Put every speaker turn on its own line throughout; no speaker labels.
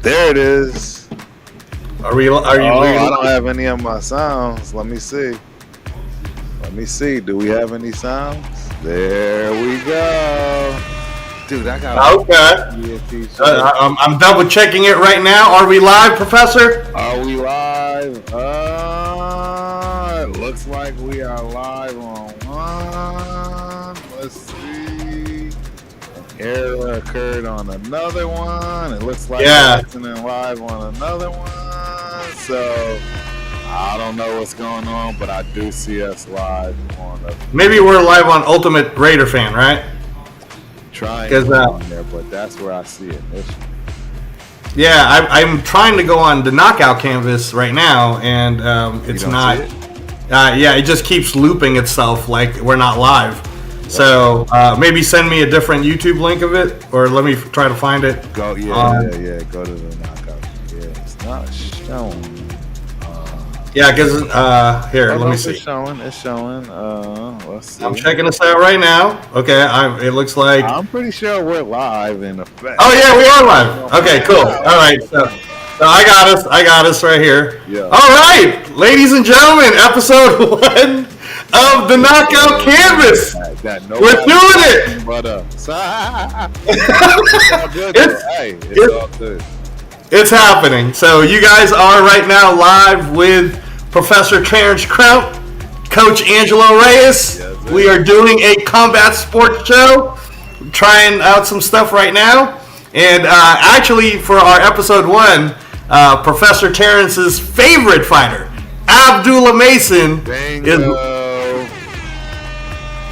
There it is.
Are you?
I don't have any of my sounds. Let me see. Do we have any sounds? There we go. Dude, I got.
Okay. I'm double checking it right now. Are we live, Professor?
Are we live? It looks like we are live on one. Let's see. Error occurred on another one. It looks like we're listening live on another one. So I don't know what's going on, but I do see us live on.
Maybe we're live on Ultimate Raider Fan, right?
Trying to go on there, but that's where I see it.
Yeah, I'm trying to go on the knockout canvas right now, and it's not. It just keeps looping itself like we're not live. So maybe send me a different YouTube link of it, or let me try to find it.
Go to the knockout. Yeah, it's not showing.
Yeah, because here, let me see.
It's showing. Let's see.
I'm checking this out right now. Okay, it looks like.
I'm pretty sure we're live in effect.
Oh yeah, we are live. Okay, cool. All right, so I got us right here.
Yeah.
All right, ladies and gentlemen, episode 1 of the Knockout Canvas. We're doing it.
But
it's all good. It's happening. So you guys are right now live with Professor Terence Crump, Coach Angelo Reyes. Yes, we are doing a combat sports show, trying out some stuff right now. And actually, for our episode 1, Professor Terence's favorite fighter, Abdullah Mason,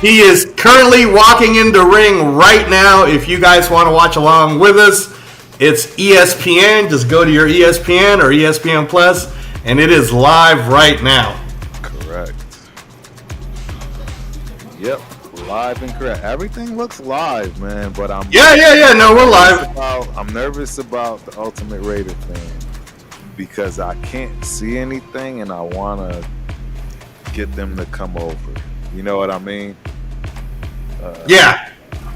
he is currently walking in the ring right now. If you guys want to watch along with us, it's ESPN. Just go to your ESPN or ESPN Plus, and it is live right now.
Correct. Yep, live and correct. Everything looks live, man. But I'm
No, we're live.
I'm nervous about the Ultimate Raider thing because I can't see anything, and I want to get them to come over. You know what I mean?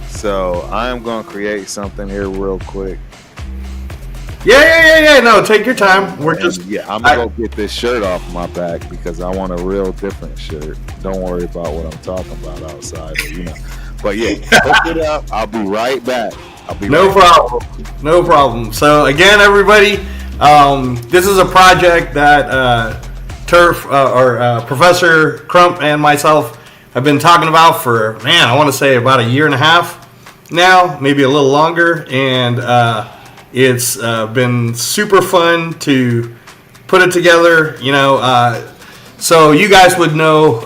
So I am going to create something here real quick.
Yeah. No, take your time.
I'm gonna go get this shirt off my back because I want a real different shirt. Don't worry about what I'm talking about outside, But yeah, hook it up. I'll be right back. No
problem. So again, everybody, this is a project that Professor Crump and myself have been talking about for I want to say about a year and a half now, maybe a little longer, and it's been super fun to put it together, so you guys would know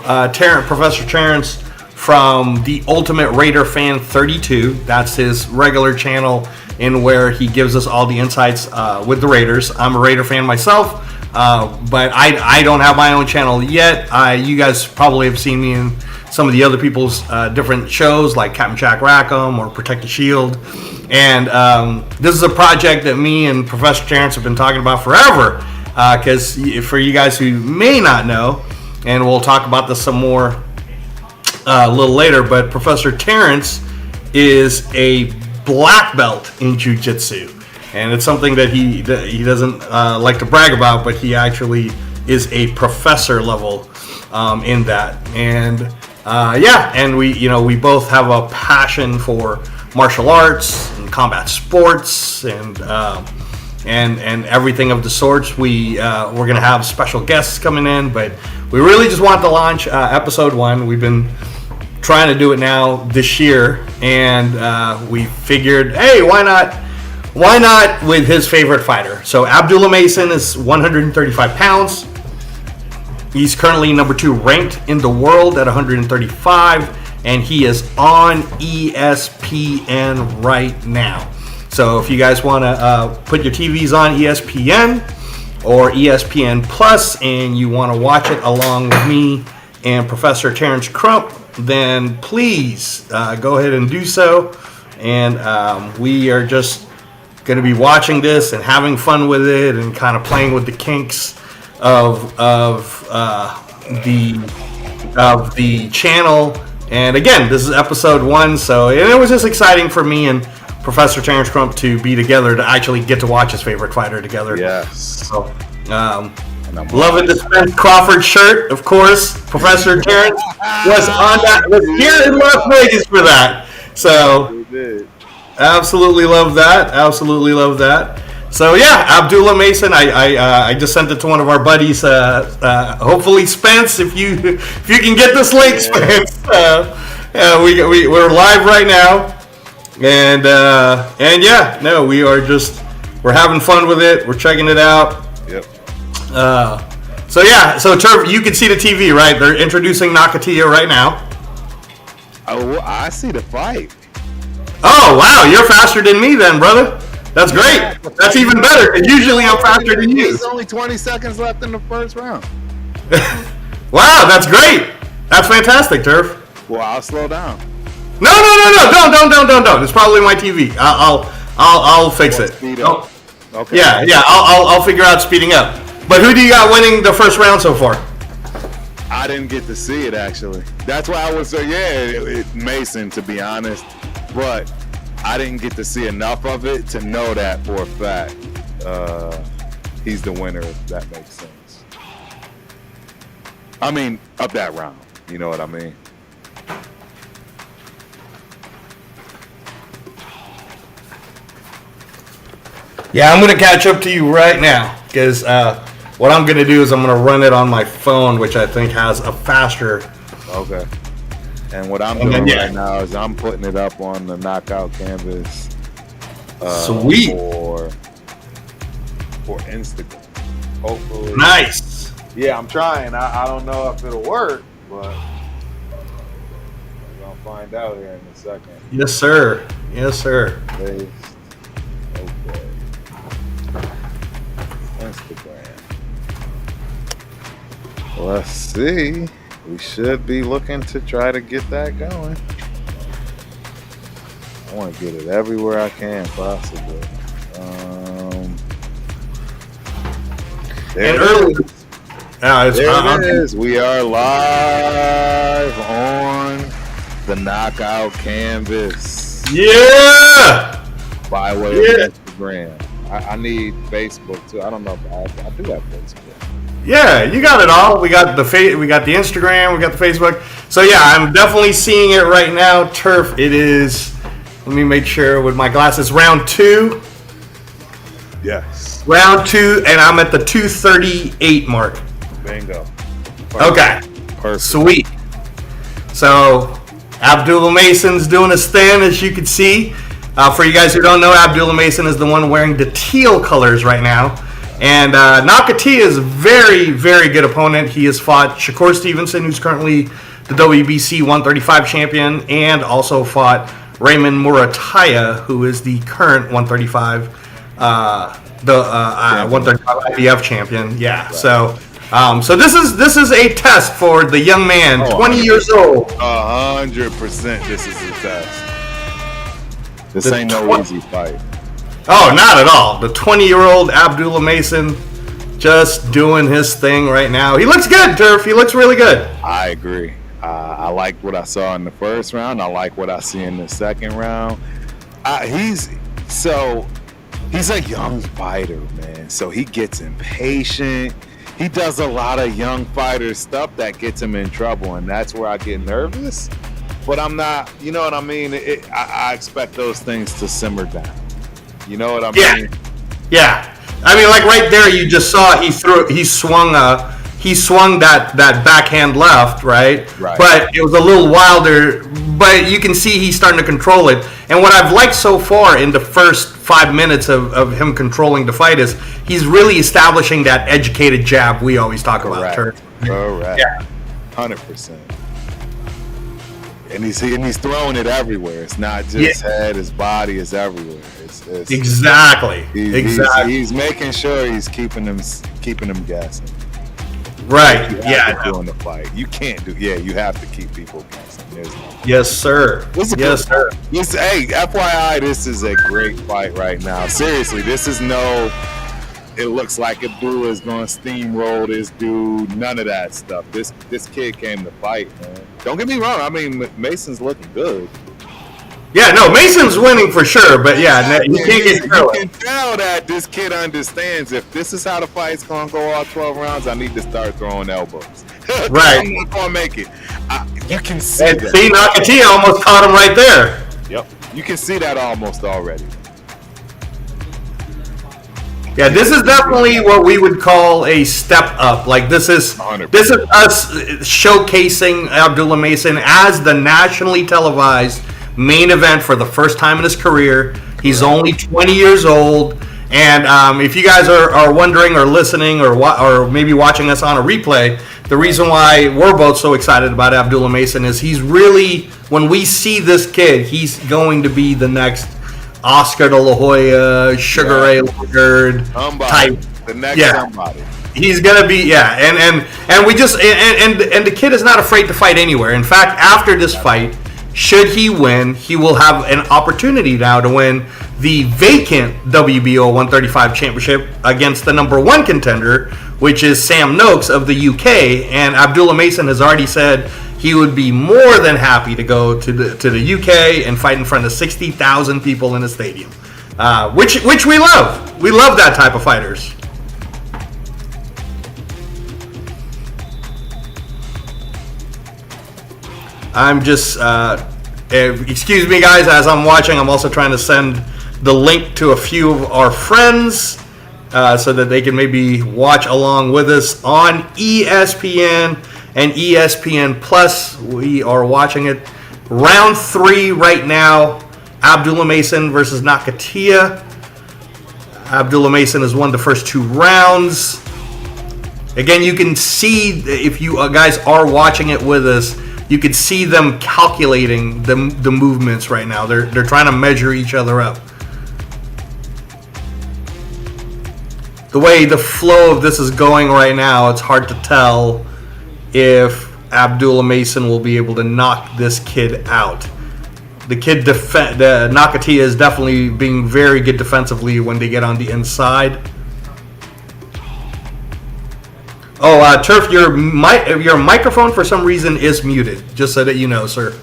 Professor Terence from the Ultimate Raider Fan 32. That's his regular channel in where he gives us all the insights with the Raiders. I'm a Raider fan myself, but I don't have my own channel yet. You guys probably have seen me in some of the other people's different shows like Captain Jack Rackham or Protect the Shield. And this is a project that me and Professor Terence have been talking about forever. Because for you guys who may not know, and we'll talk about this some more a little later, but Professor Terence is a black belt in Jiu-Jitsu. And it's something that he doesn't like to brag about, but he actually is a professor level in that. And and we both have a passion for martial arts and combat sports and everything of the sorts. We're gonna have special guests coming in, but we really just want to launch episode 1. We've been trying to do it now this year, and we figured, hey, why not with his favorite fighter? So Abdullah Mason is 135 pounds. He's currently number 2 ranked in the world at 135, and he is on ESPN right now. So if you guys want to put your TVs on ESPN or ESPN Plus and you want to watch it along with me and Professor Terence Crump, then please go ahead and do so. And we are just going to be watching this and having fun with it and kind of playing with the kinks of the channel. And again, this is episode 1, so it was just exciting for me and Professor Terence Crump to be together to actually get to watch his favorite fighter together.
Yes.
So, loving the Spence Crawford shirt, of course. Professor Terence was here in Las Vegas for that. So, absolutely love that. Absolutely love that. So yeah, Abdullah Mason. I just sent it to one of our buddies. Hopefully, Spence, if you can get this link, Spence. We're live right now, and yeah, no, we're having fun with it. We're checking it out.
Yep.
So yeah, so Turf, you can see the TV, right? They're introducing Nakatia right now.
Oh, I see the fight.
Oh wow, you're faster than me then, brother. That's great. That's even better. And usually I'm faster than you.
There's only 20 seconds left in the first round.
Wow, that's great. That's fantastic, Turf.
Well, I'll slow down.
No. Don't. It's probably my TV. I'll fix it.
Speed up. Okay.
Yeah. I'll figure out speeding up. But who do you got winning the first round so far?
I didn't get to see it actually. That's why I was Mason, to be honest. But I didn't get to see enough of it to know that for a fact he's the winner, if that makes sense. I mean, of that round. You know what I mean?
Yeah, I'm going to catch up to you right now because what I'm going to do is I'm going to run it on my phone, which I think has a faster...
Okay. And what I'm doing right now is I'm putting it up on the knockout canvas.
Sweet.
For Instagram. Hopefully.
Nice.
Yeah, I'm trying. I don't know if it'll work, but we're going to find out here in a second.
Yes, sir.
Paste. Okay. Instagram. Let's see. We should be looking to try to get that going. I want to get it everywhere I can possibly. There it is. We are live on the knockout canvas.
Yeah.
By way of Instagram. I need Facebook too. I don't know if I do have Facebook.
Yeah, you got it all. We got the Instagram, we got the Facebook. So yeah, I'm definitely seeing it right now. Turf, it is. Let me make sure with my glasses. Round 2.
Yes.
Round 2, and I'm at the 238 mark.
Bingo. Perfect.
Okay.
Perfect.
Sweet. So Abdullah Mason's doing his thing, as you can see. For you guys who don't know, Abdullah Mason is the one wearing the teal colors right now. And Nakatia is a very, very good opponent. He has fought Shakur Stevenson, who's currently the WBC 135 champion, and also fought Raymond Murataya, who is the current 135, 135 IBF champion. Yeah. Right. So this is a test for the young man, 20 years old.
100%. This is a test. This ain't no easy fight.
Oh, not at all. The 20-year-old Abdullah Mason just doing his thing right now. He looks good, Turf. He looks really good.
I agree. I like what I saw in the first round. I like what I see in the second round. He's a young fighter, man. So he gets impatient. He does a lot of young fighter stuff that gets him in trouble, and that's where I get nervous. But I'm not, you know what I mean? I expect those things to simmer down. You know what I mean?
Yeah. I mean, like right there, you just saw he swung that backhand left, right? But it was a little wilder. But you can see he's starting to control it. And what I've liked so far in the first 5 minutes of him controlling the fight is he's really establishing that educated jab we always talk about.
Correct. Yeah. 100%. And he's throwing it everywhere. It's not just head; his body is everywhere. It's
exactly.
He's making sure he's keeping them guessing.
Right.
During the fight, you can't do. Yeah, you have to keep people guessing.
Yes, sir. Yes, sir.
Hey, FYI, this is a great fight right now. Seriously, this is no. It looks like Abdullah is going to steamroll this dude. None of that stuff. This kid came to fight, man. Don't get me wrong. I mean, Mason's looking good.
Yeah, no, Mason's winning for sure, but yeah, you can't get
You
through
can
it.
tell that this kid understands if this is how the fight's gonna go all 12 rounds, I need to start throwing elbows.
Right.
I'm not gonna make it. You can see
And
that.
see, Nakatia almost caught him right there.
Yep. You can see that almost already.
Yeah, this is definitely what we would call a step up. Like this is
100%.
us showcasing Abdullah Mason as the nationally televised main event for the first time in his career. He's only 20 years old, and if you guys are wondering or listening or maybe watching us on a replay, the reason why we're both so excited about Abdullah Mason is he's really, when we see this kid, he's going to be the next Oscar de la Hoya, Sugar Ray Leonard type.
The next somebody.
He's gonna be, and we just and the kid is not afraid to fight anywhere. In fact, after this fight, should he win, he will have an opportunity now to win the vacant WBO 135 championship against the number one contender, which is Sam Noakes of the UK. And Abdullah Mason has already said he would be more than happy to go to the UK and fight in front of 60,000 people in a stadium, which we love. We love that type of fighters. I'm just, excuse me guys, as I'm watching, I'm also trying to send the link to a few of our friends so that they can maybe watch along with us on ESPN and ESPN Plus. We are watching it. Round 3 right now, Abdullah Mason versus Nakatia. Abdullah Mason has won the first 2 rounds. Again, you can see, if you guys are watching it with us, you can see them calculating the movements right now. They're trying to measure each other up. The way the flow of this is going right now, it's hard to tell if Abdullah Mason will be able to knock this kid out. The Nakatia is definitely being very good defensively when they get on the inside. Oh, Turf, your microphone for some reason is muted. Just so that you know, sir.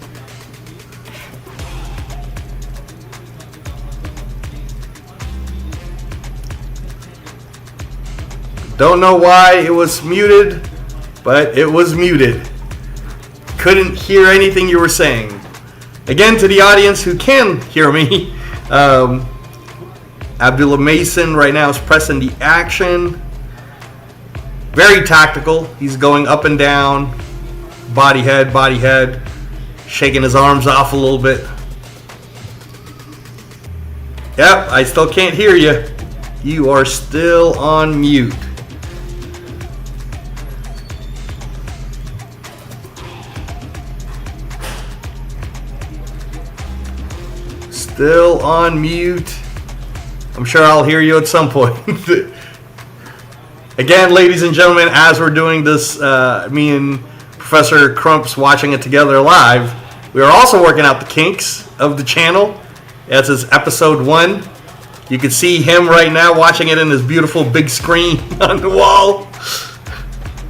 Don't know why it was muted, but it was muted. Couldn't hear anything you were saying. Again, to the audience who can hear me, Abdullah Mason right now is pressing the action. Very tactical. He's going up and down, body head, shaking his arms off a little bit. Yep, I still can't hear you. You are still on mute. Still on mute. I'm sure I'll hear you at some point. Again, ladies and gentlemen, as we're doing this, me and Professor Crump's watching it together live, we are also working out the kinks of the channel. This is episode 1. You can see him right now watching it in his beautiful big screen on the wall.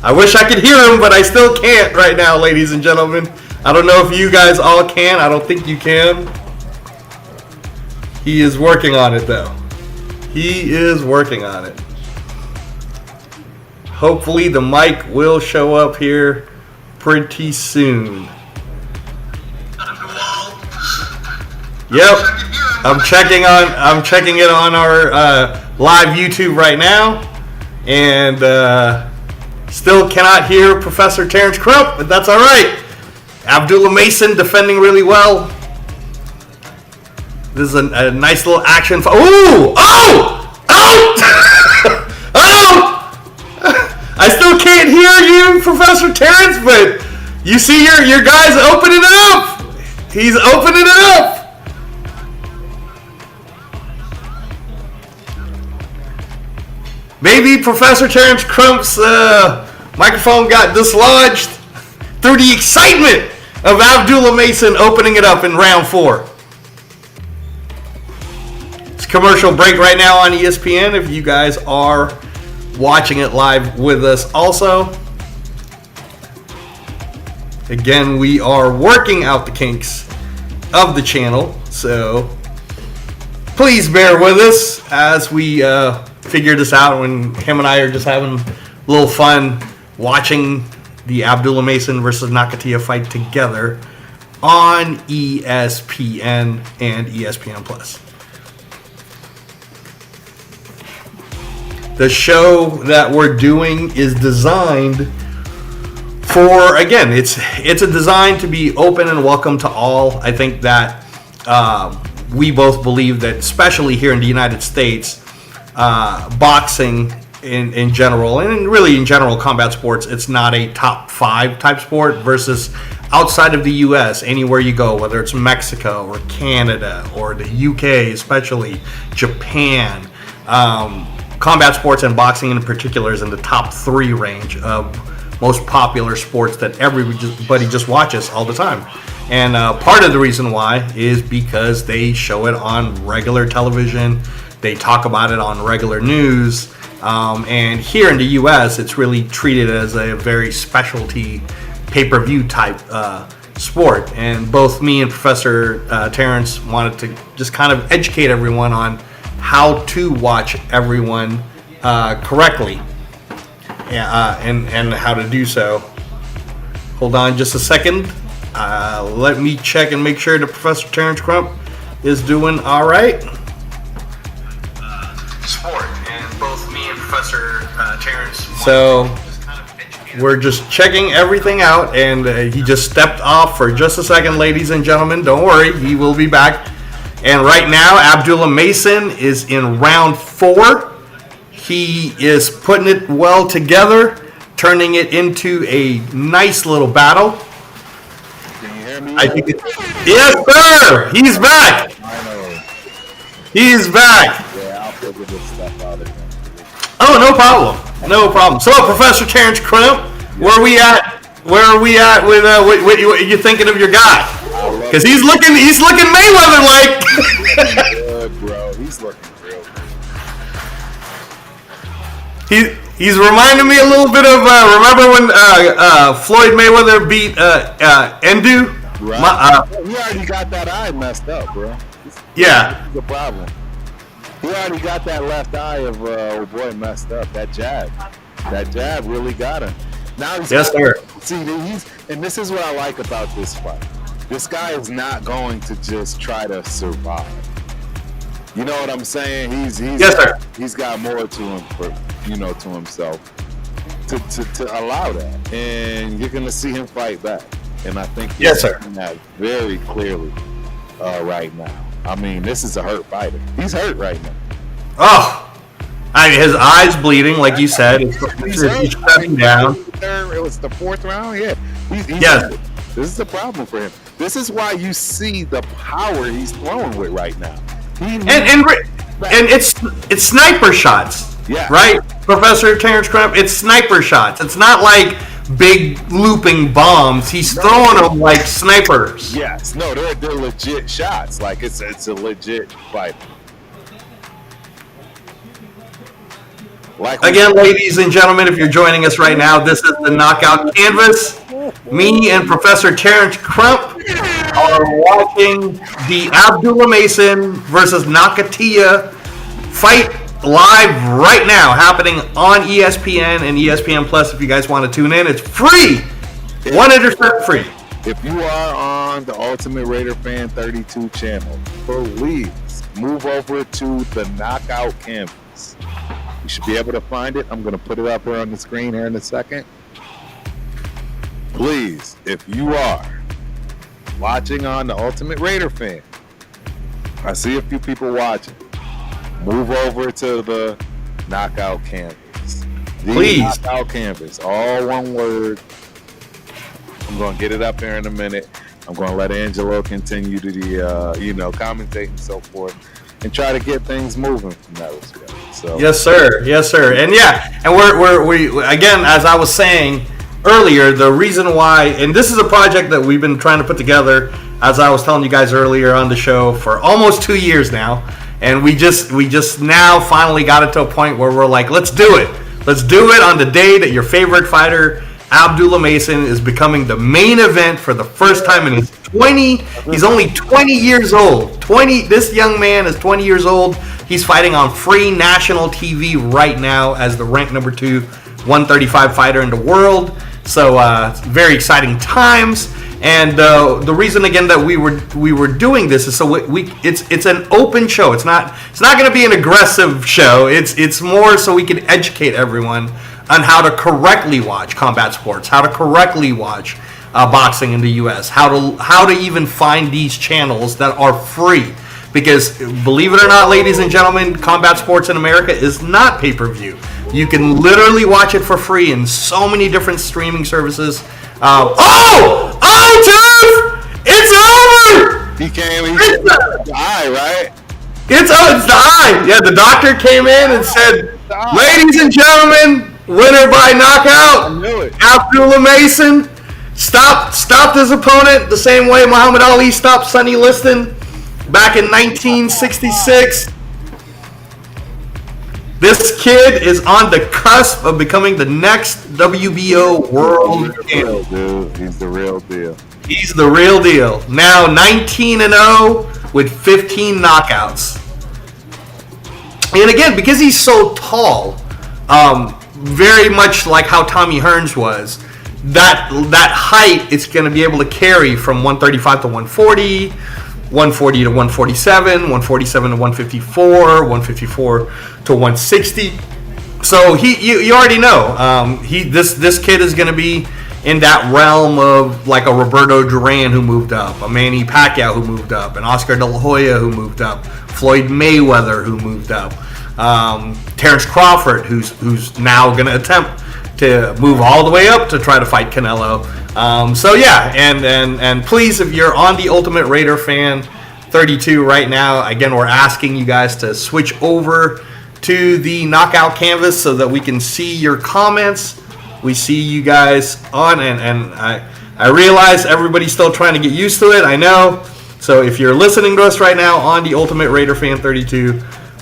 I wish I could hear him, but I still can't right now, ladies and gentlemen. I don't know if you guys all can. I don't think you can. He is working on it, though. He is working on it. Hopefully the mic will show up here pretty soon. Yep, I'm checking it on our live YouTube right now, and still cannot hear Professor Terence Crump, but that's all right. Abdullah Mason defending really well. This is a nice little action. Ooh! Oh! Oh! Oh! I still can't hear you, Professor Terence, but you see your guy's opening it up. He's opening it up. Maybe Professor Terence Crump's microphone got dislodged through the excitement of Abdullah Mason opening it up in round 4. It's a commercial break right now on ESPN if you guys are watching it live with us also. Again, we are working out the kinks of the channel So please bear with us as we figure this out when him and I are just having a little fun watching the Abdullah Mason versus Nakatia fight together on ESPN and ESPN Plus. The show that we're doing is designed for, again, it's a design to be open and welcome to all. I think that we both believe that, especially here in the United States, boxing in general, and really in general combat sports, it's not a top 5 type sport versus outside of the U.S., anywhere you go, whether it's Mexico or Canada or the UK, especially Japan. Combat sports and boxing in particular is in the top 3 range of most popular sports that everybody just watches all the time. And part of the reason why is because they show it on regular television. They talk about it on regular news. And here in the U.S., it's really treated as a very specialty pay-per-view type sport. And both me and Professor Terence wanted to just kind of educate everyone on how to watch everyone correctly and how to do so. Hold on just a second. Let me check and make sure that Professor Terence Crump is doing all right. Sport, and both me and Professor Terence. So we're just checking everything out, and he just stepped off for just a second, ladies and gentlemen. Don't worry, he will be back. And right now, Abdullah Mason is in round 4. He is putting it well together, turning it into a nice little battle.
Can you hear me?
Yes, sir. He's back.
I know.
He's back.
Yeah, I'll figure this stuff out again.
Oh, no problem. No problem. So, Professor Terence Crump, where are we at? Where are we at with what you thinking of your guy? Because he's looking Mayweather like.
Good, bro. He's looking real good.
He's reminding me a little bit of remember when Floyd Mayweather beat Endu?
Right. He already got that eye messed up, bro.
Yeah.
This is the problem. He already got that left eye of old boy messed up. That jab really got him. Now he's
sir.
See, and this is what I like about this fight. This guy is not going to just try to survive. You know what I'm saying? He's got more to him to himself to allow that, and you're gonna see him fight back. And I think he's doing that very clearly right now. I mean, this is a hurt fighter. He's hurt right now.
Oh, I mean, his eyes bleeding, like you said. He's stepping down.
It was the 4th round. Yeah.
Yes.
This is the problem for him. This is why you see the power he's throwing with right now.
And it's sniper shots.
Yeah.
Right, Professor Terence Crump? It's sniper shots. It's not like big looping bombs. He's throwing them like snipers.
Yes. No, they're legit shots. Like it's a legit fight.
Again, ladies and gentlemen, if you're joining us right now, this is the Knockout Canvas. Me and Professor Terence Crump are watching the Abdullah Mason versus Nakatia fight live right now, happening on ESPN and ESPN Plus. If you guys want to tune in, it's free. 100% free.
If you are on the Ultimate Raider Fan 32 channel, please move over to the Knockout Canvas. You should be able to find it. I'm going to put it up here on the screen here in a second. Please, if you are watching on the Ultimate Raider Fan, I see a few people watching. Move over to the Knockout Canvas.
Please.
Knockout Canvas, all one word. I'm going to get it up here in a minute. I'm going to let Angelo continue to commentate and so forth, and try to get things moving from that respect. So.
Yes, sir. And we again, as I was saying earlier, the reason why, and this is a project that we've been trying to put together, as I was telling you guys earlier on the show, for almost 2 years now, and we just now finally got it to a point where we're like, let's do it on the day that your favorite fighter Abdullah Mason is becoming the main event for the first time in his 20. He's only 20 years old. This young man is 20 years old. He's fighting on free national TV right now as the ranked number 2 135 fighter in the world. So very exciting times. And the reason again that we were doing this is so it's an open show. It's not going to be an aggressive show. It's more so we can educate everyone on how to correctly watch combat sports, how to correctly watch boxing in the U.S., how to even find these channels that are free. Because believe it or not, ladies and gentlemen, combat sports in America is not pay-per-view. You can literally watch it for free in so many different streaming services. Dude! It's over!
He came, it's the eye, right?
It's the eye. Yeah, the doctor came in and said, ladies and gentlemen, winner by knockout, Abdullah Mason stopped his opponent the same way Muhammad Ali stopped Sonny Liston back in 1966. This kid is on the cusp of becoming the next WBO world champion.
He's the real deal.
He's the real deal. Now 19-0 with 15 knockouts. And again, because he's so tall, very much like how Tommy Hearns was, that height it's going to be able to carry from 135 to 140, 140 to 147, 147 to 154, 154 to 160. So you already know this kid is going to be in that realm of like a Roberto Duran who moved up, a Manny Pacquiao who moved up, an Oscar De La Hoya who moved up, Floyd Mayweather who moved up, Terence Crawford who's now going to attempt to move all the way up to try to fight Canelo. So yeah, and please, if you're on the Ultimate Raider Fan 32 right now, again, we're asking you guys to switch over to the knockout canvas so that we can see your comments. We see you guys on, and I realize everybody's still trying to get used to it. I know. So if you're listening to us right now on the Ultimate Raider Fan 32,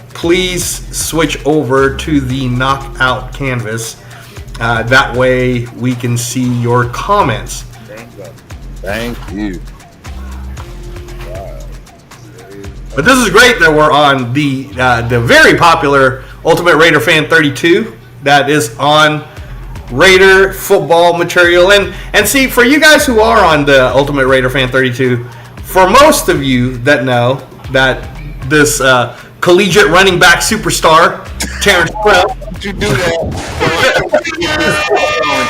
please switch over to the knockout canvas. That way we can see your comments.
Thank you.
But this is great that we're on the very popular Ultimate Raider Fan 32 that is on Raider football material. And see, for you guys who are on the Ultimate Raider Fan 32, for most of you that know that this collegiate running back superstar, Terence
Don't you do that.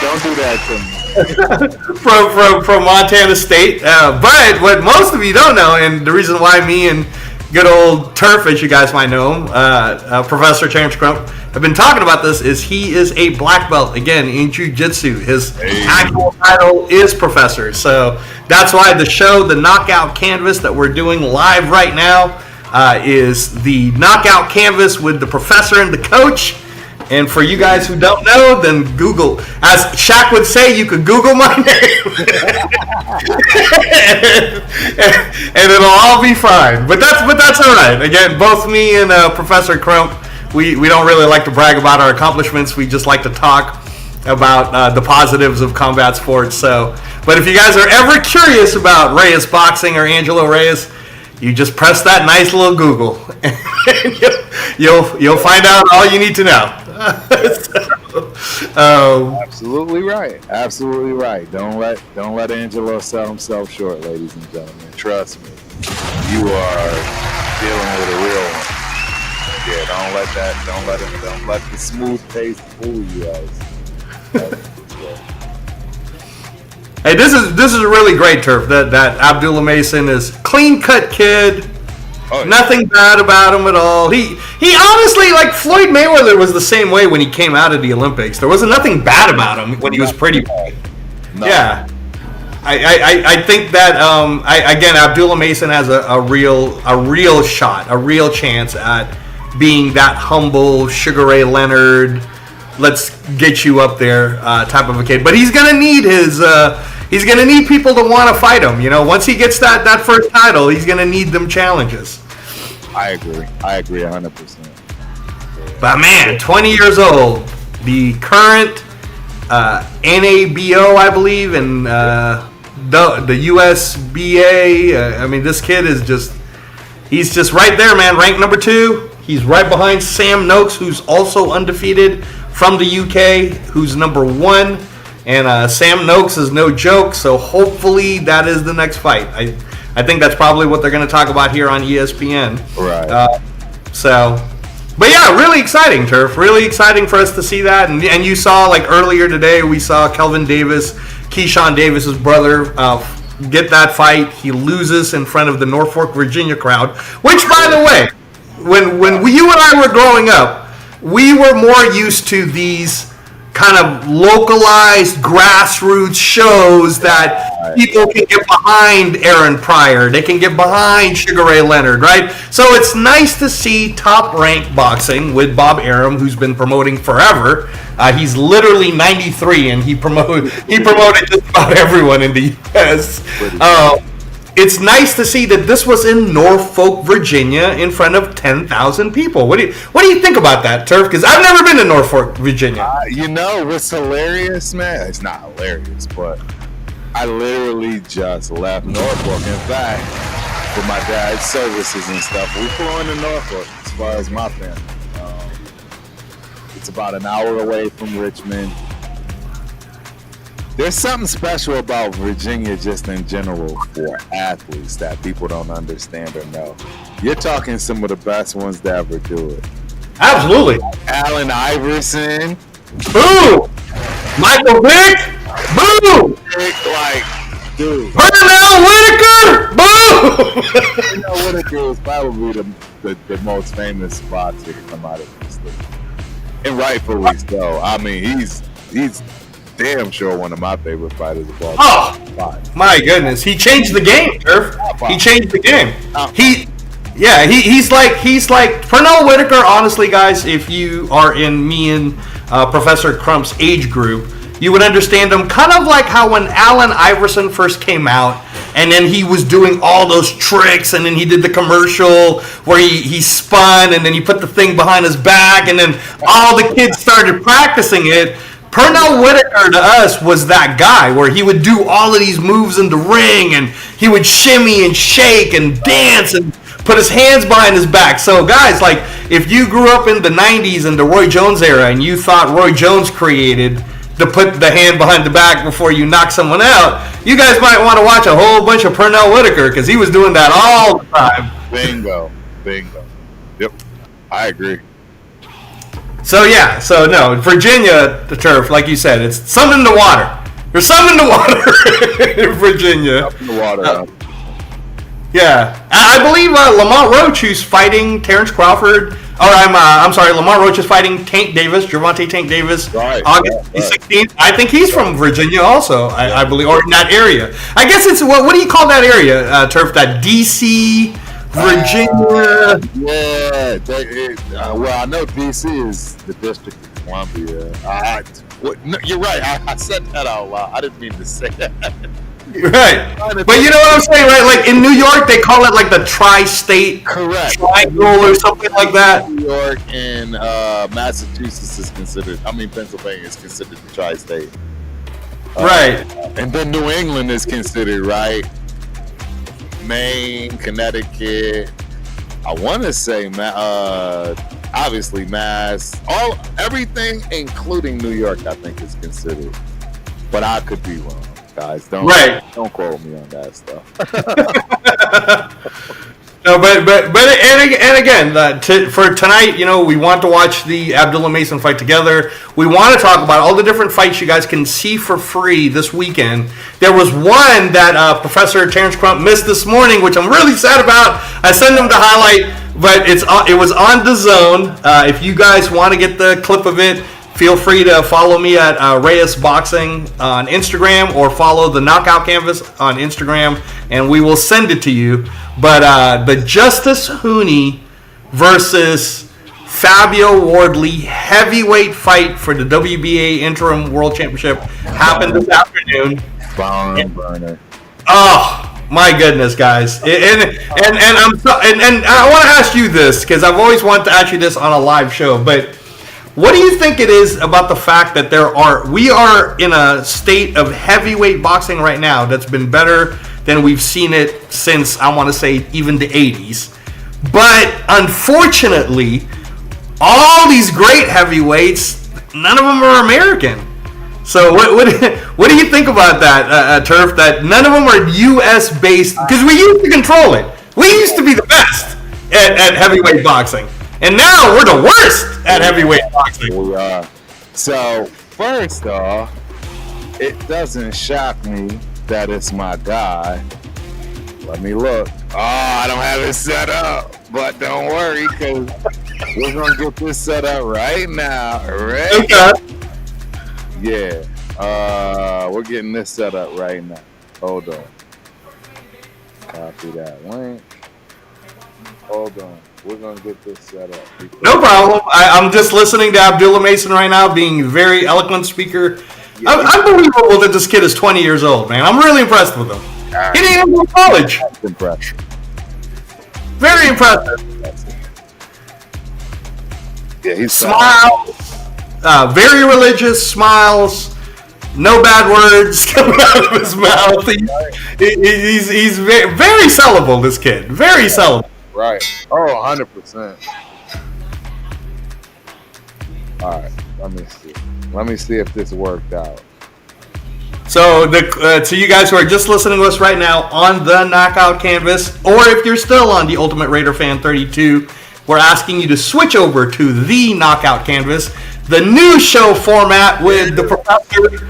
Don't do that to me.
from Montana State. But what most of you don't know, and the reason why me and good old Turf, as you guys might know him, Professor Terence Crump, have been talking about this, is he is a black belt, again, in Jiu-Jitsu. His actual title is Professor. So that's why the show, the Knockout Canvas that we're doing live right now, is the Knockout Canvas with the Professor and the Coach. And for you guys who don't know, then Google. As Shaq would say, you could Google my name. and it'll all be fine. But that's all right. Again, both me and Professor Crump, we don't really like to brag about our accomplishments. We just like to talk about the positives of combat sports. So, but if you guys are ever curious about Reyes Boxing or Angelo Reyes, you just press that nice little Google, and you'll find out all you need to know.
Absolutely right. Absolutely right. Don't let Angelo sell himself short, ladies and gentlemen. Trust me, you are dealing with a real one. Yeah, don't let the smooth taste fool you guys.
Hey, this is a really great, Turf. That Abdullah Mason is clean cut kid. Oh, yeah. Nothing bad about him at all. He honestly, like Floyd Mayweather was the same way when he came out of the Olympics. There wasn't nothing bad about him when he was pretty bad. No. Yeah. I think that again, Abdullah Mason has a real shot, a real chance at being that humble Sugar Ray Leonard, let's get you up there type of a kid. But he's gonna need he's gonna need people to want to fight him. You know, once he gets that first title, he's gonna need them challenges.
I agree 100%.
But man, 20 years old, the current NABO, I believe, and the USBA. I mean, this kid is he's just right there, man. Ranked number 2. He's right behind Sam Noakes, who's also undefeated from the UK, who's number 1. And Sam Noakes is no joke, so hopefully that is the next fight. I think that's probably what they're going to talk about here on ESPN.
Right.
But yeah, really exciting, Turf. Really exciting for us to see that. And you saw, like, earlier today, we saw Kelvin Davis, Keyshawn Davis's brother, get that fight. He loses in front of the Norfolk, Virginia crowd, which, by the way, when you and I were growing up, we were more used to these kind of localized grassroots shows that people can get behind. Aaron Pryor, they can get behind Sugar Ray Leonard, right? So it's nice to see Top Rank Boxing with Bob Arum, who's been promoting forever. He's literally 93, and he promoted just about everyone in the U.S. It's nice to see that this was in Norfolk, Virginia, in front of 10,000 people. What do you think about that, Turf? Because I've never been to Norfolk, Virginia.
What's hilarious, man? It's not hilarious, but I literally just left Norfolk. In fact, for my dad's services and stuff, we flew into Norfolk as far as my family. It's about an hour away from Richmond. There's something special about Virginia just in general for athletes that people don't understand or know. You're talking some of the best ones to ever do it.
Absolutely.
Allen Iverson.
Boo! Michael Vick. Boo!
Dude.
Pernell Whitaker. Boo!
Pernell Whitaker is probably the most famous boxer to come out of this league. And rightfully so. I mean, he's damn sure one of my favorite fighters of all time.
Oh, my goodness. He changed the game, Turf. He changed the game. He's like Pernell Whitaker, honestly, guys, if you are in me and Professor Crump's age group, you would understand him kind of like how when Allen Iverson first came out, and then he was doing all those tricks, and then he did the commercial where he spun, and then he put the thing behind his back, and then all the kids started practicing it. Pernell Whitaker to us was that guy where he would do all of these moves in the ring, and he would shimmy and shake and dance and put his hands behind his back. So guys, like, if you grew up in the 90s and the Roy Jones era and you thought Roy Jones created to put the hand behind the back before you knock someone out, you guys might want to watch a whole bunch of Pernell Whitaker, because he was doing that all the time.
Bingo. Yep, I agree.
So no, Virginia, the Turf, like you said, it's something in the water. There's something in the water in Virginia.
Something in the water.
Yeah, I believe Lamont Roach, who's fighting Terence Crawford. I'm sorry, Lamont Roach is fighting Gervonta Tank Davis,
right,
August 16th. I think he's from Virginia also, I believe, or in that area. I guess it's, what do you call that area, Turf? That D.C., Virginia.
Well, I know D.C. is the District of Columbia. No, you're right. I said that out loud. I didn't mean to say that.
Right. But you know what I'm saying, right? Like in New York, they call it like the tri-state triangle or something like that.
New York and Massachusetts is considered, Pennsylvania is considered the tri-state.
Right.
And then New England is considered, right? Maine, Connecticut. I want to say, obviously Mass. Everything, including New York, I think is considered. But I could be wrong. Guys, don't quote me on that stuff.
No, but again, for tonight, we want to watch the Abdullah Mason fight together. We want to talk about all the different fights you guys can see for free this weekend. There was one that Professor Terence Crump missed this morning, which I'm really sad about. I sent him to highlight, but it was on DAZN. If you guys want to get the clip of it, feel free to follow me at Reyes Boxing on Instagram, or follow the Knockout Canvas on Instagram, and we will send it to you. But the Justice Hooney versus Fabio Wardley heavyweight fight for the WBA Interim World Championship happened this afternoon.
Burner.
Oh my goodness, guys! And I want to ask you this, because I've always wanted to ask you this on a live show, but What do you think it is about the fact that we are in a state of heavyweight boxing right now that's been better than we've seen it since, I want to say, even the 80s. But unfortunately, all these great heavyweights, none of them are American. So what do you think about that, Turf? That none of them are U.S. based, because we used to control it. We used to be the best at heavyweight boxing, and now we're the worst at heavyweight boxing.
We are. So first off, it doesn't shock me that it's my guy. Let me look. Oh, I don't have it set up, but don't worry, because we're gonna get this set up right now. Right?
Okay.
Yeah, we're getting this set up right now. Hold on. Copy that link. Hold on. We're going to get this set up.
No problem. I'm just listening to Abdullah Mason right now, being a very eloquent speaker. Yeah, unbelievable that this kid is 20 years old, man. I'm really impressed with him. He didn't even go to college.
That's impressive.
Very impressive.
Yeah, he's
smiles. Very religious, smiles, no bad words coming out of his mouth. He's very, very sellable, this kid. Very sellable.
Right. Oh, 100%. All right. Let me see. Let me see if this worked out.
So, to you guys who are just listening to us right now on the Knockout Canvas, or if you're still on the Ultimate Raider Fan 32, we're asking you to switch over to the Knockout Canvas, the new show format with the professor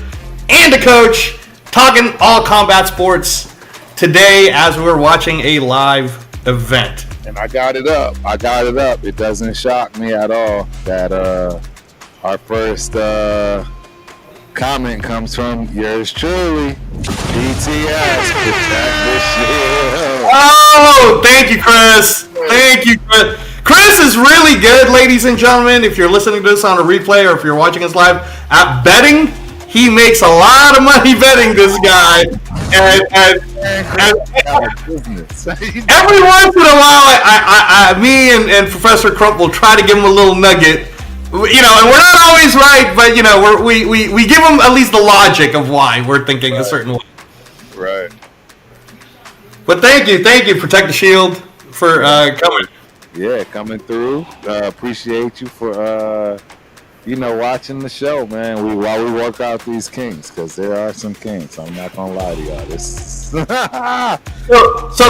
and the coach talking all combat sports today as we're watching a live event.
And I got it up. It doesn't shock me at all that our first comment comes from yours truly, BTS. Protect this shit.
Oh, thank you, Chris. Thank you, Chris. Chris is really good, ladies and gentlemen. If you're listening to this on a replay or if you're watching us live, at betting, he makes a lot of money betting, this guy. And every once in a while, me and Professor Crump will try to give him a little nugget. You know, and we're not always right, but, you know, we give him at least the logic of why we're thinking a certain way.
Right.
But thank you, Protect the Shield, for coming.
Yeah, coming through. Appreciate you for, watching the show, man. While we work out these kinks, because there are some kinks. I'm not going to lie to y'all. This...
So,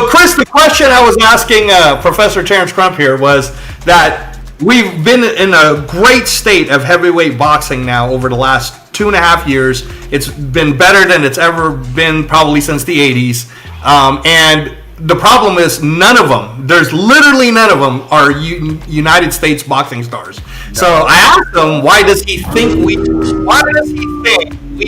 Chris, the question I was asking Professor Terence Crump here was that we've been in a great state of heavyweight boxing now over the last 2.5 years. It's been better than it's ever been probably since the 80s. And the problem is none of them, there's literally none of them are United States boxing stars. No. So I asked him, why does he think we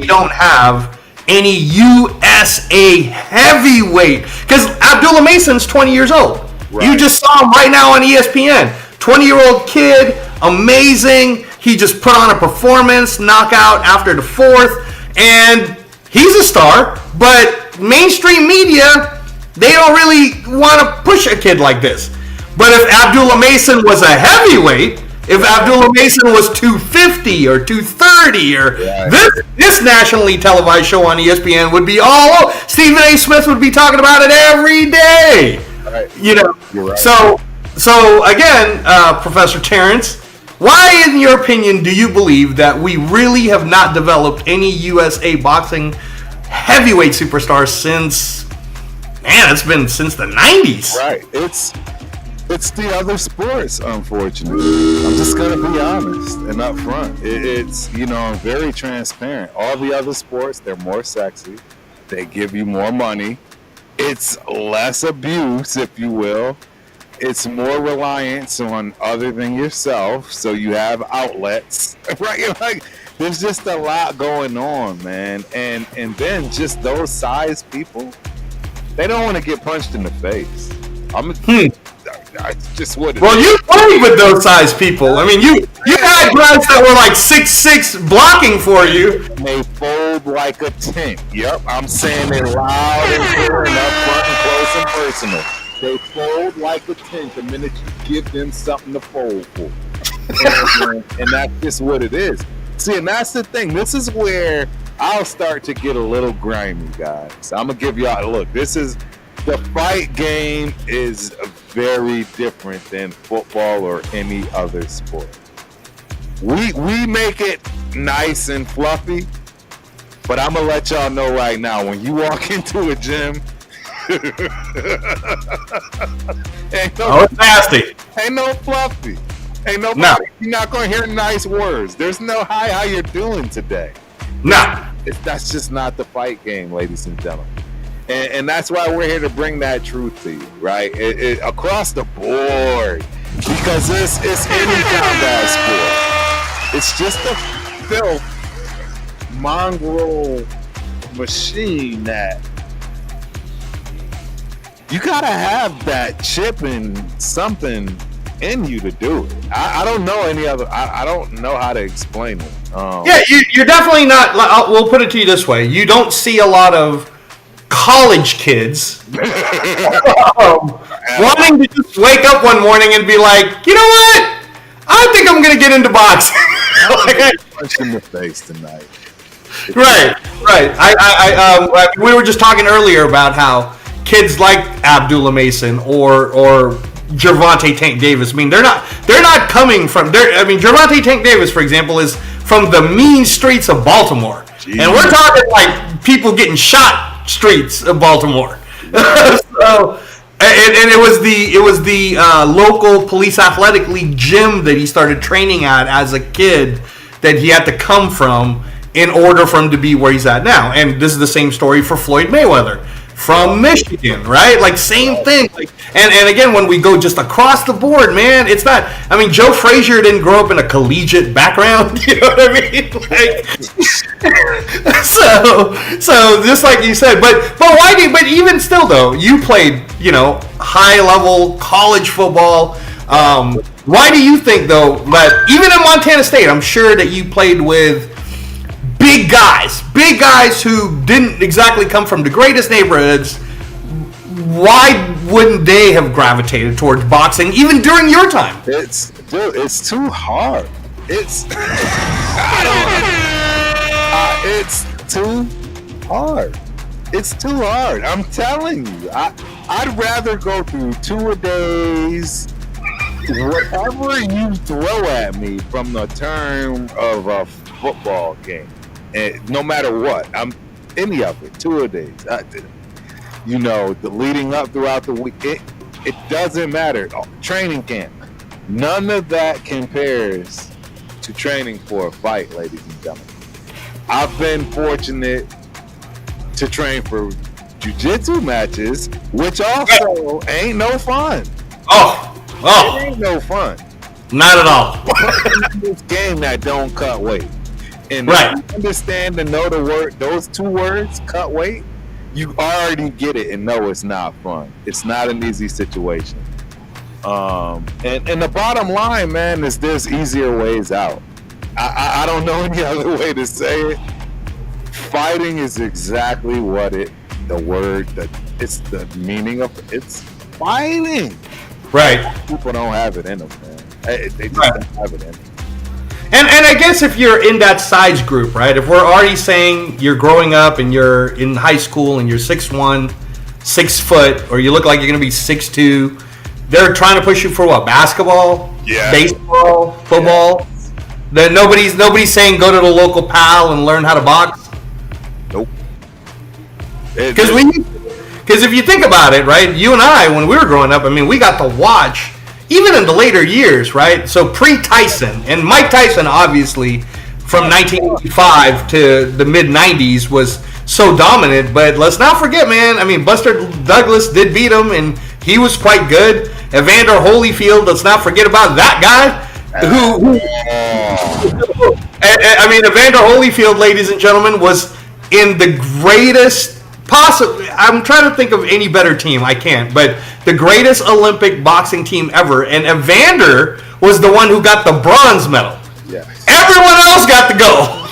don't have any USA heavyweight? Because Abdullah Mason's 20 years old. Right. You just saw him right now on ESPN. 20-year-old kid, amazing. He just put on a performance, knockout after the 4th, and he's a star. But mainstream media, they don't really want to push a kid like this. But if Abdullah Mason was a heavyweight, if Abdullah Mason was 250 or 230, or this nationally televised show on ESPN would be all, Stephen A. Smith would be talking about it every day. Right. You know, right. So again, Professor Terence, why, in your opinion, do you believe that we really have not developed any USA boxing heavyweight superstars since? Man, it's been since the 90s.
Right. It's the other sports, unfortunately. I'm just going to be honest and upfront. It's, I'm very transparent. All the other sports, they're more sexy. They give you more money. It's less abuse, if you will. It's more reliance on other than yourself, so you have outlets. Right? Like, there's just a lot going on, man. And then just those size people, they don't want to get punched in the face. I just wouldn't.
Well, you played with those size people. I mean, you had guys that were like 6'6" blocking for you.
They fold like a tent. Yep, I'm saying it loud and clear and up front and close and personal. They fold like a tent the minute you give them something to fold for. and that's just what it is. See, and that's the thing. This is where I'll start to get a little grimy, guys. I'm gonna give y'all a look. This is the fight game is very different than football or any other sport. We make it nice and fluffy, but I'm gonna let y'all know right now, when you walk into a gym,
it's nasty.
Ain't no fluffy. Ain't nobody.
No.
You're not gonna hear nice words. There's no hi, how you doing today?
No.
That's just not the fight game, ladies and gentlemen. And that's why we're here to bring that truth to you, right? Across the board, because it's any combat sport. It's just a filth mongrel machine that you gotta have that chip and something in you to do it. I don't know any other. I don't know how to explain it.
Yeah, you're definitely not. We'll put it to you this way: you don't see a lot of college kids wanting to just wake up one morning and be like, you know what? I think I'm gonna get into boxing.
Punch in the face tonight.
Right. We were just talking earlier about how kids like Abdullah Mason or Gervonta Tank Davis. I mean, they're not coming from there. I mean, Gervonta Tank Davis, for example, is from the mean streets of Baltimore, and we're talking like people getting shot streets of Baltimore. So, and it was the local police athletic league gym that he started training at as a kid that he had to come from in order for him to be where he's at now. And this is the same story for Floyd Mayweather from Michigan, right? Like, same thing. Like, and again, when we go just across the board, man, it's not. I mean, Joe Frazier didn't grow up in a collegiate background. You know what I mean? Like, so just like you said, but why? But even still, though, you played, high level college football. Why do you think, though, that even in Montana State, I'm sure that you played with big guys who didn't exactly come from the greatest neighborhoods? Why wouldn't they have gravitated towards boxing even during your time?
It's too hard. It's too hard. It's too hard. I'm telling you. I'd rather go through 2 a days, whatever you throw at me from the term of a football game. And no matter what, I'm any of it, 2 a days. The leading up throughout the week, it doesn't matter. Training camp, none of that compares to training for a fight, ladies and gentlemen. I've been fortunate to train for jiu-jitsu matches, which also ain't no fun.
Oh,
it ain't no fun.
Not at all.
This game that don't cut weight. And
right.
If you understand and know the word, those 2 words, cut weight, you already get it and know it's not fun. It's not an easy situation. And the bottom line, man, is there's easier ways out. I don't know any other way to say it. Fighting is exactly what it's the meaning of it's fighting.
Right.
People don't have it in them, man. They just don't have it in them.
And I guess if you're in that size group, right? If we're already saying you're growing up and you're in high school and you're 6'1", 6 foot, or you look like you're going to be 6'2", they're trying to push you for what? Basketball?
Yeah.
Baseball? Football? Yeah. Then nobody's saying go to the local pal and learn how to box.
Nope.
Because if you think about it, right? You and I, when we were growing up, I mean, we got to watch. Even in the later years, right? So pre-Tyson, and Mike Tyson, obviously, from 1985 to the mid-90s was so dominant. But let's not forget, man, I mean, Buster Douglas did beat him, and he was quite good. Evander Holyfield, let's not forget about that guy. I mean, Evander Holyfield, ladies and gentlemen, was in the greatest I'm trying to think of any better team. I can't. But the greatest Olympic boxing team ever. And Evander was the one who got the bronze medal.
Yes.
Everyone else got the gold.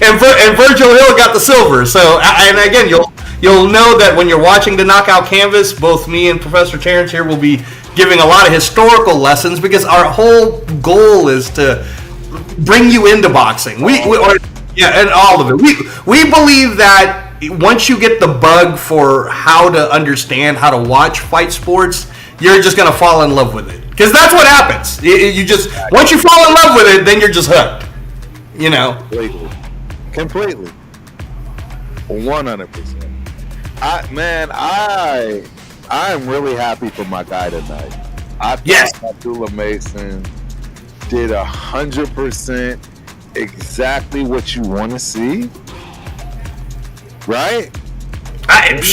and Virgil Hill got the silver. So, and again, you'll know that when you're watching the knockout canvas, both me and Professor Terence here will be giving a lot of historical lessons because our whole goal is to bring you into boxing. And all of it. We believe that once you get the bug for how to understand, how to watch fight sports, you're just going to fall in love with it. Because that's what happens. Once you fall in love with it, then you're just hooked. You know?
Completely. 100%. I'm really happy for my guy tonight. I thought Abdullah Mason did 100% exactly what you want to see. Right?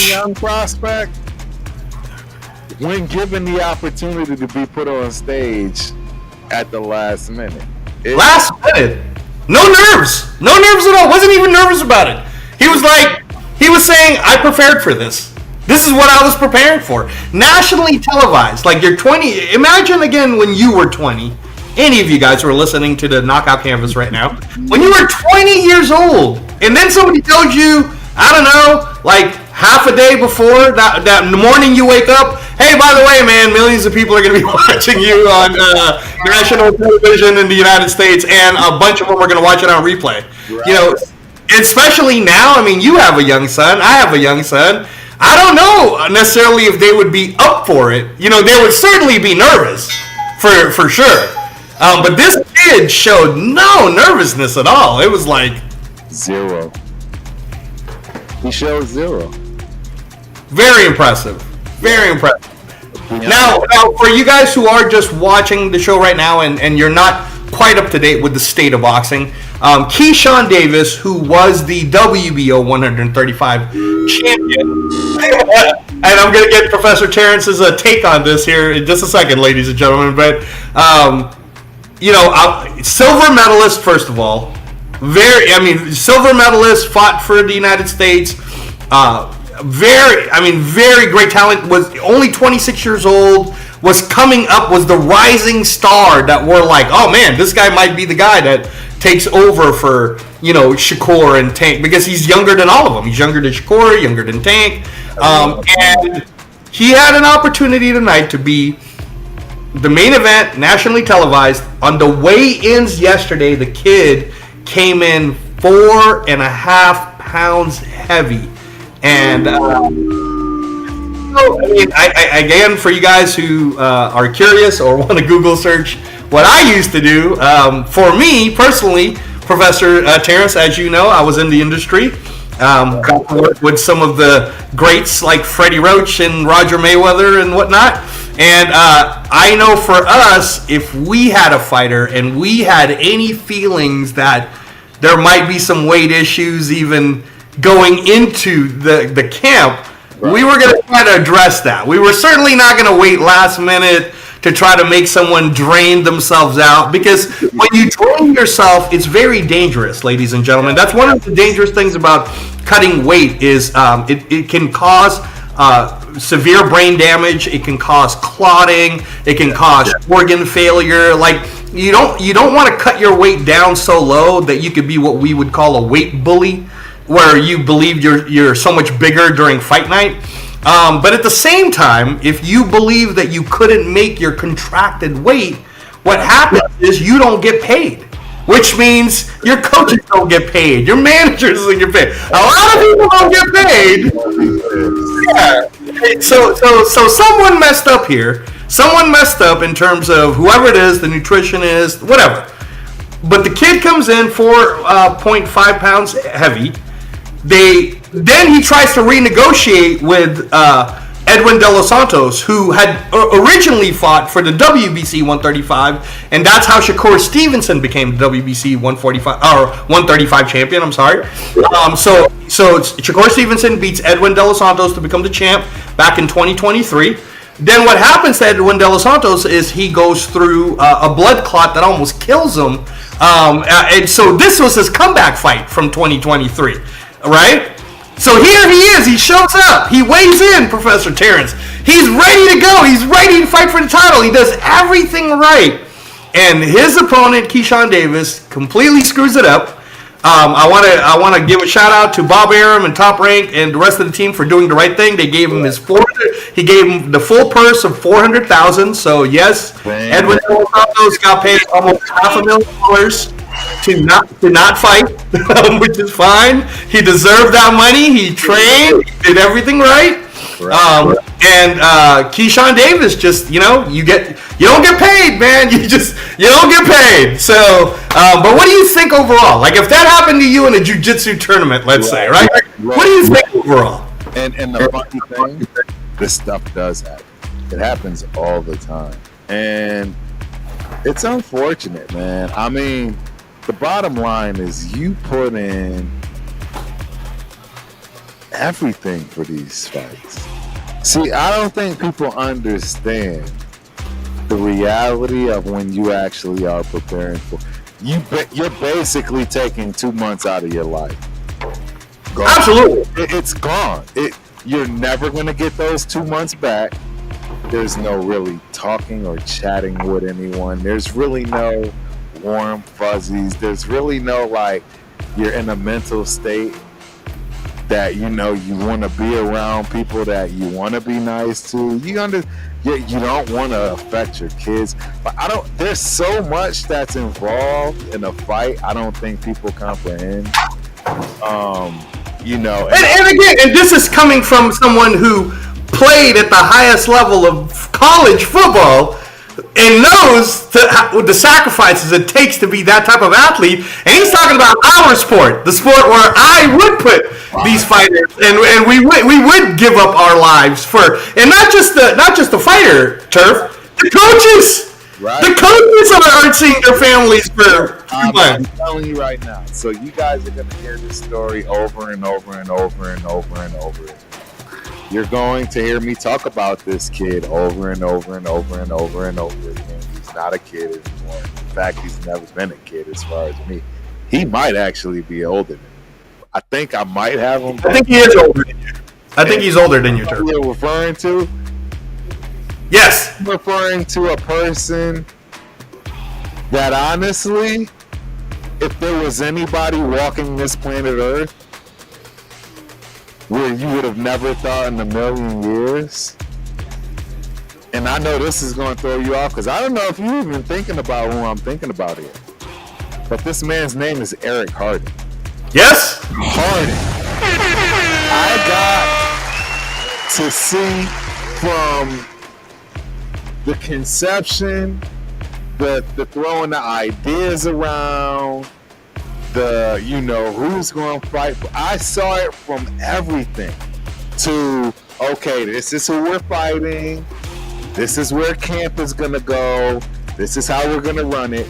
Young prospect, when given the opportunity to be put on stage at the last minute.
Last minute? No nerves at all. Wasn't even nervous about it. He was saying, I prepared for this. This is what I was preparing for. Nationally televised. Like, you're 20. Imagine again when you were 20. Any of you guys who are listening to the Knockout Canvas right now. When you were 20 years old, and then somebody told you, I don't know, like half a day before that morning you wake up, hey, by the way, man, millions of people are going to be watching you on national television in the United States, and a bunch of them are going to watch it on replay. Right. You know, especially now. I mean, you have a young son. I have a young son. I don't know necessarily if they would be up for it. You know, they would certainly be nervous, for sure. But this kid showed no nervousness at all. It was like
zero. He showed zero.
Very impressive. Very impressive. Now, for you guys who are just watching the show right now and you're not quite up to date with the state of boxing, Keyshawn Davis, who was the WBO 135 champion, and I'm going to get Professor Terrence's take on this here in just a second, ladies and gentlemen, but, silver medalist, first of all. Silver medalist, fought for the United States. Very great talent. Was only 26 years old. Was coming up. Was the rising star that we're like, oh man, this guy might be the guy that takes over for Shakur and Tank, because he's younger than all of them. He's younger than Shakur, younger than Tank, and he had an opportunity tonight to be the main event, nationally televised. On the weigh-ins yesterday, the kid came in 4.5 pounds heavy, and again, for you guys who are curious or want to Google search what I used to do, for me personally, Professor Terence, as you know, I was in the industry, got to work with some of the greats like Freddie Roach and Roger Mayweather and whatnot. And I know for us, if we had a fighter and we had any feelings that there might be some weight issues even going into the camp, we were going to try to address that. We were certainly not going to wait last minute to try to make someone drain themselves out, because when you drain yourself, it's very dangerous, ladies and gentlemen. That's one of the dangerous things about cutting weight is it can cause severe brain damage. It can cause clotting. It can cause organ failure. Like, you don't want to cut your weight down so low that you could be what we would call a weight bully, where you believe you're so much bigger during fight night. But at the same time, if you believe that you couldn't make your contracted weight, what happens is you don't get paid, which means your coaches don't get paid, your managers don't get paid. A lot of people don't get paid. Yeah. So someone messed up here. Someone messed up in terms of whoever it is, the nutritionist, whatever. But the kid comes in 4.5 pounds heavy. Then he tries to renegotiate with Edwin De Los Santos, who had originally fought for the WBC 135, and that's how Shakur Stevenson became the WBC 135 champion. I'm sorry. So Shakur Stevenson beats Edwin De Los Santos to become the champ back in 2023. Then what happens to Edwin De Los Santos is he goes through a blood clot that almost kills him, and so this was his comeback fight from 2023. Right? So here he is. He shows up. He weighs in, Professor Terence. He's ready to go. He's ready to fight for the title. He does everything right. And his opponent, Keyshawn Davis, completely screws it up. I want to give a shout out to Bob Arum and Top Rank and the rest of the team for doing the right thing. They gave him his He gave him the full purse of $400,000. So yes, Edwin Santos got paid almost $500,000 to not fight, which is fine. He deserved that money. He trained, he did everything right. And Keyshawn Davis, just you don't get paid, man. You don't get paid. So, but what do you think overall? Like if that happened to you in a jiu-jitsu tournament, let's say, right? What do you think overall?
And the funny thing, this stuff does happen. It happens all the time, and it's unfortunate, man. I mean, the bottom line is you put in everything for these fights. See, I don't think people understand the reality of when you actually are preparing for. You're basically taking 2 months out of your life. Gone.
Absolutely,
it's gone. You're never gonna get those 2 months back. There's no really talking or chatting with anyone. There's really no warm fuzzies. There's really no like you're in a mental state that you want to be around people that you want to be nice to. You don't want to affect your kids, but there's so much that's involved in a fight. I don't think people comprehend.
And again, and this is coming from someone who played at the highest level of college football and knows the sacrifices it takes to be that type of athlete. And he's talking about our sport, the sport where I would put these fighters, and we would give up our lives for, and not just the fighter, Turf, the coaches. Right. The coaches aren't seeing their families for 2 months.
I'm telling you right now. So you guys are going to hear this story over and over and over and over and over again. You're going to hear me talk about this kid over and over and over and over and over again. He's not a kid anymore. In fact, he's never been a kid as far as me. He might actually be older than me. I think I might have him.
I think he is older than you. I think he's older than you, Turf.
You're referring to?
Yes.
I'm referring to a person that honestly, if there was anybody walking this planet Earth where you would have never thought in a million years, and I know this is going to throw you off because I don't know if you're even thinking about who I'm thinking about here, but this man's name is Eric Harding.
Yes?
Harding. I got to see from the conception, the throwing the ideas around, who's going to fight. I saw it from everything to, okay, this is who we're fighting. This is where camp is going to go. This is how we're going to run it.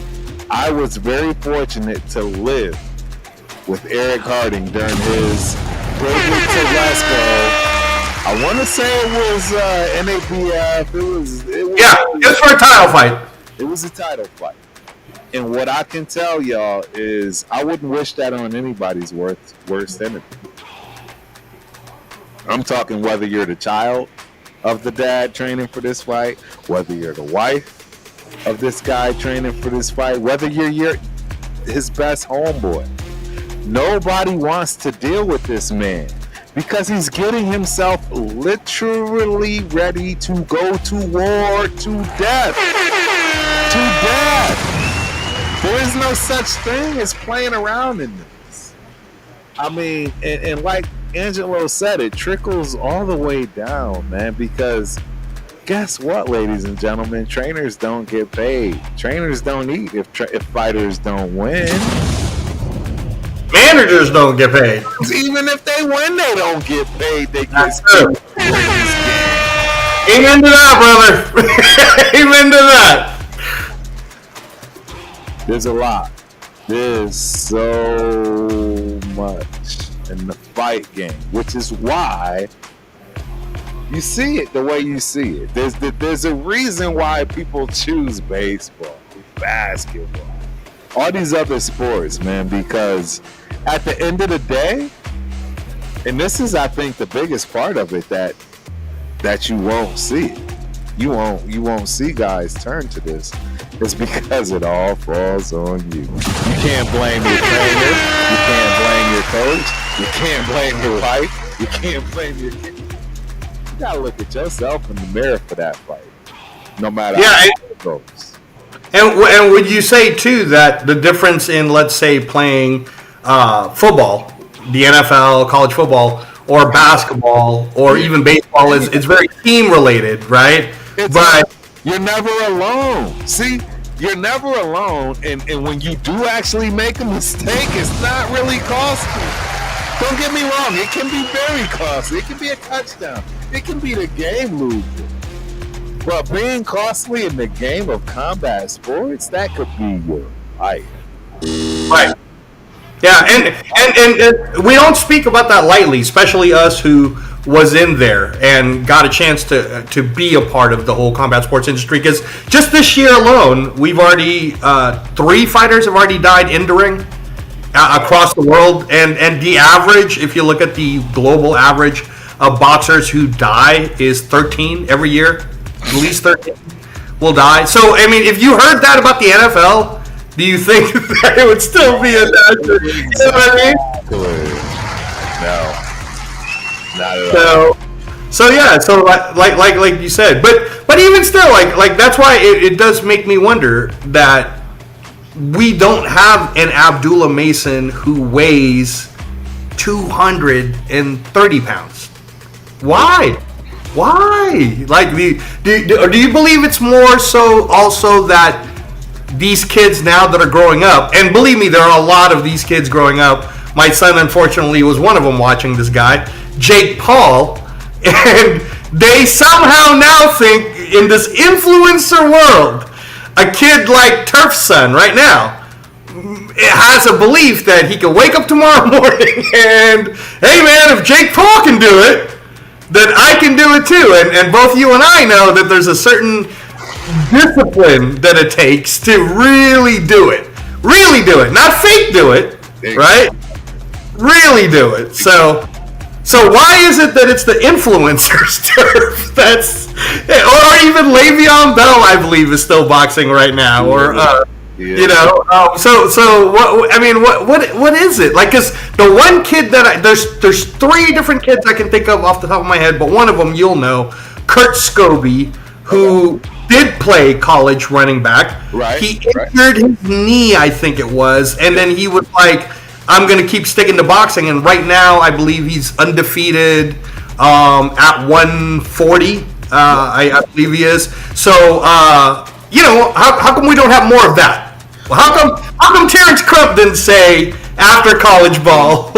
I was very fortunate to live with Eric Harding during his David Terence. I want to say it was NABF. It was
just for a title fight.
It was a title fight. And what I can tell y'all is I wouldn't wish that on anybody's worst enemy. I'm talking whether you're the child of the dad training for this fight, whether you're the wife of this guy training for this fight, whether you're his best homeboy. Nobody wants to deal with this man because he's getting himself literally ready to go to war to death. To death. There is no such thing as playing around in this. I mean, and like Angelo said, it trickles all the way down, man, because guess what, ladies and gentlemen? Trainers don't get paid. Trainers don't eat if fighters don't win.
Managers don't get paid.
Even if they win, they don't get paid. They get screwed.
Amen to that, brother. Amen to that.
There's a lot. There's so much in the fight game, which is why you see it the way you see it. There's a reason why people choose baseball, basketball, all these other sports, man, because at the end of the day, and this is, I think, the biggest part of it that you won't see. You won't see guys turn to this. It's because it all falls on you. You can't blame your trainer. You can't blame your coach. You can't blame your wife. You can't blame your kid. You gotta look at yourself in the mirror for that fight, no matter
Yeah,
how it goes.
and would you say too that the difference in, let's say, playing football, the NFL, college football, or basketball, or even baseball is it's very team related, right? But
You're never alone. See, you're never alone, and when you do actually make a mistake, it's not really costly. Don't get me wrong, it can be very costly. It can be a touchdown. It can be the game loser. But being costly in the game of combat sports, that could be your life.
right. Yeah, and we don't speak about that lightly, especially us who was in there and got a chance to be a part of the whole combat sports industry. Because just this year alone, we've already 3 fighters have already died in the ring across the world, and the average, if you look at the global average of boxers who die, is 13 every year. At least 13 will die. So I mean, if you heard that about the NFL, do you think that it would still be a disaster? You know what I mean?
No, not at all.
So yeah, so like you said, but even still, like that's why it does make me wonder that we don't have an Abdullah Mason who weighs 230 pounds. Why? Like, do you believe it's more so also that these kids now that are growing up, and believe me, there are a lot of these kids growing up. My son, unfortunately, was one of them watching this guy, Jake Paul, and they somehow now think in this influencer world, a kid like Turf's son right now has a belief that he can wake up tomorrow morning and, hey man, if Jake Paul can do it, then I can do it too. And both you and I know that there's a certain discipline that it takes to really do it. Really do it. Not fake do it, right? Really do it. So why is it that it's the influencers, Turf? Or even Le'Veon Bell, I believe, is still boxing right now. Or you know, so what? I mean, what is it like? Because the one kid that there's 3 different kids I can think of off the top of my head, but one of them you'll know, Kurt Scobie, who did play college running back.
Right.
He injured his knee, I think it was, and then he was like, I'm going to keep sticking to boxing. And right now, I believe he's undefeated at 140. I believe he is. So, you know, how come we don't have more of that? Well, how come Terence Crump didn't say after college ball?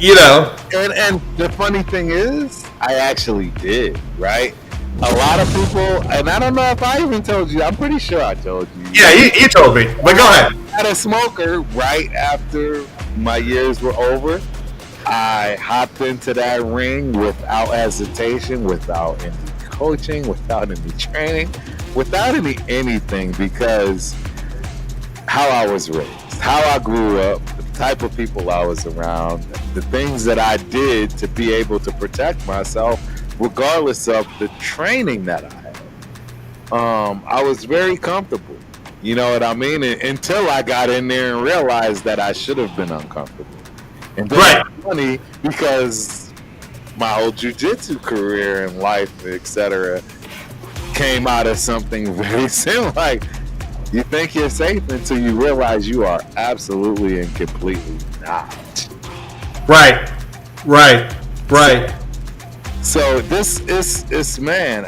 You know.
And the funny thing is, I actually did, right? A lot of people, and I don't know if I even told you. I'm pretty sure I told you.
Yeah, you told me. But go ahead.
I had a smoker right after my years were over. I hopped into that ring without hesitation, without any coaching, without any training, without anything, because how I was raised, how I grew up, the type of people I was around, the things that I did to be able to protect myself, regardless of the training that I had. I was very comfortable. You know what I mean? Until I got in there and realized that I should have been uncomfortable. And then it's funny because my whole jiu-jitsu career and life, etc., came out of something very similar. Like, you think you're safe until you realize you are absolutely and completely not.
Right.
So this is man,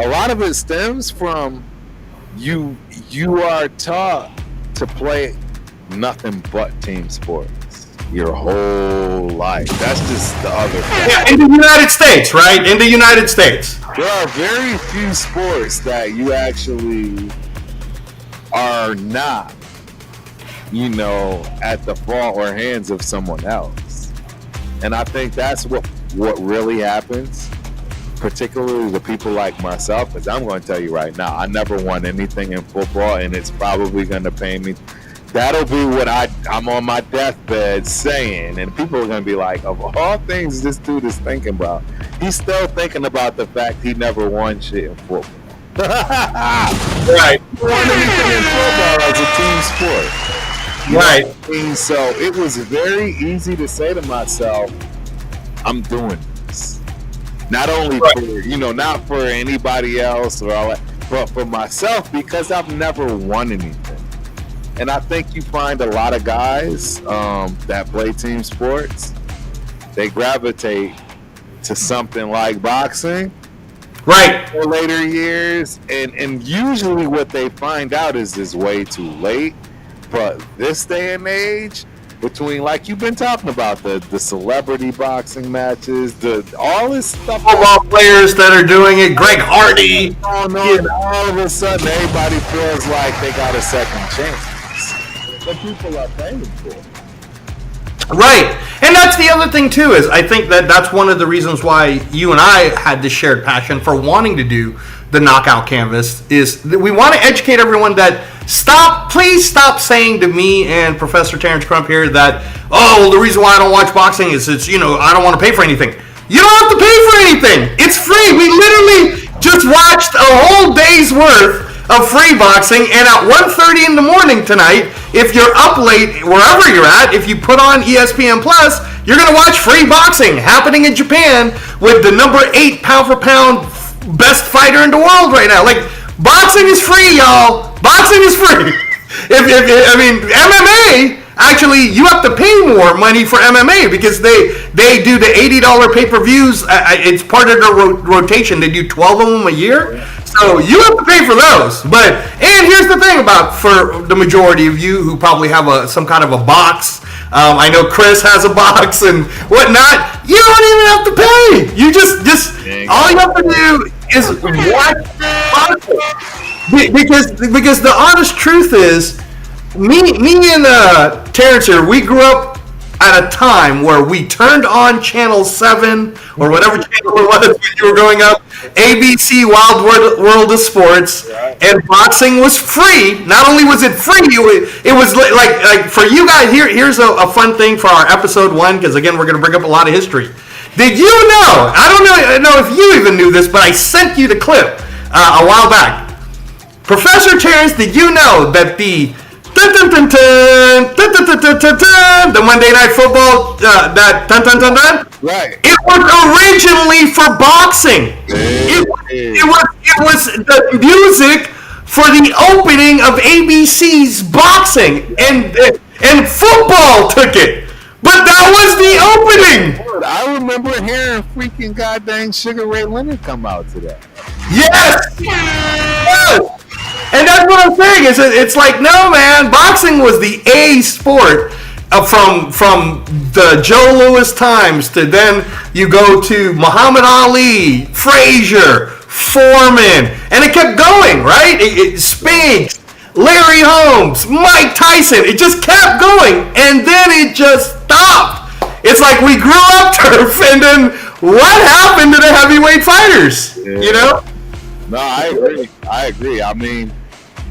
a lot of it stems from you are taught to play nothing but team sports your whole life. That's just the other thing.
Yeah, in the United States, right? In the United States.
There are very few sports that you actually are not, you know, at the fault or hands of someone else. And I think that's what really happens, particularly the people like myself, because I'm going to tell you right now, I never won anything in football, and it's probably going to pay me. That'll be what I'm on my deathbed saying, and people are going to be like, of all things this dude is thinking about, he's still thinking about the fact he never won shit in football.
Right.
He won anything in football as a team sport.
Right.
And so it was very easy to say to myself, I'm doing this. Not only for, not for anybody else or all that, but for myself, because I've never won anything. And I think you find a lot of guys that play team sports, they gravitate to something like boxing.
Right.
For later years. And usually what they find out is it's way too late. But this day and age, between, like you've been talking about, the celebrity boxing matches, all this stuff,
football players that are doing it, Greg Hardy,
all of a sudden everybody feels like they got a second chance. But people are paying for it.
Right. And that's the other thing too, is I think that's one of the reasons why you and I had this shared passion for wanting to do the Knockout Canvas, is that we want to educate everyone that please stop saying to me and Professor Terence Crump here that, the reason why I don't watch boxing is I don't want to pay for anything. You don't have to pay for anything. It's free. We literally just watched a whole day's worth of free boxing, and at 1:30 in the morning tonight, if you're up late wherever you're at, if you put on ESPN Plus, you're going to watch free boxing happening in Japan with the number 8 pound for pound best fighter in the world right now. Like, boxing is free, y'all. Boxing is free. MMA, actually, you have to pay more money for MMA because they do the $80 pay-per-views. It's part of their rotation. They do 12 of them a year. So you have to pay for those. And here's the thing for the majority of you who probably have some kind of a box. I know Chris has a box and whatnot. You don't even have to pay. You just all you have to do is watch boxing. Because the honest truth is, me and Terence here, we grew up at a time where we turned on Channel 7 or whatever channel it was when you were growing up, ABC Wild World of Sports, and boxing was free. Not only was it free, it was like for you guys, here's a fun thing for our episode 1, because again, we're going to bring up a lot of history. Did you know, I don't know if you even knew this, but I sent you the clip a while back. Professor Terence, did you know that the Monday Night Football,
right?
It was originally for boxing. It was the music for the opening of ABC's boxing, and football took it. But that was the opening.
I remember hearing freaking goddamn Sugar Ray Leonard come out to that.
Yes. And that's what I'm saying. It's like, no, man. Boxing was the A sport from the Joe Louis times to then you go to Muhammad Ali, Frazier, Foreman, and it kept going, right? Spinks, Larry Holmes, Mike Tyson. It just kept going, and then it just stopped. It's like we grew up turf, and then what happened to the heavyweight fighters?
Yeah.
You know?
No, I agree. I mean,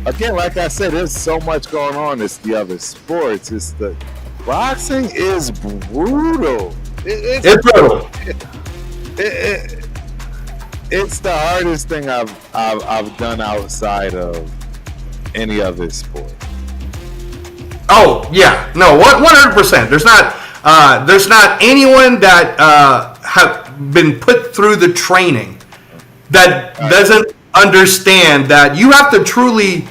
again, like I said, there's so much going on. It's the other sports. It's the boxing is brutal.
It's brutal.
It's the hardest thing I've done outside of any other sport.
Oh yeah, no, 100%. There's not anyone that have been put through the training that doesn't understand that you have to truly.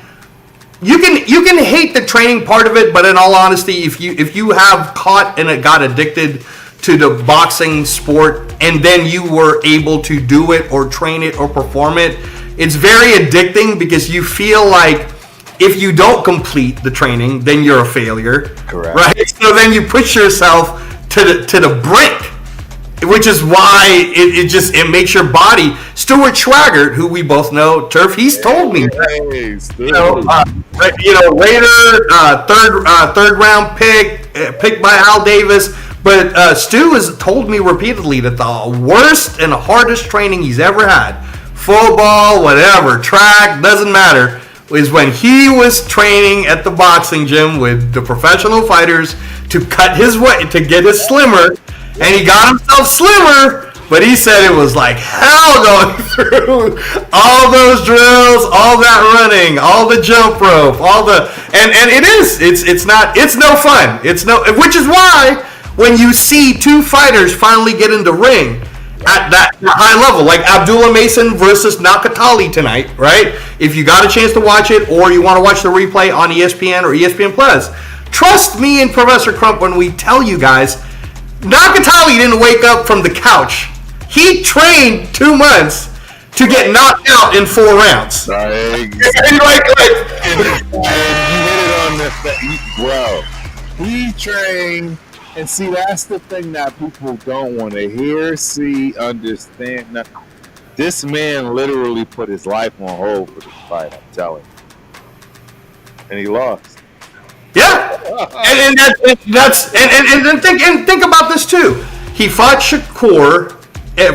You can hate the training part of it, but in all honesty, if you have caught and got addicted to the boxing sport and then you were able to do it or train it or perform it, it's very addicting because you feel like if you don't complete the training, then you're a failure.
Correct.
Right? So then you push yourself to the brink. Which is why it makes your body. Stuart Schwaggart, who we both know, Turf, he's told me.
Hey,
Raider, third round picked by Al Davis. But Stu has told me repeatedly that the worst and hardest training he's ever had, football, whatever, track, doesn't matter, is when he was training at the boxing gym with the professional fighters to cut his weight, to get his slimmer. And he got himself slimmer, but he said it was like hell going through all those drills, all that running, all the jump rope, and it is. It's no fun. Which is why when you see two fighters finally get in the ring at that high level, like Abdullah Mason versus Nakatali tonight, right? If you got a chance to watch it, or you want to watch the replay on ESPN or ESPN Plus, trust me and Professor Crump when we tell you guys, Nakatali didn't wake up from the couch. He trained 2 months to get knocked out in 4 rounds.
And you hit it on the bro. He trained, and see, that's the thing that people don't want to hear, see, understand. Now, this man literally put his life on hold for this fight, I'm telling you. And he lost.
Yeah, and think about this too. He fought Shakur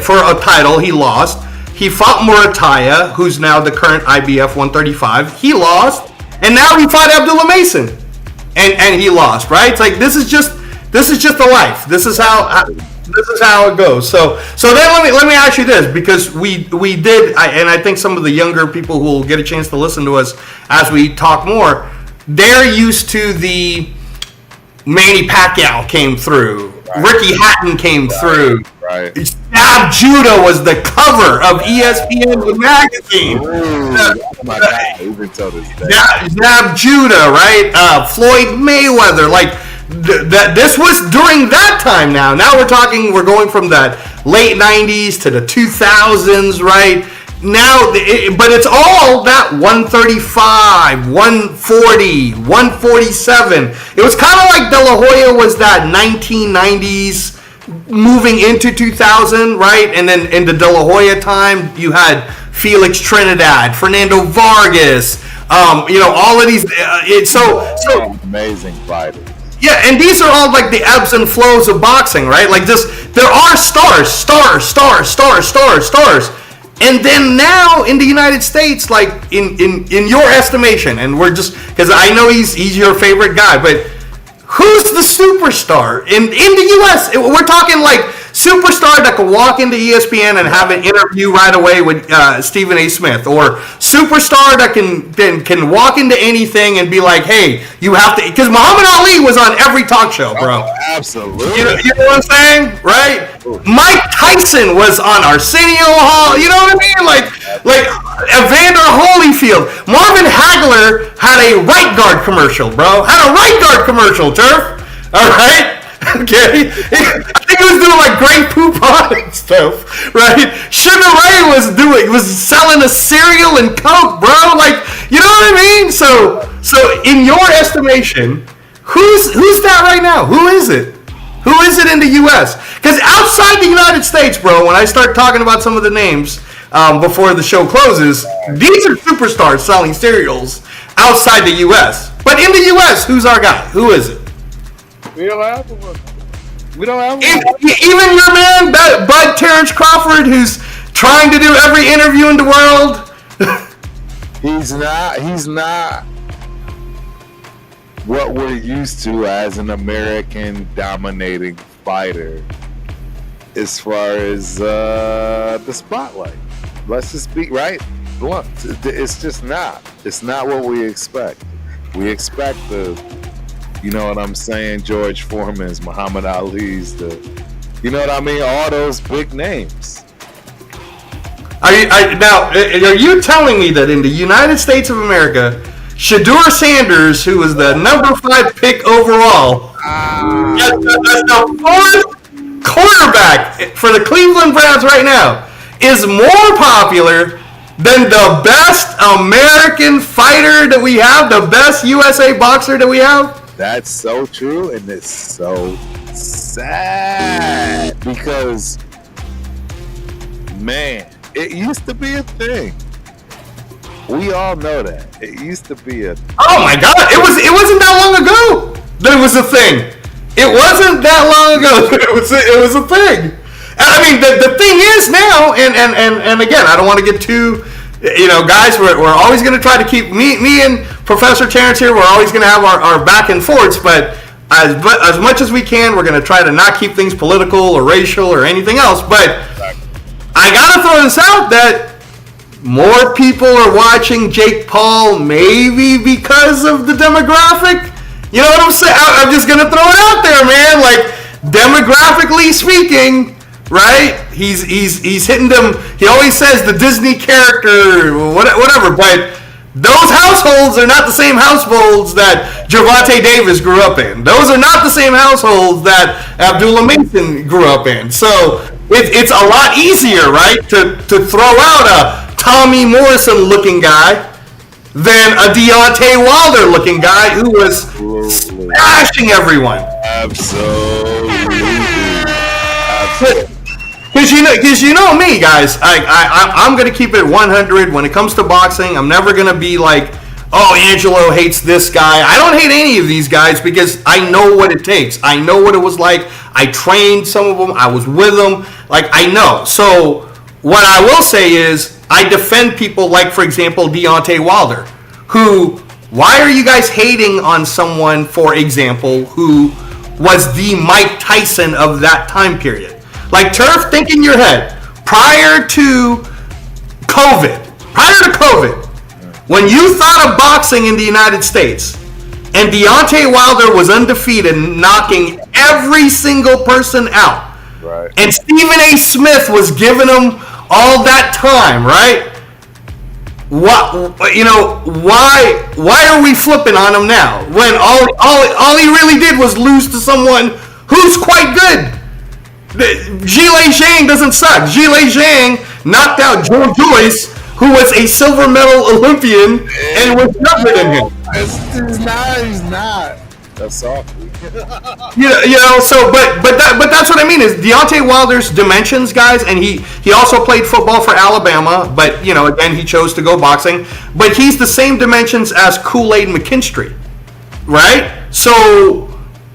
for a title. He lost. He fought Murataya, who's now the current IBF 135. He lost, and now he fought Abdullah Mason, and he lost. Right? It's like this is just the life. This is how it goes. So then let me ask you this, because we did, and I think some of the younger people who will get a chance to listen to us as we talk more, they're used to the Manny Pacquiao came through, right. Ricky Hatton came through. Right. Zab Judah was the cover of ESPN magazine.
Oh my God! Even till this day.
Zab Judah, right? Floyd Mayweather, like this was during that time. Now we're going from that late '90s to the 2000s, right? Now, but it's all that 135, 140, 147. It was kind of like De La Hoya was that 1990s moving into 2000, right? And then in the De La Hoya time, you had Felix Trinidad, Fernando Vargas, all of these. So
amazing fighters.
Yeah, and these are all like the ebbs and flows of boxing, right? Like there are stars. And then now in the United States, like in your estimation, and we're just, because I know he's your favorite guy, but who's the superstar in the U.S.? We're talking like superstar that can walk into ESPN and have an interview right away with Stephen A. Smith, or superstar that can walk into anything and be like, hey, you have to, because Muhammad Ali was on every talk show, bro.
Oh, absolutely.
You know what I'm saying, right? Mike Tyson was on Arsenio Hall. You know what I mean? Like Evander Holyfield. Marvin Hagler had a right guard commercial, bro. Turf. All right. Okay, I think he was doing like great poupon and stuff, right? Sugar Ray was selling a cereal and Coke, bro. Like, you know what I mean? So in your estimation, who's that right now? Who is it? Who is it in the U.S.? Because outside the United States, bro, when I start talking about some of the names before the show closes, these are superstars selling cereals outside the U.S. But in the U.S., who's our guy? Who is it?
We don't have one.
Even your man, Bud Terence Crawford, who's trying to do every interview in the world.
He's not what we're used to as an American dominating fighter as far as the spotlight. Let's just be right. It's just not. It's not what we expect. We expect you know what I'm saying, George Foreman's, Muhammad Ali's, you know what I mean, all those big names.
Are you telling me that in the United States of America, Shedeur Sanders, who was the number 5 pick overall, that's the 4th quarterback for the Cleveland Browns right now, is more popular than the best American fighter that we have, the best USA boxer that we have?
That's so true, and it's so sad because, man, it used to be a thing. We all know that. It used to be a...
Oh my God! It wasn't that long ago that it was a thing. It wasn't that long ago that it was a thing. I mean, the thing is now, and again, I don't want to get too... guys, we're always going to try to keep me and Professor Terence here. We're always going to have our back and forths, but as much as we can, we're going to try to not keep things political or racial or anything else. But I got to throw this out that more people are watching Jake Paul, maybe because of the demographic. You know what I'm saying? I'm just going to throw it out there, man. Like, demographically speaking, right? He's hitting them. He always says the Disney character, whatever. But those households are not the same households that Gervonta Davis grew up in. Those are not the same households that Abdullah Mason grew up in. So it's a lot easier, right, to throw out a Tommy Morrison looking guy than a Deontay Wilder looking guy who was smashing everyone.
Absolutely.
Because you know me, guys. I'm gonna keep it 100 when it comes to boxing. I'm never gonna be like, oh, Angelo hates this guy. I don't hate any of these guys because I know what it takes. I know what it was like. I trained some of them. I was with them. Like, I know. So what I will say is I defend people like, for example, Deontay Wilder, who, why are you guys hating on someone, for example, who was the Mike Tyson of that time period? Like, Turf, think in your head, prior to COVID, when you thought of boxing in the United States, and Deontay Wilder was undefeated, knocking every single person out,
right,
and Stephen A. Smith was giving him all that time, right? What, you know, why are we flipping on him now when all he really did was lose to someone who's quite good? Zhilei Zhang doesn't suck. Zhilei Zhang knocked out Joe Joyce, who was a silver medal Olympian and was younger than him.
He's not. That's soft.
You know. So, but that's what I mean is Deontay Wilder's dimensions, guys, and he also played football for Alabama, but you know, again, he chose to go boxing. But he's the same dimensions as Kool-Aid McKinstry, right? So,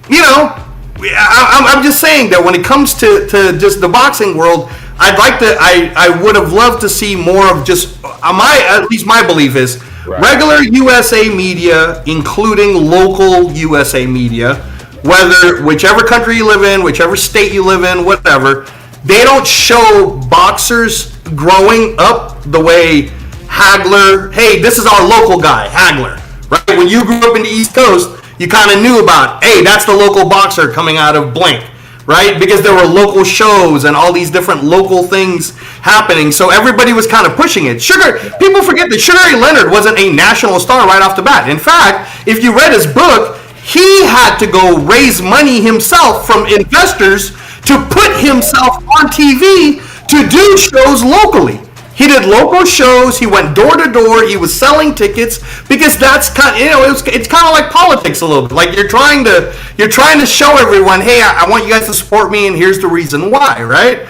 you know, I'm just saying that when it comes to just the boxing world, I would have loved to see more of just at least my belief is right. Regular USA media, including local USA media, whichever country you live in, whichever state you live in, whatever, they don't show boxers growing up the way Hagler. Hey, this is our local guy, Hagler. Right? When you grew up in the East Coast, you kind of knew about, hey, that's the local boxer coming out of blank, right? Because there were local shows and all these different local things happening, so everybody was kind of pushing it. People forget that Sugar Ray Leonard wasn't a national star right off the bat. In fact, if you read his book, he had to go raise money himself from investors to put himself on TV to do shows locally. He did local shows. He went door to door. He was selling tickets because that's kind of, you know, it's kind of like politics a little bit. Like you're trying to show everyone, hey, I want you guys to support me, and here's the reason why, right?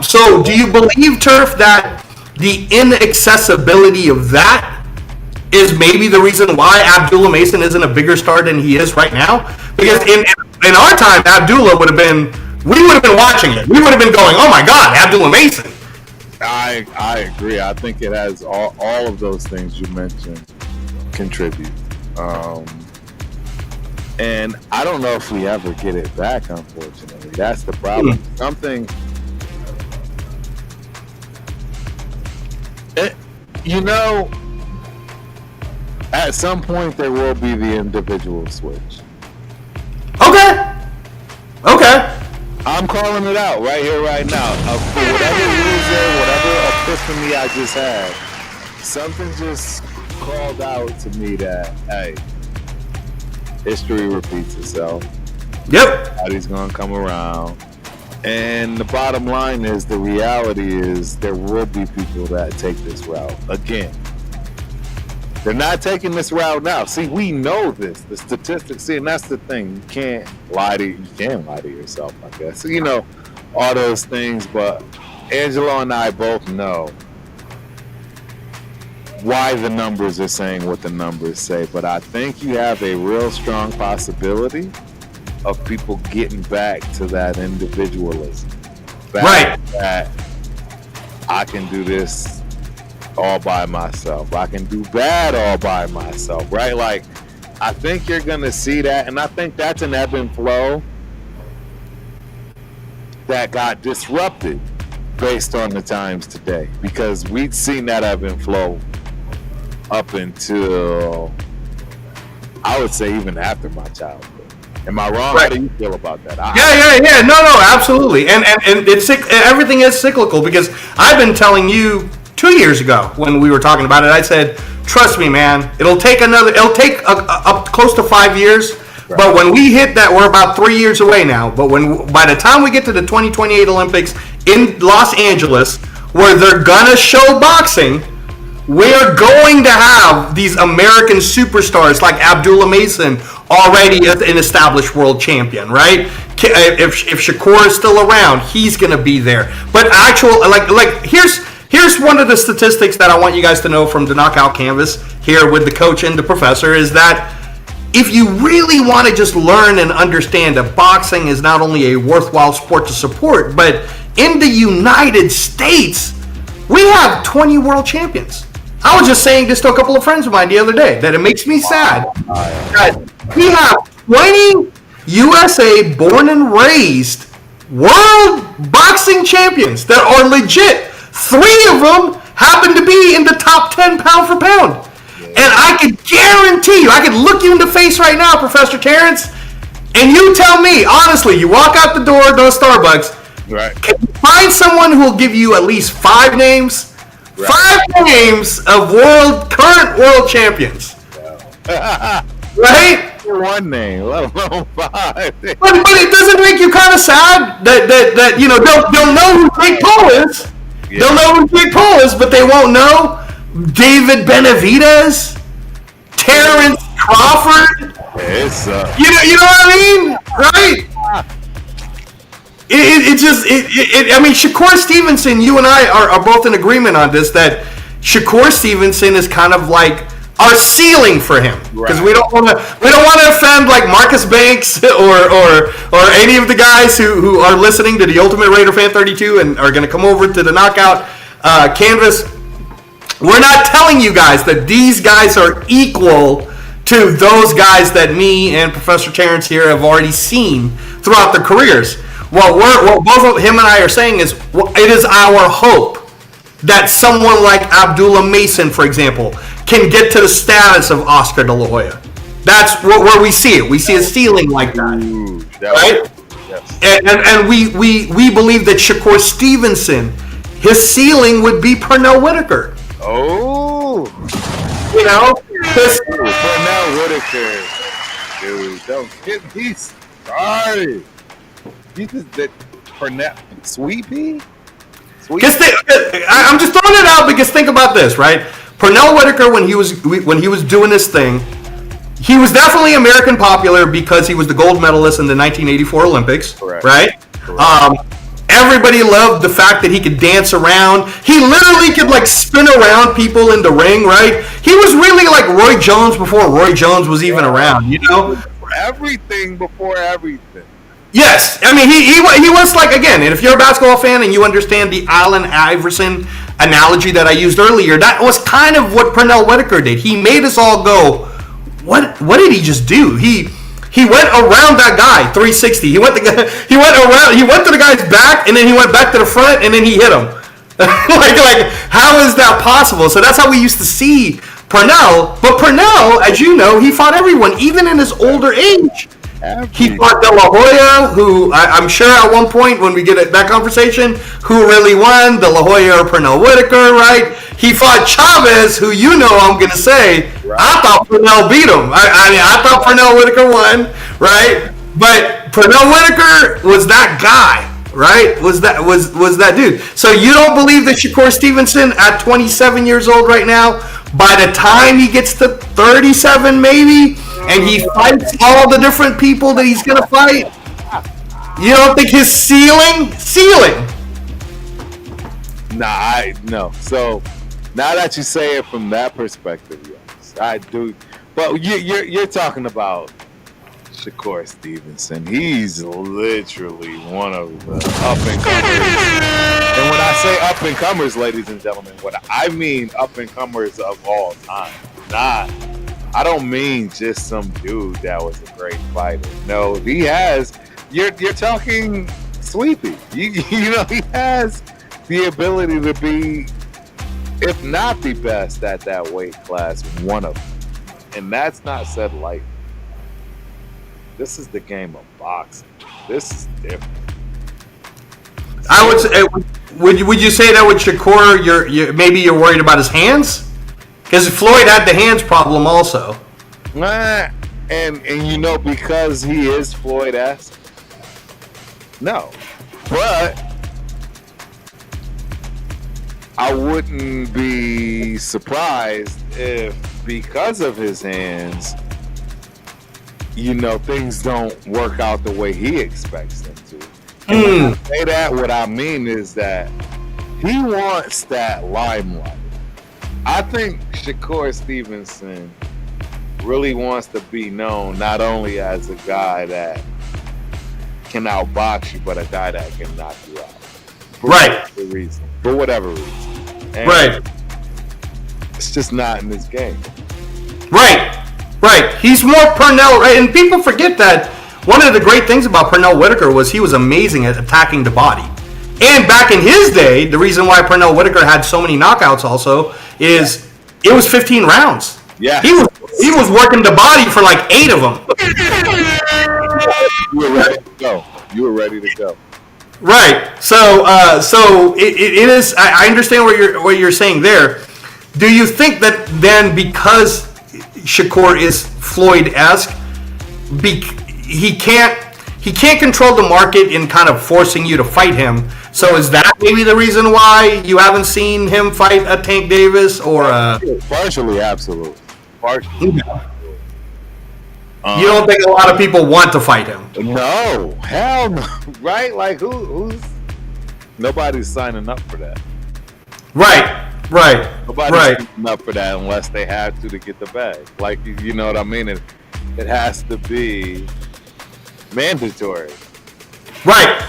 So do you believe, Turf, that the inaccessibility of that is maybe the reason why Abdullah Mason isn't a bigger star than he is right now? Because in our time, Abdullah we would have been watching it. We would have been going, oh my God, Abdullah Mason.
I agree. I think it has all of those things you mentioned contribute. And I don't know if we ever get it back, unfortunately. That's the problem. You know, at some point there will be the individual switch.
Okay.
I'm calling it out right here, right now. For whatever reason, whatever epiphany I just had, something just called out to me that, hey, history repeats itself.
Yep.
Everybody's gonna come around. And the bottom line is, the reality is, there will be people that take this route. Again, they're not taking this route now. See, we know this. The statistics, see, and that's the thing. You can lie to yourself, I guess. You know, all those things, but Angelo and I both know why the numbers are saying what the numbers say. But I think you have a real strong possibility of people getting back to that individualism.
Right.
That I can do this all by myself. I can do bad all by myself, right? Like, I think you're going to see that, and I think that's an ebb and flow that got disrupted based on the times today, because we'd seen that ebb and flow up until, I would say, even after my childhood. Am I wrong?
Right.
How do you feel about that?
Yeah. No, absolutely. And it's everything is cyclical, because I've been telling you 2 years ago when we were talking about it. I said, trust me, man, it'll take up close to 5 years. Right. But when we hit that, we're about 3 years away now. But by the time we get to the 2028 Olympics in Los Angeles, where they're gonna show boxing, we're going to have these American superstars like Abdullah Mason, already an established world champion, right? If Shakur is still around, he's going to be there. But here's one of the statistics that I want you guys to know from the Knockout Canvas here with the coach and the professor, is that if you really want to just learn and understand that boxing is not only a worthwhile sport to support, but in the United States, we have 20 world champions. I was just saying this to a couple of friends of mine the other day, that it makes me sad that we have 20 USA born and raised world boxing champions that are legit. 3 of them happen to be in the top 10 pound for pound. And I could guarantee you, I could look you in the face right now, Professor Terence, and you tell me, honestly, you walk out the door, those Starbucks,
right?
Can you find someone who will give you at least 5 names? Right. 5 names of current world champions. Right?
1 name, let alone 5.
But it doesn't make you kind of sad that you know they'll know who Jake Paul is. Yeah. They'll know who Jake Paul is, but they won't know David Benavidez, Terence Crawford.
It's
you know what I mean, right? I mean, Shakur Stevenson, you and I are both in agreement on this, that Shakur Stevenson is kind of like our ceiling for him, because we don't want to offend like Marcus Banks or any of the guys who are listening to the Ultimate Raider Fan 32 and are going to come over to the Knockout Canvas. We're not telling you guys that these guys are equal to those guys that me and Professor Terence here have already seen throughout their careers. What both of him and I are saying is, it is our hope that someone like Abdullah Mason, for example, can get to the status of Oscar De La Hoya. That's where we see it. We see a ceiling like that, right? Yes. And we believe that Shakur Stevenson, his ceiling would be Pernell Whitaker.
Oh,
you know,
Pernell Whitaker, dude, don't get me started. Pernell, Sweet Pea?
I'm just throwing it out because think about this, right? Pernell Whitaker, when he was doing this thing, he was definitely American popular because he was the gold medalist in the 1984 Olympics, correct. Right? Correct. Everybody loved the fact that he could dance around. He literally could like spin around people in the ring, right? He was really like Roy Jones before Roy Jones was even around, you know?
Everything before everything.
Yes, I mean he was like, again, and if you're a basketball fan and you understand the Allen Iverson analogy that I used earlier, that was kind of what Pernell Whitaker did. He made us all go, what did he just do? He went around that guy 360. He went to the guy's back, and then he went back to the front, and then he hit him. like how is that possible? So that's how we used to see Pernell. But Pernell, as you know, he fought everyone, even in his older age. He fought De La Hoya, who I'm sure at one point when we get at that conversation, who really won, De La Hoya or Pernell Whitaker, right? He fought Chavez, who you know I'm going to say, right. I thought Pernell beat him. I thought Pernell Whitaker won, right? But Pernell Whitaker was that guy, right? Was that dude. So you don't believe that Shakur Stevenson at 27 years old right now, by the time he gets to 37 maybe, and he fights all the different people that he's going to fight, you don't think his ceiling?
No. So now that you say it from that perspective, yes, I do. But you're talking about Shakur Stevenson. He's literally one of the up-and-comers. And when I say up-and-comers, ladies and gentlemen, what I mean up-and-comers of all time. I don't mean just some dude that was a great fighter. No, he has. You're talking Sweepy. You know, he has the ability to be, if not the best at that weight class, one of them. And that's not said lightly. This is the game of boxing. This is different.
I would say, would you say that with Shakur, maybe you're worried about his hands? Because Floyd had the hands problem also.
And you know, because he is Floyd-esque, no. But I wouldn't be surprised if, because of his hands, you know, things don't work out the way he expects them to. And when I say that, what I mean is that he wants that limelight. I think Shakur Stevenson really wants to be known not only as a guy that can outbox you, but a guy that can knock you out. For whatever reason. And
right.
It's just not in this game.
Right. He's more Pernell, right? And people forget that one of the great things about Pernell Whitaker was he was amazing at attacking the body. And back in his day, the reason why Pernell Whitaker had so many knockouts also is it was 15 rounds.
Yeah.
He was working the body for like 8 of them.
You were ready to go.
Right. So it is. I understand what you're saying there. Do you think that then because Shakur is Floyd-esque, he can't control the market in kind of forcing you to fight him? So is that maybe the reason why you haven't seen him fight a Tank Davis or
partially, absolutely. Partially.
You don't think a lot of people want to fight him?
No, hell no. Right? Like who's nobody's signing up for that.
Right.
Nobody's signing up for that unless they have to get the bag. Like you know what I mean? It has to be mandatory. Right.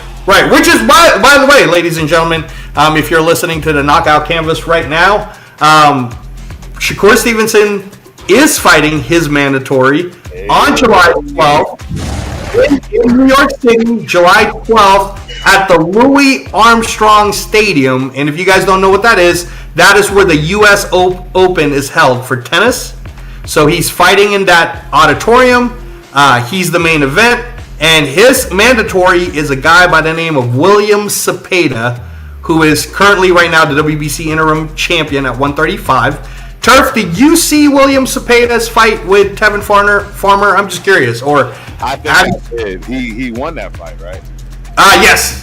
Which is by the way, ladies and gentlemen, if you're listening to the Knockout Canvas right now, Shakur Stevenson is fighting his mandatory on July 12th in New York City, July 12th at the Louis Armstrong Stadium. And if you guys don't know what that is where the U.S. Open is held for tennis. So he's fighting in that auditorium. He's the main event. And his mandatory is a guy by the name of William Cepeda, who is currently right now the WBC interim champion at 135. Turf, did you see William Cepeda's fight with Tevin Farmer? I'm just curious. Or
I think I did. He won that fight, right?
Yes.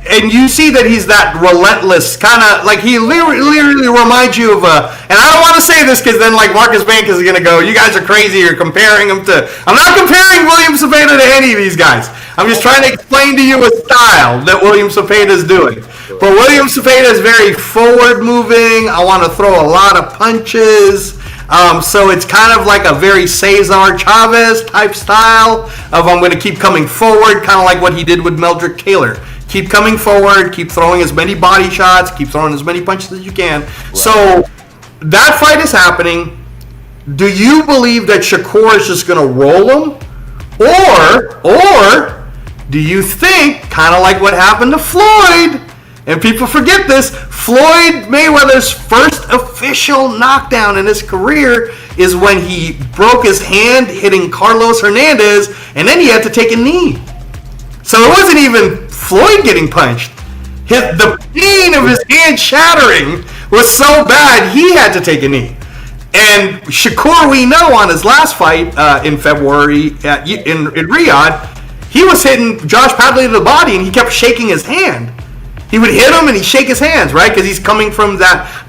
And you see that he's that relentless kind of like he literally reminds you of and I don't want to say this because then like Marcus Banks is gonna go, you guys are crazy, you're comparing him to. I'm not comparing William Cepeda to any of these guys. I'm just trying to explain to you a style that William Cepeda is doing. But William Cepeda is very forward moving. I want to throw a lot of punches. So it's kind of like a very Cesar Chavez type style of I'm going to keep coming forward, kind of like what he did with Meldrick Taylor. Keep coming forward, keep throwing as many body shots, keep throwing as many punches as you can. Right. So that fight is happening. Do you believe that Shakur is just going to roll him? Or do you think, kind of like what happened to Floyd, and people forget this, Floyd Mayweather's first official knockdown in his career is when he broke his hand hitting Carlos Hernandez, and then he had to take a knee. So it wasn't even Floyd getting punched. The pain of his hand shattering was so bad, he had to take a knee. And Shakur, we know on his last fight in February in Riyadh, he was hitting Josh Padley to the body, and he kept shaking his hand. He would hit him, and he'd shake his hands, right? Because he's coming from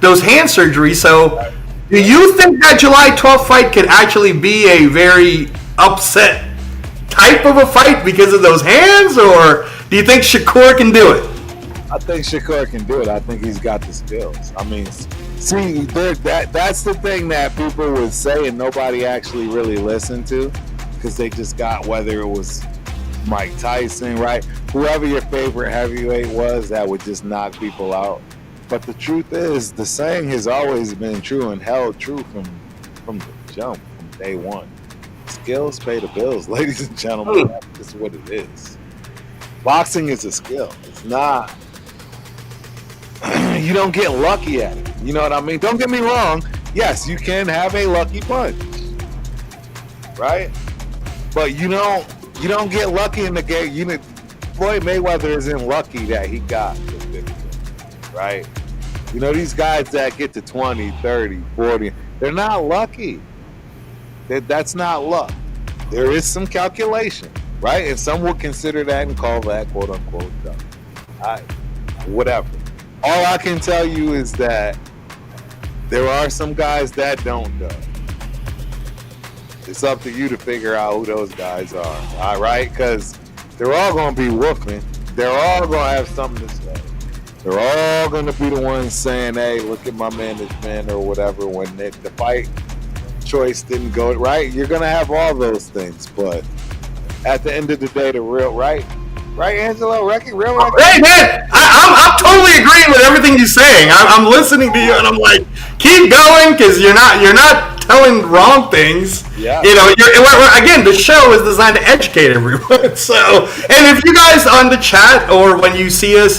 those hand surgeries. So do you think that July 12th fight could actually be a very upset type of a fight because of those hands? Or do you think Shakur can do it?
I think Shakur can do it. I think he's got the skills. I mean, see, that's the thing that people would say and nobody actually really listened to because they just got whether it was Mike Tyson, right? Whoever your favorite heavyweight was that would just knock people out. But the truth is, the saying has always been true and held true from the jump, from day one. Skills pay the bills, ladies and gentlemen. That's just what it is. Boxing is a skill. It's not. You don't get lucky at it. You know what I mean? Don't get me wrong. Yes, you can have a lucky punch, right? But you don't get lucky in the game. Floyd Mayweather isn't lucky that he got the victory, right? These guys that get to 20, 30, 40, they're not lucky. That's not luck. There is some calculation, right? And some will consider that and call that quote unquote luck. Whatever. All I can tell you is that there are some guys that don't do. It's up to you to figure out who those guys are, all right? Because they're all going to be whooping. They're all going to have something to say. They're all going to be the ones saying, hey, look at my management or whatever when the fight choice didn't go right. You're going to have all those things. But at the end of the day, the real, right, Angelo? Real?
Hey, man, I'm totally agreeing with everything you're saying. I'm listening to you, and I'm like, keep going, because you're not telling wrong things.
Yeah.
Again, the show is designed to educate everyone. So, and if you guys on the chat or when you see us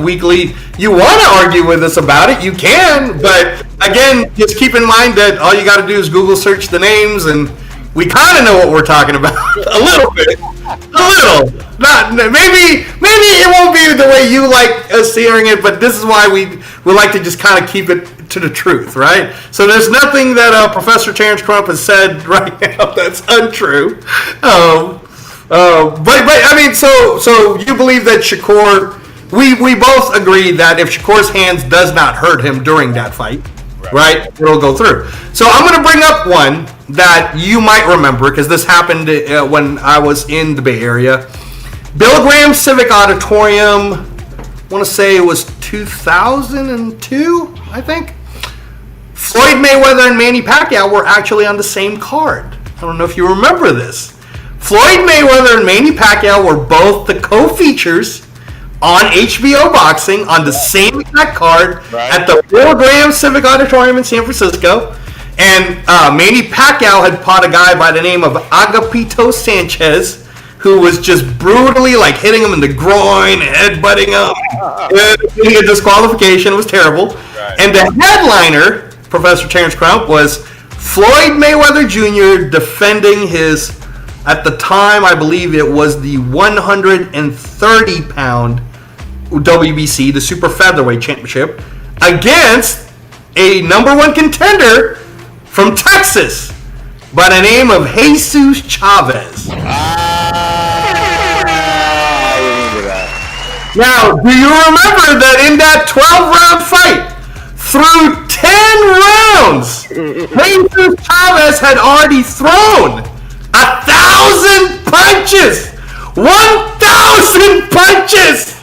weekly, you want to argue with us about it, you can. But again, just keep in mind that all you got to do is Google search the names, and we kind of know what we're talking about a little bit. A little. Not maybe it won't be the way you like us hearing it, but this is why we like to just kind of keep it to the truth, right? So there's nothing that Professor Terence Crump has said right now that's untrue. But I mean, so you believe that Shakur? We both agree that if Shakur's hands does not hurt him during that fight, right, it'll go through. So I'm going to bring up one that you might remember because this happened when I was in the Bay Area. Bill Graham Civic Auditorium, I want to say it was 2002, I think. Floyd Mayweather and Manny Pacquiao were actually on the same card. I don't know if you remember this. Floyd Mayweather and Manny Pacquiao were both the co-features on HBO Boxing on the same exact card at the Bill Graham Civic Auditorium in San Francisco. And Manny Pacquiao had fought a guy by the name of Agapito Sanchez, who was just brutally like hitting him in the groin, headbutting him, getting a disqualification. It was terrible. Right. And the headliner, Professor Terence Crump, was Floyd Mayweather Jr. defending his, at the time, I believe it was the 130-pound WBC, the Super Featherweight Championship, against a number one contender from Texas by the name of Jesus Chavez. Now, do you remember that in that 12-round fight, through 10 rounds, Jesus Chavez had already thrown 1,000 punches! 1,000 punches!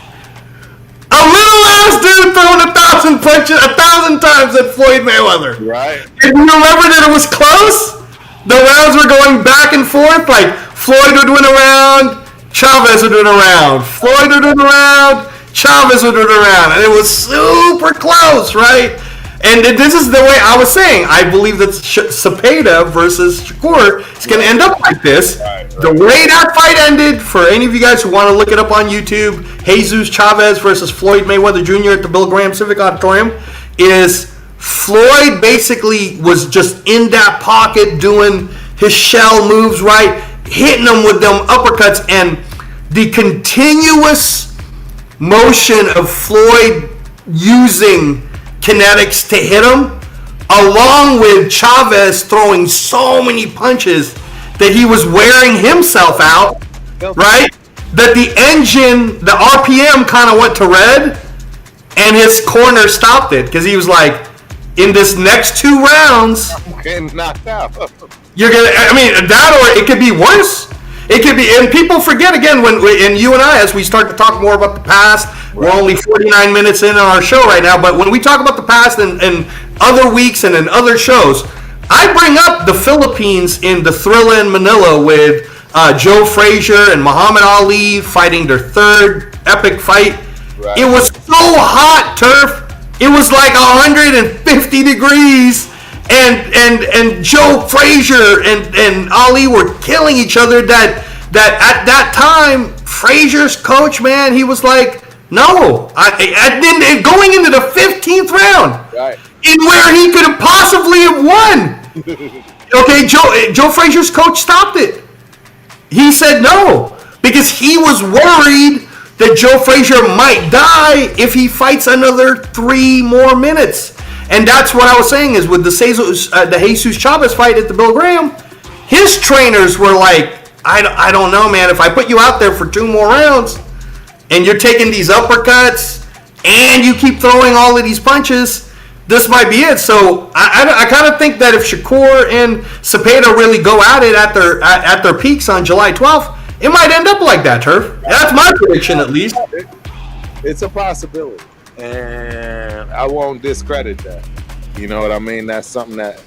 A little ass dude throwing 1,000 punches 1,000 times at Floyd Mayweather.
Right.
And you remember that it was close? The rounds were going back and forth. Like Floyd would win a round, Chavez would win a round. Floyd would win a round, Chavez would win a round. And it was super close, right? And this is the way I was saying. I believe that Cepeda versus Shakur is going to end up like this. Right. The way that fight ended, for any of you guys who want to look it up on YouTube, Jesus Chavez versus Floyd Mayweather Jr. at the Bill Graham Civic Auditorium, is Floyd basically was just in that pocket doing his shell moves, right? Hitting them with them uppercuts, and the continuous motion of Floyd using kinetics to hit him, along with Chavez throwing so many punches that he was wearing himself out, right? That the engine, the RPM kind of went to red, and his corner stopped it because he was like, in this next 2 rounds,
I'm getting knocked out.
You're gonna. I mean, that or it could be worse. It could be, and people forget again and you and I, as we start to talk more about the past, we're only 49 minutes in on our show right now, but when we talk about the past and other weeks and in other shows, I bring up the Philippines in the Thrilla in Manila with Joe Frazier and Muhammad Ali fighting their 3rd epic fight. Right. It was so hot, Turf. It was like 150 degrees. And Joe Frazier and Ali were killing each other. That at that time, Frazier's coach, man, he was like, no. Then going into the 15th round, right, in where he could have possibly have won. Okay, Joe Frazier's coach stopped it. He said no because he was worried that Joe Frazier might die if he fights another 3 more minutes. And that's what I was saying is with the Jesus Chavez fight at the Bill Graham, his trainers were like, I don't know, man. If I put you out there for 2 more rounds and you're taking these uppercuts and you keep throwing all of these punches, this might be it. So I kind of think that if Shakur and Cepeda really go at it at their peaks on July 12th, it might end up like that, Turf. That's my prediction, at least.
It's a possibility, and I won't discredit that. You know what I mean? That's something that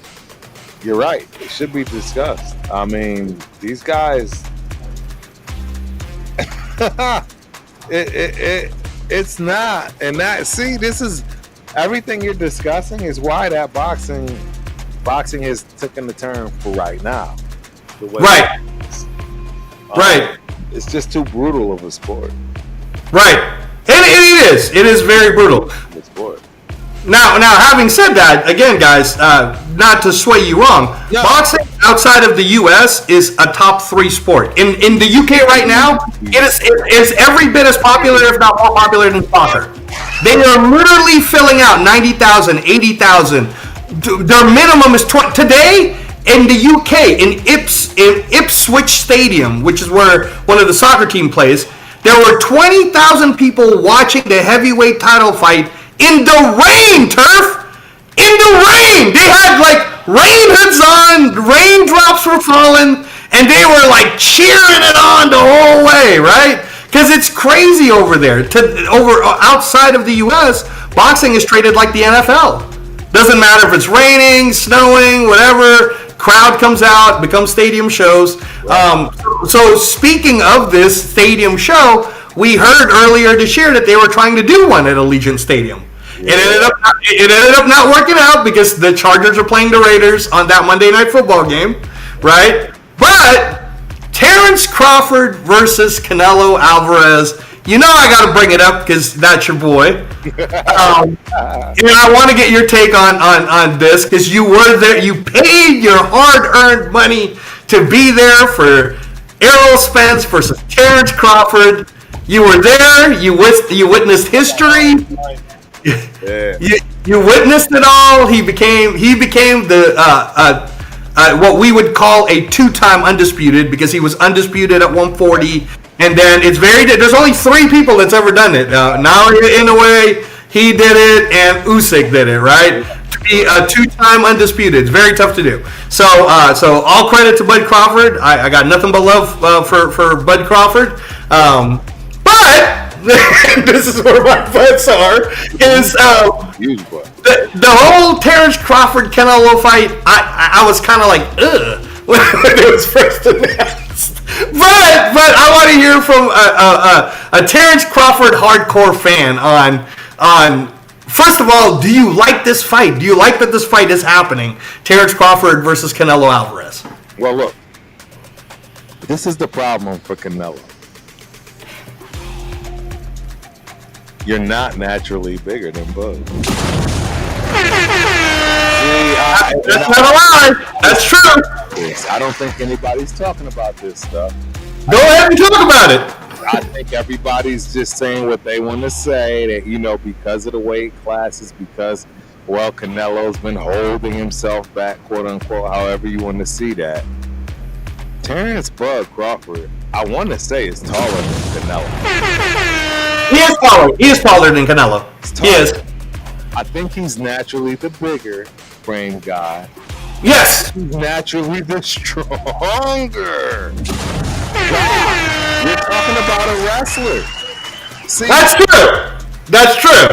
you're right. It should be discussed. I mean, these guys. It's not, and that this is everything you're discussing is why that boxing has taken the turn for right now.
Right. Right.
It's just too brutal of a sport.
Right. And it is very brutal.
Sport.
Now, having said that, again, guys, not to sway you wrong, boxing outside of the U.S. is a top 3 sport. In the UK right now, it is every bit as popular, if not more popular than soccer. They are literally filling out 90,000, 80,000. Their minimum is 20. Today, in the UK, in Ipswich Stadium, which is where one of the soccer team plays, there were 20,000 people watching the heavyweight title fight in the rain, Turf! In the rain! They had like rain hoods on, raindrops were falling, and they were like cheering it on the whole way, right? Because it's crazy over there. Outside of the US, boxing is treated like the NFL. Doesn't matter if it's raining, snowing, whatever. Crowd comes out, becomes stadium shows. So speaking of this stadium show, we heard earlier this year that they were trying to do one at Allegiant Stadium. Yeah. It ended up not working out because the Chargers are playing the Raiders on that Monday Night Football game, right? But Terence Crawford versus Canelo Alvarez. You know I got to bring it up because that's your boy. And I want to get your take on this because you were there. You paid your hard-earned money to be there for Errol Spence versus Terence Crawford. You were there. You witnessed history.
Yeah.
You witnessed it all. He became the what we would call a 2-time undisputed because he was undisputed at 140. And then there's only 3 people that's ever done it. Now in a way, he did it and Usyk did it, right? To be a 2-time undisputed, it's very tough to do. So all credit to Bud Crawford. I got nothing but love for Bud Crawford. But this is where my butts are. Is the whole Terence Crawford Canelo fight? I was kind of like ugh when it was first announced. But I want to hear from a Terence Crawford hardcore fan on. First of all, do you like this fight? Do you like that this fight is happening? Terence Crawford versus Canelo Alvarez.
Well, look, this is the problem for Canelo. You're not naturally bigger than Bud.
That's not a lie. That's true.
I don't think anybody's talking about this stuff.
Go ahead and talk about it.
I think everybody's just saying what they want to say, that, because of the weight classes, because, Canelo's been holding himself back, quote unquote, however you want to see that. Terence Bud Crawford, I want to say, is taller than Canelo.
He is taller. He is taller than Canelo. He is.
I think he's naturally the bigger frame guy.
Yes.
He's naturally the stronger. God, you're talking about a wrestler. See,
that's true. That's true.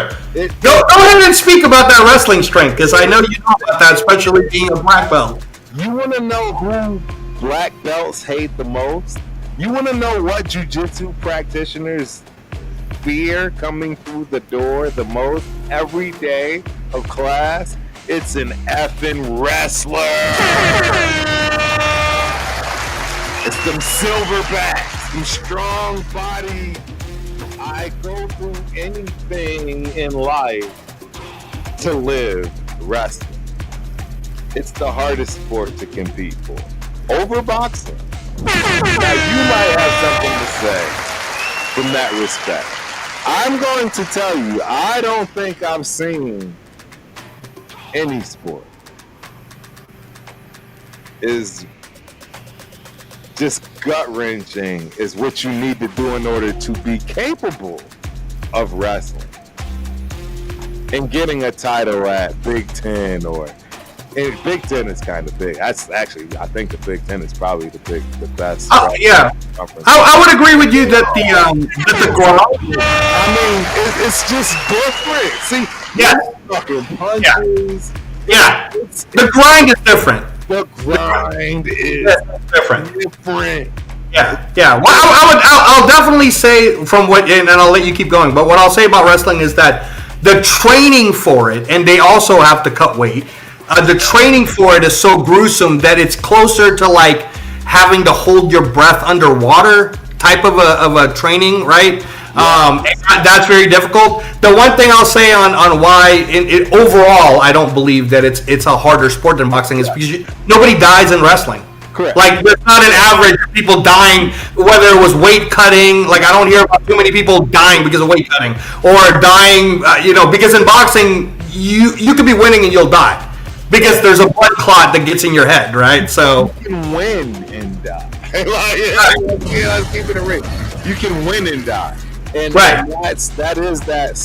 Go ahead and speak about that wrestling strength, because I know you know about that, especially being a black belt.
You want to know who black belts hate the most? You want to know what jiu-jitsu practitioners fear coming through the door the most every day of class? It's an effing wrestler. It's them silverbacks, them strong body. I go through anything in life to live wrestling. It's the hardest sport to compete for. Over boxing. Now, you might have something to say from that respect. I'm going to tell you, I don't think I've seen any sport is just gut-wrenching is what you need to do in order to be capable of wrestling and getting a title at Big Ten and Big Ten is kind of big. That's actually, I think the Big Ten is probably the best.
Yeah, I would agree with you that the grind.
I mean, it's just different. See, fucking punches.
Yeah, the grind is different.
The grind is different.
Yeah. Well, I'll definitely say from what, and I'll let you keep going. But what I'll say about wrestling is that the training for it, and they also have to cut weight. The training for it is so gruesome that it's closer to like having to hold your breath underwater type of a training, right? That's very difficult. The one thing I'll say on why overall I don't believe that it's a harder sport than boxing is because nobody dies in wrestling.
Correct.
Like there's not an average of people dying, whether it was weight cutting. Like I don't hear about too many people dying because of weight cutting or dying, because in boxing you could be winning and you'll die. Because there's a blood clot that gets in your head, right? So
you can win and die. Let's keep it real. You can win and die, and that is that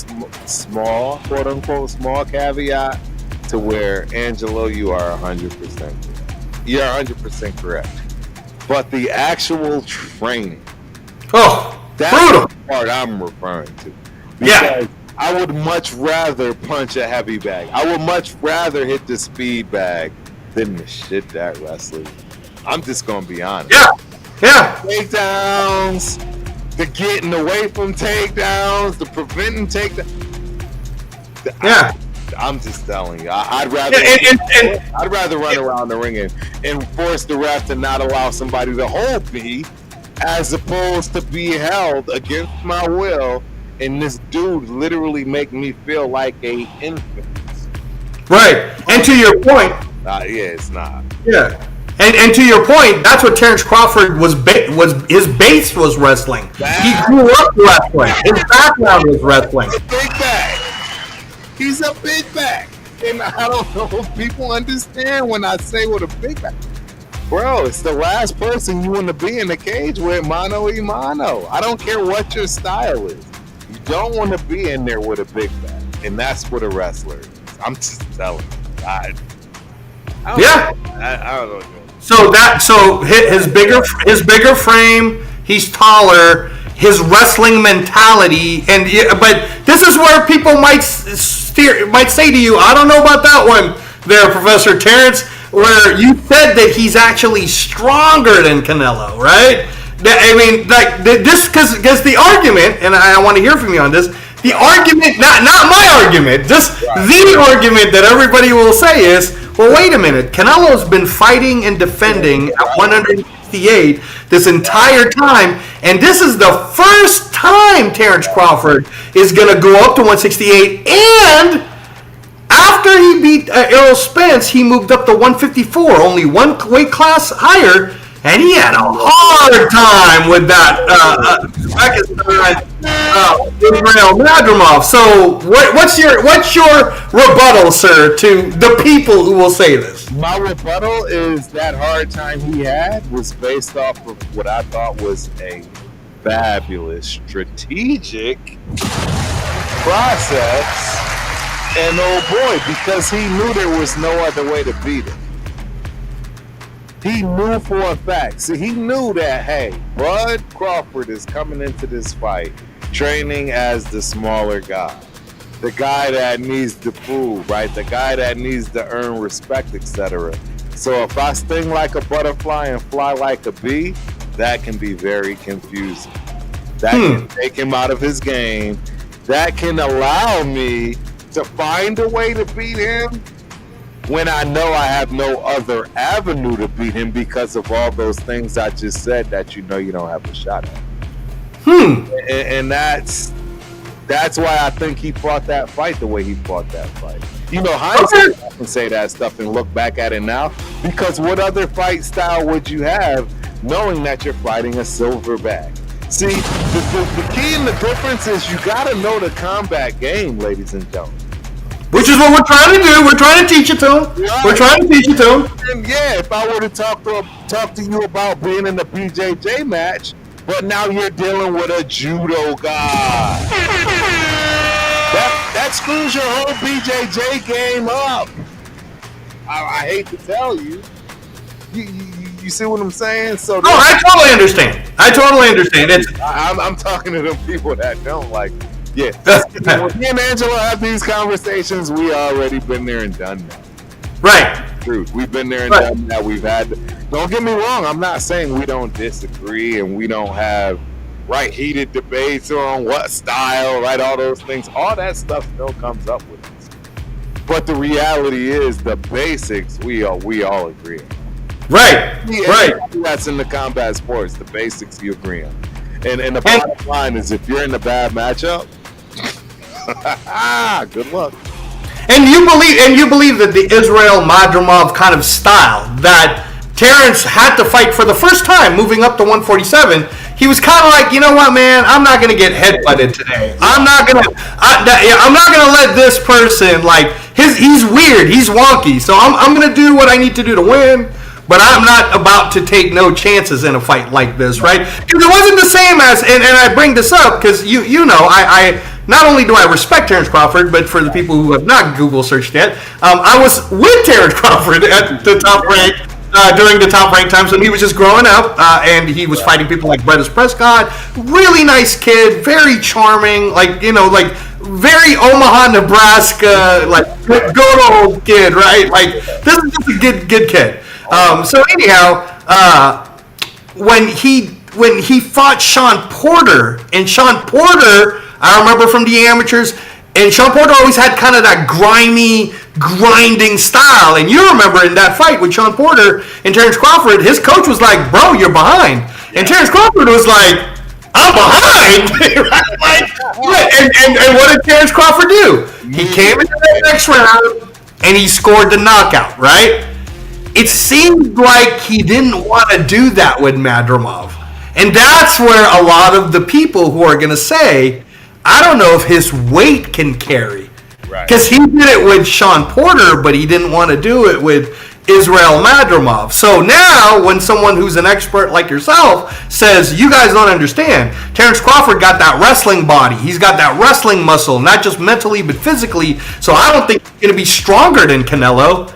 small, quote unquote, small caveat to where Angelo, you are 100%. You're 100% correct. But the actual training, that's brutal. The part I'm referring to. Because I would much rather punch a heavy bag. I would much rather hit the speed bag than the shit that wrestling. I'm just gonna be honest.
Yeah.
Takedowns, the getting away from takedowns, the preventing takedowns. I'm just telling you. I'd rather. I'd rather run around the ring and force the ref to not allow somebody to hold me, as opposed to be held against my will. And this dude literally make me feel like a infant. Right.
And to your point.
It's not.
Yeah. And to your point, that's what Terence Crawford was his base was wrestling. He grew up wrestling. His background was wrestling.
He's a big bag. He's a big bag. And I don't know if people understand when I say what a big bag. Bro, it's the last person you want to be in the cage with, mano a mano. I don't care what your style is. You don't want to be in there with a big bag, and that's what a wrestler is. I'm just telling you. I don't know.
So his bigger frame, he's taller, his wrestling mentality, but this is where people might say to you, I don't know about that one, there, Professor Terence, where you said that he's actually stronger than Canelo, right? I mean, like this, because the argument, and I want to hear from you on this. The argument, not my argument, just the argument that everybody will say is, well, wait a minute, Canelo's been fighting and defending at 168 this entire time, and this is the first time Terence Crawford is going to go up to 168, and after he beat Errol Spence, he moved up to 154, only one weight class higher. And he had a hard time with that Israel Madrimov. So what's your rebuttal, sir, to the people who will say this?
My rebuttal is that hard time he had was based off of what I thought was a fabulous strategic process. And oh boy, because he knew there was no other way to beat him. He knew for a fact. See, he knew that, hey, Bud Crawford is coming into this fight training as the smaller guy. The guy that needs to prove, right? The guy that needs to earn respect, etc. So if I sting like a butterfly and fly like a bee, that can be very confusing. That can take him out of his game. That can allow me to find a way to beat him when I know I have no other avenue to beat him because of all those things I just said that you don't have a shot at. And that's why I think he fought that fight the way he fought that fight. Hindsight can say that stuff and look back at it now, because what other fight style would you have knowing that you're fighting a silver bag. See, the key and the difference is you got to know the combat game, ladies and gentlemen.
Which is what we're trying to do. We're trying to teach it to them. Right. We're trying to teach it to them.
And yeah, if I were to talk to you about being in the BJJ match, but now you're dealing with a judo guy. That screws your whole BJJ game up. I hate to tell you. You see what I'm saying? So
I totally understand.
I'm talking to them people that don't like. Yeah, when me and Angelo have these conversations, we already been there and done that.
Right.
Truth. We've been there and done that. We've had. Don't get me wrong. I'm not saying we don't disagree and we don't have heated debates on what style, all those things. All that stuff still comes up with us. But the reality is, the basics we all agree on.
Right.
That's in the combat sports. The basics you agree on. And the bottom line is, if you're in a bad matchup, good luck.
And you believe that the Israel Madrimov kind of style that Terence had to fight for the first time moving up to 147, he was kind of like, you know what, man, I'm not gonna get headbutted today. I'm not gonna let this person he's weird, he's wonky, so I'm gonna do what I need to do to win. But I'm not about to take no chances in a fight like this, right? Because it wasn't the same as, and I bring this up because you know, I not only do I respect Terence Crawford, but for the people who have not Google searched yet, I was with Terence Crawford at the top rank during the top rank times when he was just growing up, and he was fighting people like Brettis Prescott. Really nice kid, very charming, very Omaha, Nebraska, good old kid, right? This is just a good kid. So anyhow, when he fought Sean Porter, and Sean Porter, I remember from the amateurs, and Sean Porter always had kind of that grimy, grinding style. And you remember in that fight with Sean Porter and Terence Crawford, his coach was like, "Bro, you're behind," and Terence Crawford was like, "I'm behind." and what did Terence Crawford do? He came into the next round and he scored the knockout, right? It seemed like he didn't want to do that with Madrimov. And that's where a lot of the people who are going to say, I don't know if his weight can carry. Because he did it with Sean Porter, but he didn't want to do it with Israel Madrimov. So now, when someone who's an expert like yourself says, you guys don't understand, Terence Crawford got that wrestling body. He's got that wrestling muscle, not just mentally, but physically. So I don't think he's going to be stronger than Canelo.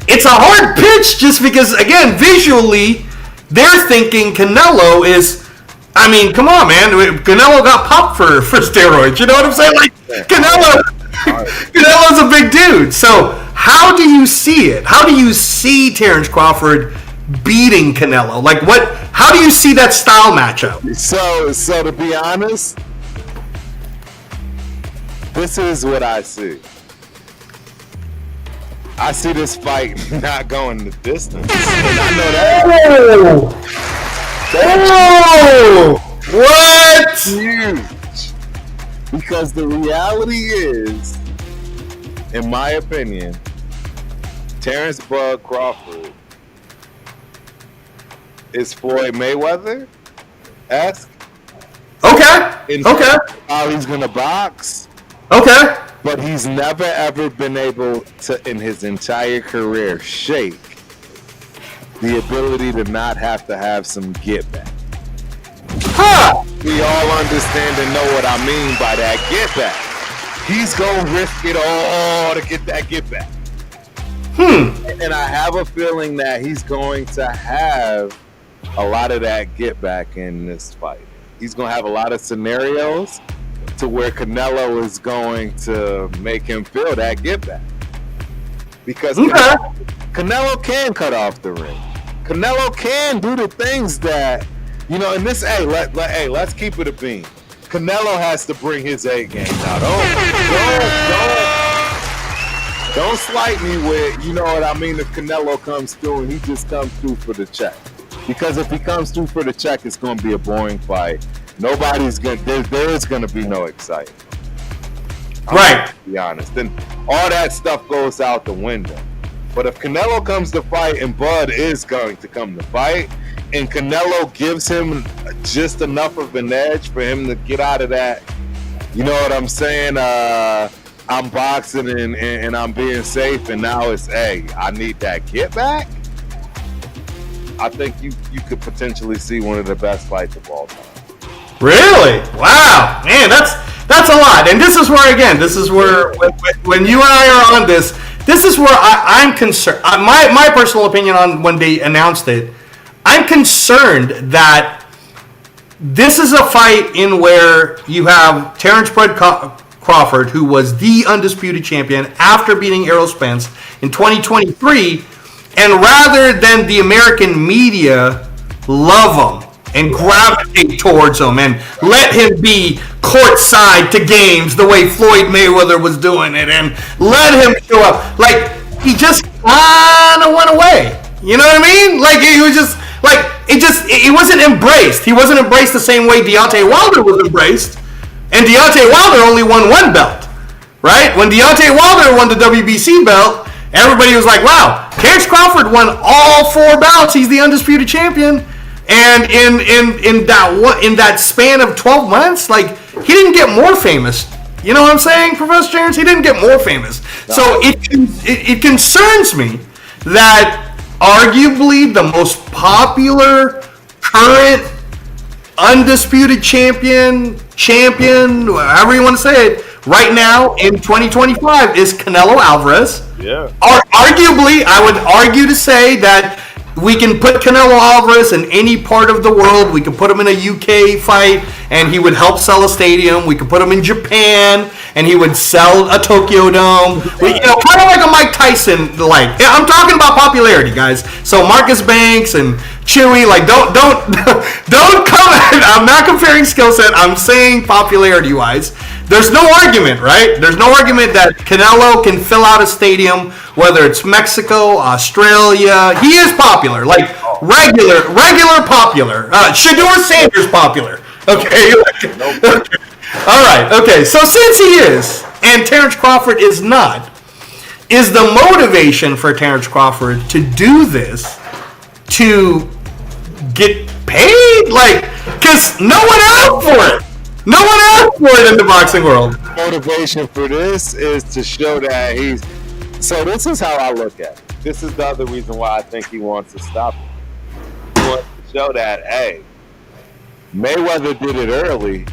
It's a hard pitch just because, again, visually, they're thinking Canelo is, I mean, come on, man. Canelo got popped for steroids. You know what I'm saying? Canelo's a big dude. So how do you see it? How do you see Terence Crawford beating Canelo? How do you see that style matchup?
So to be honest, this is what I see. I see this fight not going the distance. And I know that. What? Huge. Because the reality is, in my opinion, Terence Bud Crawford is Floyd Mayweather-esque.
Okay.
How he's going to box.
Okay.
But he's never ever been able to, in his entire career, shake the ability to not have to have some get back. We all understand and know what I mean by that get back. He's gonna risk it all to get that get back. And I have a feeling that he's going to have a lot of that get back in this fight. He's gonna have a lot of scenarios to where Canelo is going to make him feel that get back. Because Canelo can cut off the ring. Canelo can do the things that, in this, let's keep it a beam. Canelo has to bring his A game out. Don't slight me with, you know what I mean, if Canelo comes through and he just comes through for the check. Because if he comes through for the check, it's going to be a boring fight. Nobody's going to, there is going to be no excitement.
Right.
To be honest. Then all that stuff goes out the window. But if Canelo comes to fight and Bud is going to come to fight, and Canelo gives him just enough of an edge for him to get out of that. You know what I'm saying? I'm boxing and I'm being safe, and now it's, hey, I need that get back. I think you could potentially see one of the best fights of all time.
Really? Wow, man, that's a lot. And this is where when you and I are on this is where I'm concerned. My personal opinion on when they announced it, I'm concerned that this is a fight in where you have Terence Crawford, who was the undisputed champion after beating Errol Spence in 2023, and rather than the American media love him and gravitate towards him and let him be courtside to games the way Floyd Mayweather was doing it, and let him show up, like, he just kind of went away. You know what I mean? Like, he was just like, it wasn't embraced. He wasn't embraced the same way Deontay Wilder was embraced. And Deontay Wilder only won one belt, right? When Deontay Wilder won the WBC belt, everybody was like, wow, Terence Crawford won all 4 bouts. He's the undisputed champion. And in that span of 12 months, like, he didn't get more famous. You know what I'm saying, Professor Terence? He didn't get more famous. No. So it concerns me that arguably the most popular current undisputed champion, however you want to say it, right now in 2025 is Canelo Alvarez.
Yeah.
Arguably, I would argue to say that we can put Canelo Alvarez in any part of the world. We can put him in a UK fight, and he would help sell a stadium. We could put him in Japan, and he would sell a Tokyo Dome. Kind of like a Mike Tyson. Like, I'm talking about popularity, guys. So Marcus Banks and Chewy, like, don't come at. I'm not comparing skill set. I'm saying popularity-wise. There's no argument, right? There's no argument that Canelo can fill out a stadium, whether it's Mexico, Australia. He is popular, like regular popular. Shedeur Sanders popular. Okay. All right. Okay. So since he is, and Terence Crawford is not, is the motivation for Terence Crawford to do this to get paid? Like, because no one asked for it. No one asked for it in the boxing world.
Motivation for this is to show that he's... So this is how I look at it. This is the other reason why I think he wants to stop it. He wants to show that, hey, Mayweather did it early,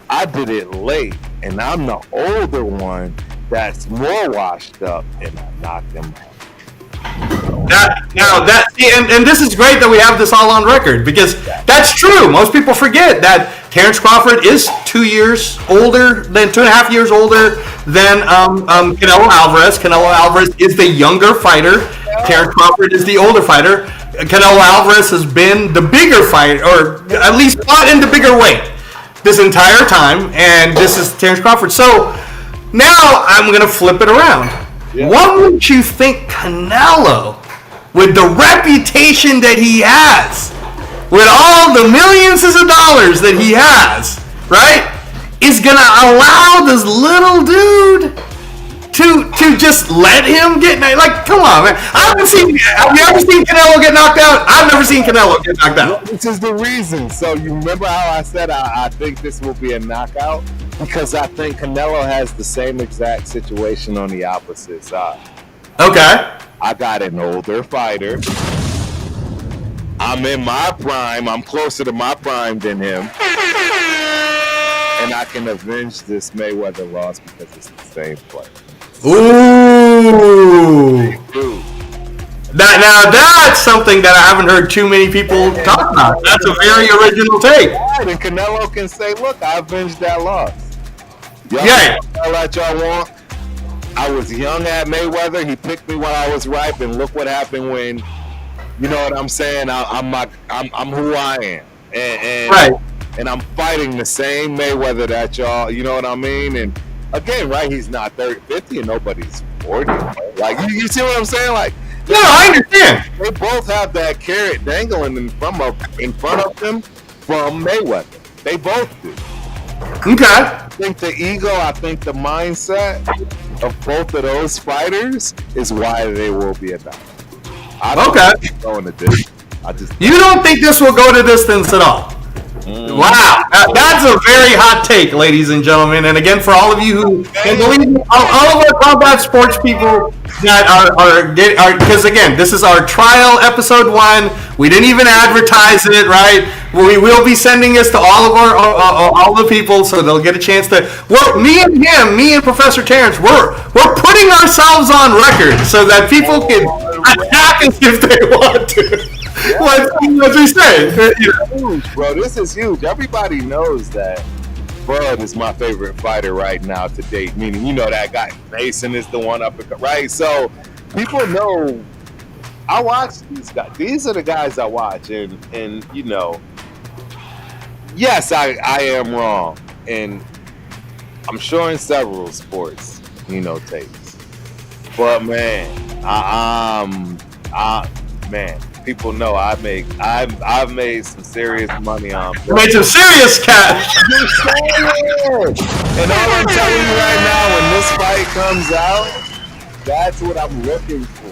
I did it late, and I'm the older one that's more washed up, and I knocked him out.
And this is great that we have this all on record, because that's true. Most people forget that Terence Crawford is 2.5 years older than Canelo Alvarez. Canelo Alvarez is the younger fighter. Terence Crawford is the older fighter. Canelo Alvarez has been the bigger fighter, or at least fought in the bigger weight this entire time, and this is Terence Crawford. So now I'm going to flip it around. Yeah. What would you think Canelo, with the reputation that he has, with all the millions of dollars that he has, right, is going to allow this little dude to just let him get... Like, come on, man. Have you ever seen Canelo get knocked out? I've never seen Canelo get knocked out.
This is the reason. So you remember how I said I think this will be a knockout? Because I think Canelo has the same exact situation on the opposite side.
Okay.
I got an older fighter. I'm in my prime. I'm closer to my prime than him. And I can avenge this Mayweather loss because it's the same player.
Ooh. Now that's something that I haven't heard too many people talk about. That's a very original take.
And Canelo can say, look, I avenged that loss. Y'all that y'all want. I was young at Mayweather. He picked me when I was ripe, and look what happened when, you know what I'm saying? I'm who I am, and
right.
And I'm fighting the same Mayweather that y'all, you know what I mean? And again, right? He's not 30, 50, and nobody's 40. Like you see what I'm saying? Like,
no, I understand.
They both have that carrot dangling in front of them from Mayweather. They both do.
Okay.
I think the ego, I think the mindset of both of those fighters is why they will be a knockout. I don't think it's going to do.
You don't think this will go to distance at all? Wow, that's a very hot take, ladies and gentlemen. And again, for all of you who, and believe me, all of our combat sports people that are because again, this is our trial episode 1. We didn't even advertise it, right? We will be sending this to all of all the people, so they'll get a chance to. Well, me and Professor Terence, we're putting ourselves on record so that people can attack us if they want to. What we say?
Huge, bro. This is huge. Everybody knows that Bud is my favorite fighter right now to date. Meaning, you know that guy Mason is the one up, right? So people know I watch these guys. These are the guys I watch, and you know, yes, I am wrong, and I'm sure in several sports, you know, takes. But man, man. People know I've made some serious money on.
You made some serious cash.
And all I'm telling you right now, when this fight comes out, that's what I'm looking for.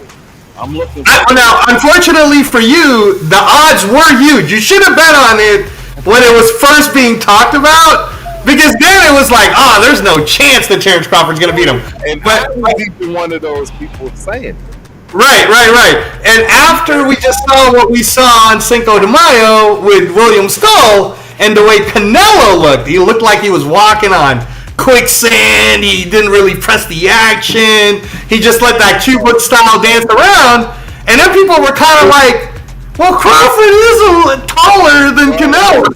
Now, unfortunately for you, the odds were huge. You should have bet on it when it was first being talked about, because then it was like, there's no chance that Terence Crawford's going to beat him.
And I was even one of those people saying it.
Right. And after we just saw what we saw on Cinco de Mayo with William Skull and the way Canelo looked, he looked like he was walking on quicksand. He didn't really press the action. He just let that Cuban style dance around. And then people were kind of like, well, Crawford is a little taller than Canelo.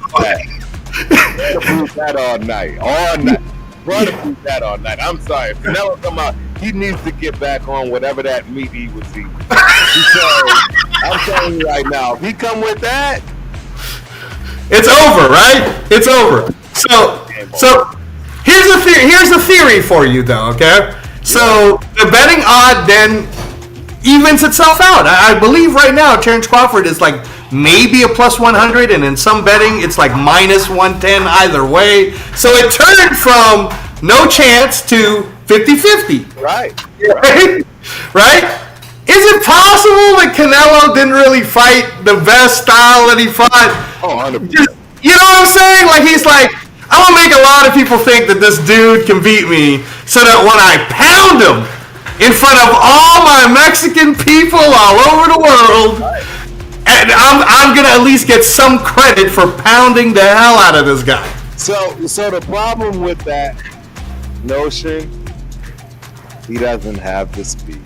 Prove that all night. Bro, to prove that all night. I'm sorry. If Canelo come out, he needs to get back on whatever that meat he was eating. Because I'm telling you right now, if he come with that,
it's over, right? It's over. So here's a theory for you, though. Okay. So the betting odd then evens itself out. I believe right now Terence Crawford is like maybe a plus 100, and in some betting it's like minus 110 either way. So it turned from no chance to 50-50.
Right?
Right? Is it possible that Canelo didn't really fight the best style that he fought?
Oh, 100%.
You know what I'm saying? Like, he's like, I'm going to make a lot of people think that this dude can beat me so that when I pound him in front of all my Mexican people all over the world, and I'm going to at least get some credit for pounding the hell out of this guy.
So the problem with that notion, he doesn't have the speed.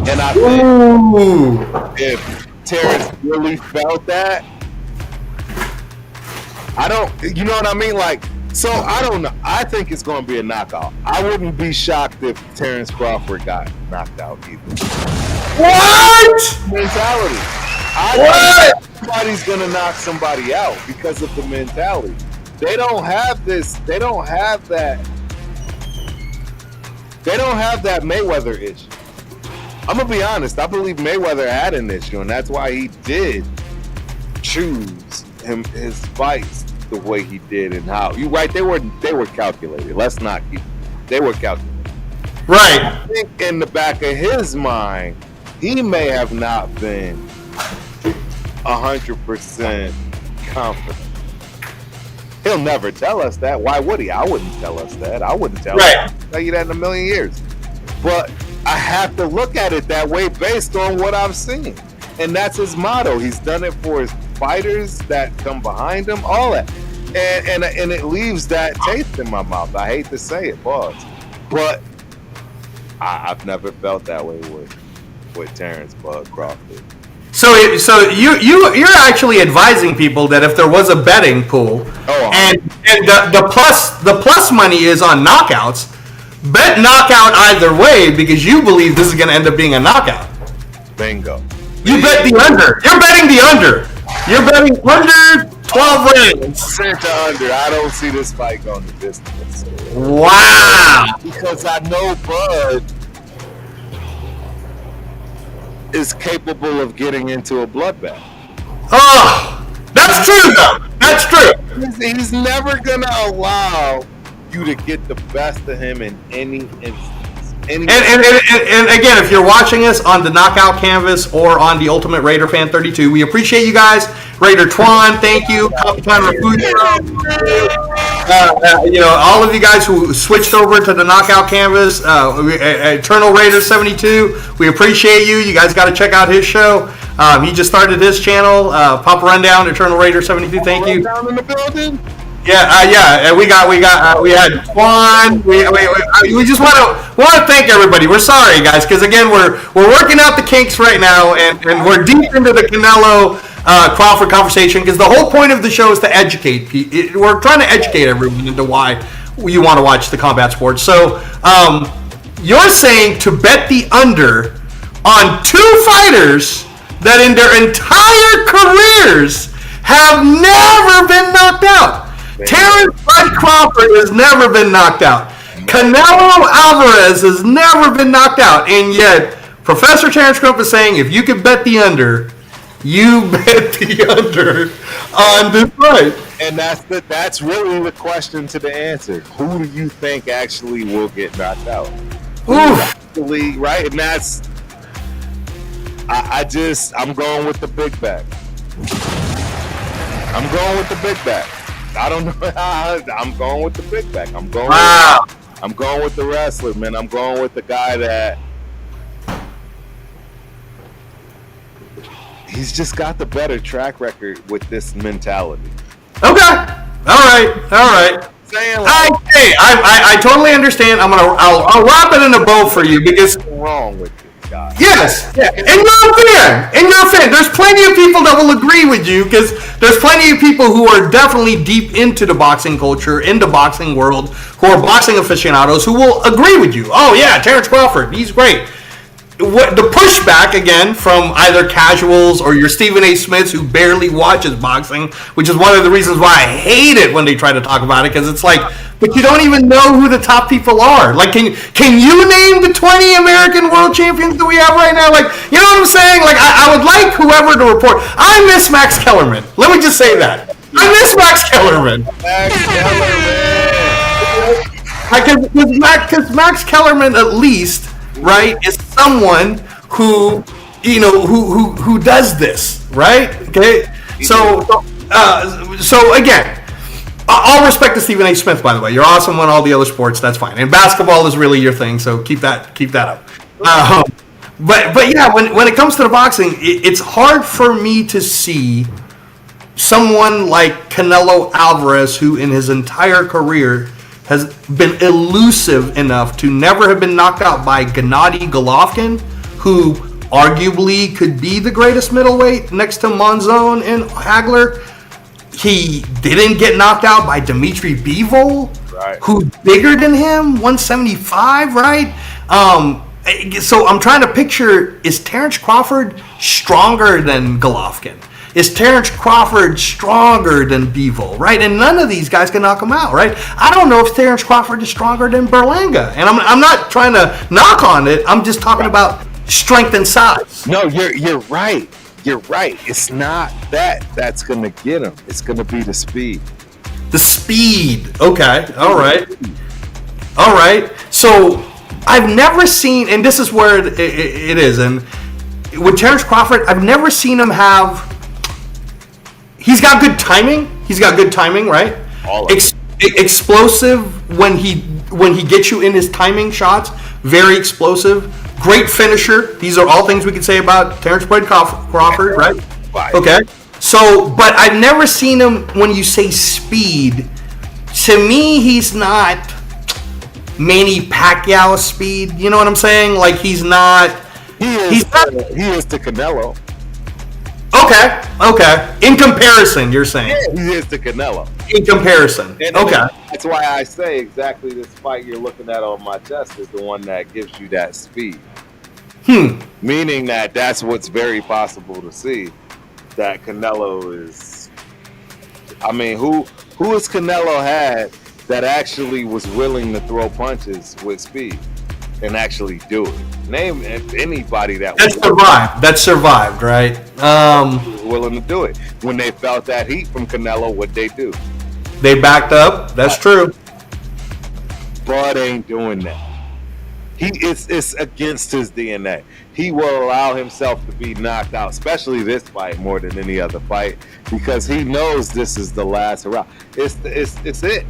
And I think if Terence really felt that, you know what I mean? Like, so I don't know. I think it's going to be a knockout. I wouldn't be shocked if Terence Crawford got knocked out either.
What?
Mentality. I think somebody's going to knock somebody out because of the mentality. They don't have this. They don't have that. They don't have that Mayweather issue. I'm gonna be honest. I believe Mayweather had an issue, and that's why he did choose his fights the way he did, and how. You right? They were calculated. Let's not keep. They were calculated.
Right.
I think in the back of his mind, he may have not been 100% confident. He'll never tell us that. Why would he? I wouldn't tell us that. I wouldn't tell you that in a million years. But I have to look at it that way based on what I've seen. And that's his motto. He's done it for his fighters that come behind him, all that. And it leaves that taste in my mouth. I hate to say it, boss. But I've never felt that way with Terence Bud Crawford.
So you're actually advising people that if there was a betting pool, and the plus money is on knockouts, bet knockout either way because you believe this is going to end up being a knockout.
Bingo.
You bet the under. You're betting the under. You're betting under 12 rounds.
Under. I don't see this fight going the distance.
Wow.
Because I know Bud is capable of getting into a bloodbath.
Oh, that's true though. That's true.
He's never gonna allow you to get the best of him in any instance.
And again, if you're watching us on the Knockout Canvas or on the Ultimate Raider Fan 32, we appreciate you guys. Raider Twan, thank you. All of you guys who switched over to the Knockout Canvas, Eternal Raider 72, we appreciate you. You guys got to check out his show. He just started his channel, Papa Rundown, Eternal Raider 72. Thank you.
Down in the building.
Yeah. We had Juan. We just want to thank everybody. We're sorry, guys, because again, we're working out the kinks right now, and we're deep into the Canelo Crawford conversation because the whole point of the show is to educate. We're trying to educate everyone into why you want to watch the combat sports. So you're saying to bet the under on two fighters that in their entire careers have never been knocked out. Terence Crawford has never been knocked out. Canelo Alvarez has never been knocked out. And yet, Professor Terence Crawford is saying if you could bet the under, you bet the under on this fight.
And that's really the question to the answer. Who do you think actually will get knocked out? Actually, right? And that's I'm going with the big back. I'm going with the big back. I don't know. I'm going with the big back. I'm going with the wrestler, man. I'm going with the guy that he's just got the better track record with this mentality.
Okay. All right. I totally understand. I'll wrap it in a bow for you because
what's wrong with this guy?
Yes. Yeah. And you're a fan. There's plenty of people that will agree with you because there's plenty of people who are definitely deep into the boxing culture, in the boxing world, who are boxing aficionados who will agree with you. Oh yeah, Terence Crawford, he's great. What the pushback again from either casuals or your Stephen A. Smiths who barely watches boxing, which is one of the reasons why I hate it when they try to talk about it because it's like, but you don't even know who the top people are. Like, can you name the 20 American world champions that we have right now? Like, you know what I'm saying? Like, I would like whoever to report. I miss Max Kellerman. Let me just say that. I miss Max Kellerman. Because Max Kellerman at least, right, is someone who, who does this, right? Okay, so again, all respect to Stephen A. Smith, by the way. You're awesome on all the other sports. That's fine, and basketball is really your thing. So keep that up. But yeah, when it comes to the boxing, it's hard for me to see someone like Canelo Alvarez, who in his entire career has been elusive enough to never have been knocked out by Gennady Golovkin, who arguably could be the greatest middleweight next to Monzon and Hagler. He didn't get knocked out by Dimitri Bivol, right, who's bigger than him, 175, right? So I'm trying to picture, is Terence Crawford stronger than Golovkin? Is Terence Crawford stronger than Bivol, right? And none of these guys can knock him out, right? I don't know if Terence Crawford is stronger than Berlanga. And I'm not trying to knock on it. I'm just talking about strength and size.
No, you're right. You're right. It's not that's going to get him. It's going to be the speed.
The speed. Okay. All right. So I've never seen, and this is where it is, and with Terence Crawford, I've never seen him have. He's got good timing. Right? Explosive when he gets you in his timing shots. Very explosive. Great finisher. These are all things we can say about Terence Crawford, right? Okay. So, but I've never seen him, when you say speed, to me, he's not Manny Pacquiao speed. You know what I'm saying? Like, he's not.
He is to Canelo.
Okay. In comparison, you're saying.
Yeah, he is to Canelo.
In comparison.
And
okay.
That's why I say exactly this fight you're looking at on my chest is the one that gives you that speed. Meaning that's what's very possible to see. That Canelo is. I mean, who has Canelo had that actually was willing to throw punches with speed and actually do it? Name anybody that
survived, right?
Was willing to do it. When they felt that heat from Canelo, what'd they do?
They backed up. That's true.
Bud ain't doing that. it's against his DNA. He will allow himself to be knocked out, especially this fight more than any other fight, because he knows this is the last hurrah. It's it.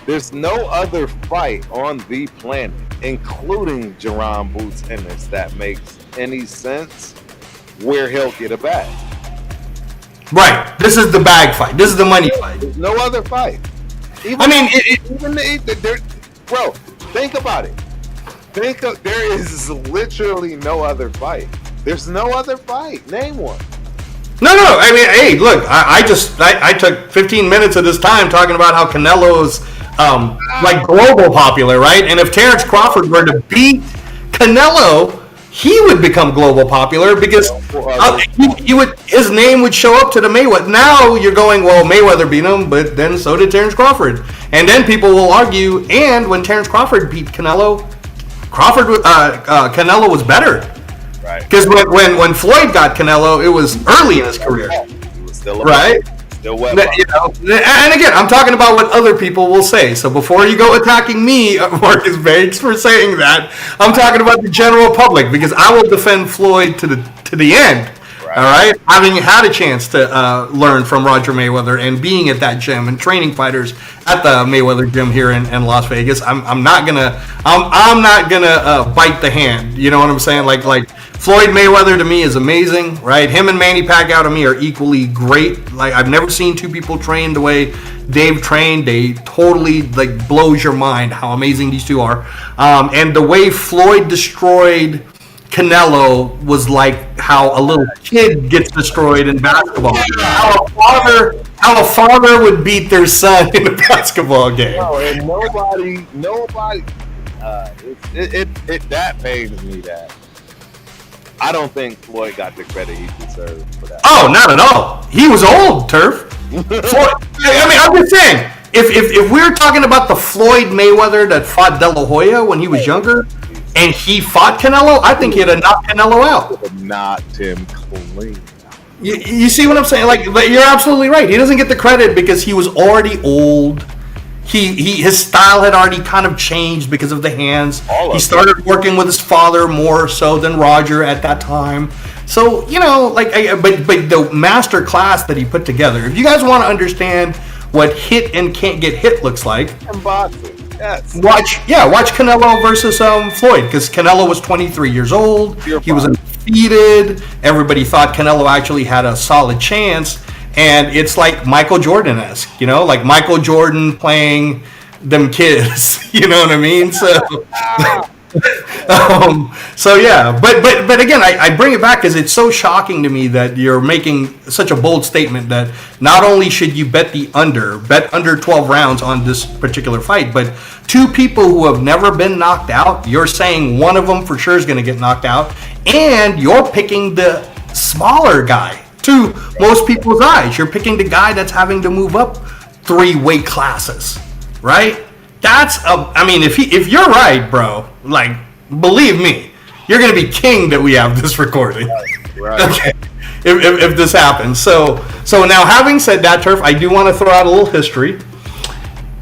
There's no other fight on the planet, including Jerome Boots Ennis, that makes any sense where he'll get a bag.
Right. This is the bag fight. This is the money fight.
There's no other fight. Bro, think about it. There is literally no other fight. There's no other fight. Name one.
No. I mean, hey, look. I took 15 minutes of this time talking about how Canelo's like global popular, right? And if Terence Crawford were to beat Canelo, he would become global popular because his name would show up to the Mayweather. Now you're going, well, Mayweather beat him, but then so did Terence Crawford. And then people will argue, and when Terence Crawford beat Canelo, Canelo was better.
Right.
Because when Floyd got Canelo, it was early in his career.
He was still
right.
Still wet.
And again, I'm talking about what other people will say. So before you go attacking me, Marcus Banks, for saying that, I'm talking about the general public because I will defend Floyd to the end. Right. All right, having had a chance to learn from Roger Mayweather and being at that gym and training fighters at the Mayweather gym here in Las Vegas, I'm not gonna bite the hand. You know what I'm saying? Like Floyd Mayweather to me is amazing, right? Him and Manny Pacquiao to me are equally great. Like I've never seen two people train the way Dave trained. They totally like blows your mind how amazing these two are. And the way Floyd destroyed Canelo was like how a little kid gets destroyed in basketball. How a father would beat their son in a basketball game.
No, and nobody. That pains me. That I don't think Floyd got the credit he deserved for that.
Oh, not at all. He was old, Turf. I'm just saying. If we're talking about the Floyd Mayweather that fought De La Hoya when he was younger, and he fought Canelo, I think he'd have knocked Canelo out.
Knocked him clean.
You see what I'm saying? Like, you're absolutely right. He doesn't get the credit because he was already old. His style had already kind of changed because of the hands. He started working with his father more so than Roger at that time. So, but the master class that he put together, if you guys want to understand what hit and can't get hit looks like,
and boxing. Yes.
Watch Canelo versus Floyd because Canelo was 23 years old. He was undefeated. Everybody thought Canelo actually had a solid chance, and it's like Michael Jordan-esque, like Michael Jordan playing them kids. You know what I mean? So yeah, but again, I bring it back because it's so shocking to me that you're making such a bold statement that not only should you bet under 12 rounds on this particular fight, but two people who have never been knocked out, you're saying one of them for sure is going to get knocked out, and you're picking the smaller guy to most people's eyes. You're picking the guy that's having to move up 3 weight classes, right? If you're right, bro, like, believe me, you're going to be king that we have this recording.
Right.
Okay. If this happens. So now, having said that, Turf, I do want to throw out a little history.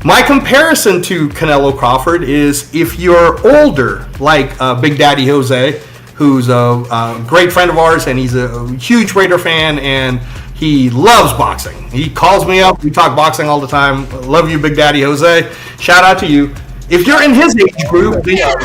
My comparison to Canelo Crawford is if you're older, like Big Daddy Jose, who's a great friend of ours, and he's a huge Raider fan, and he loves boxing. He calls me up. We talk boxing all the time. Love you, Big Daddy Jose. Shout out to you. If you're in his age group, yeah.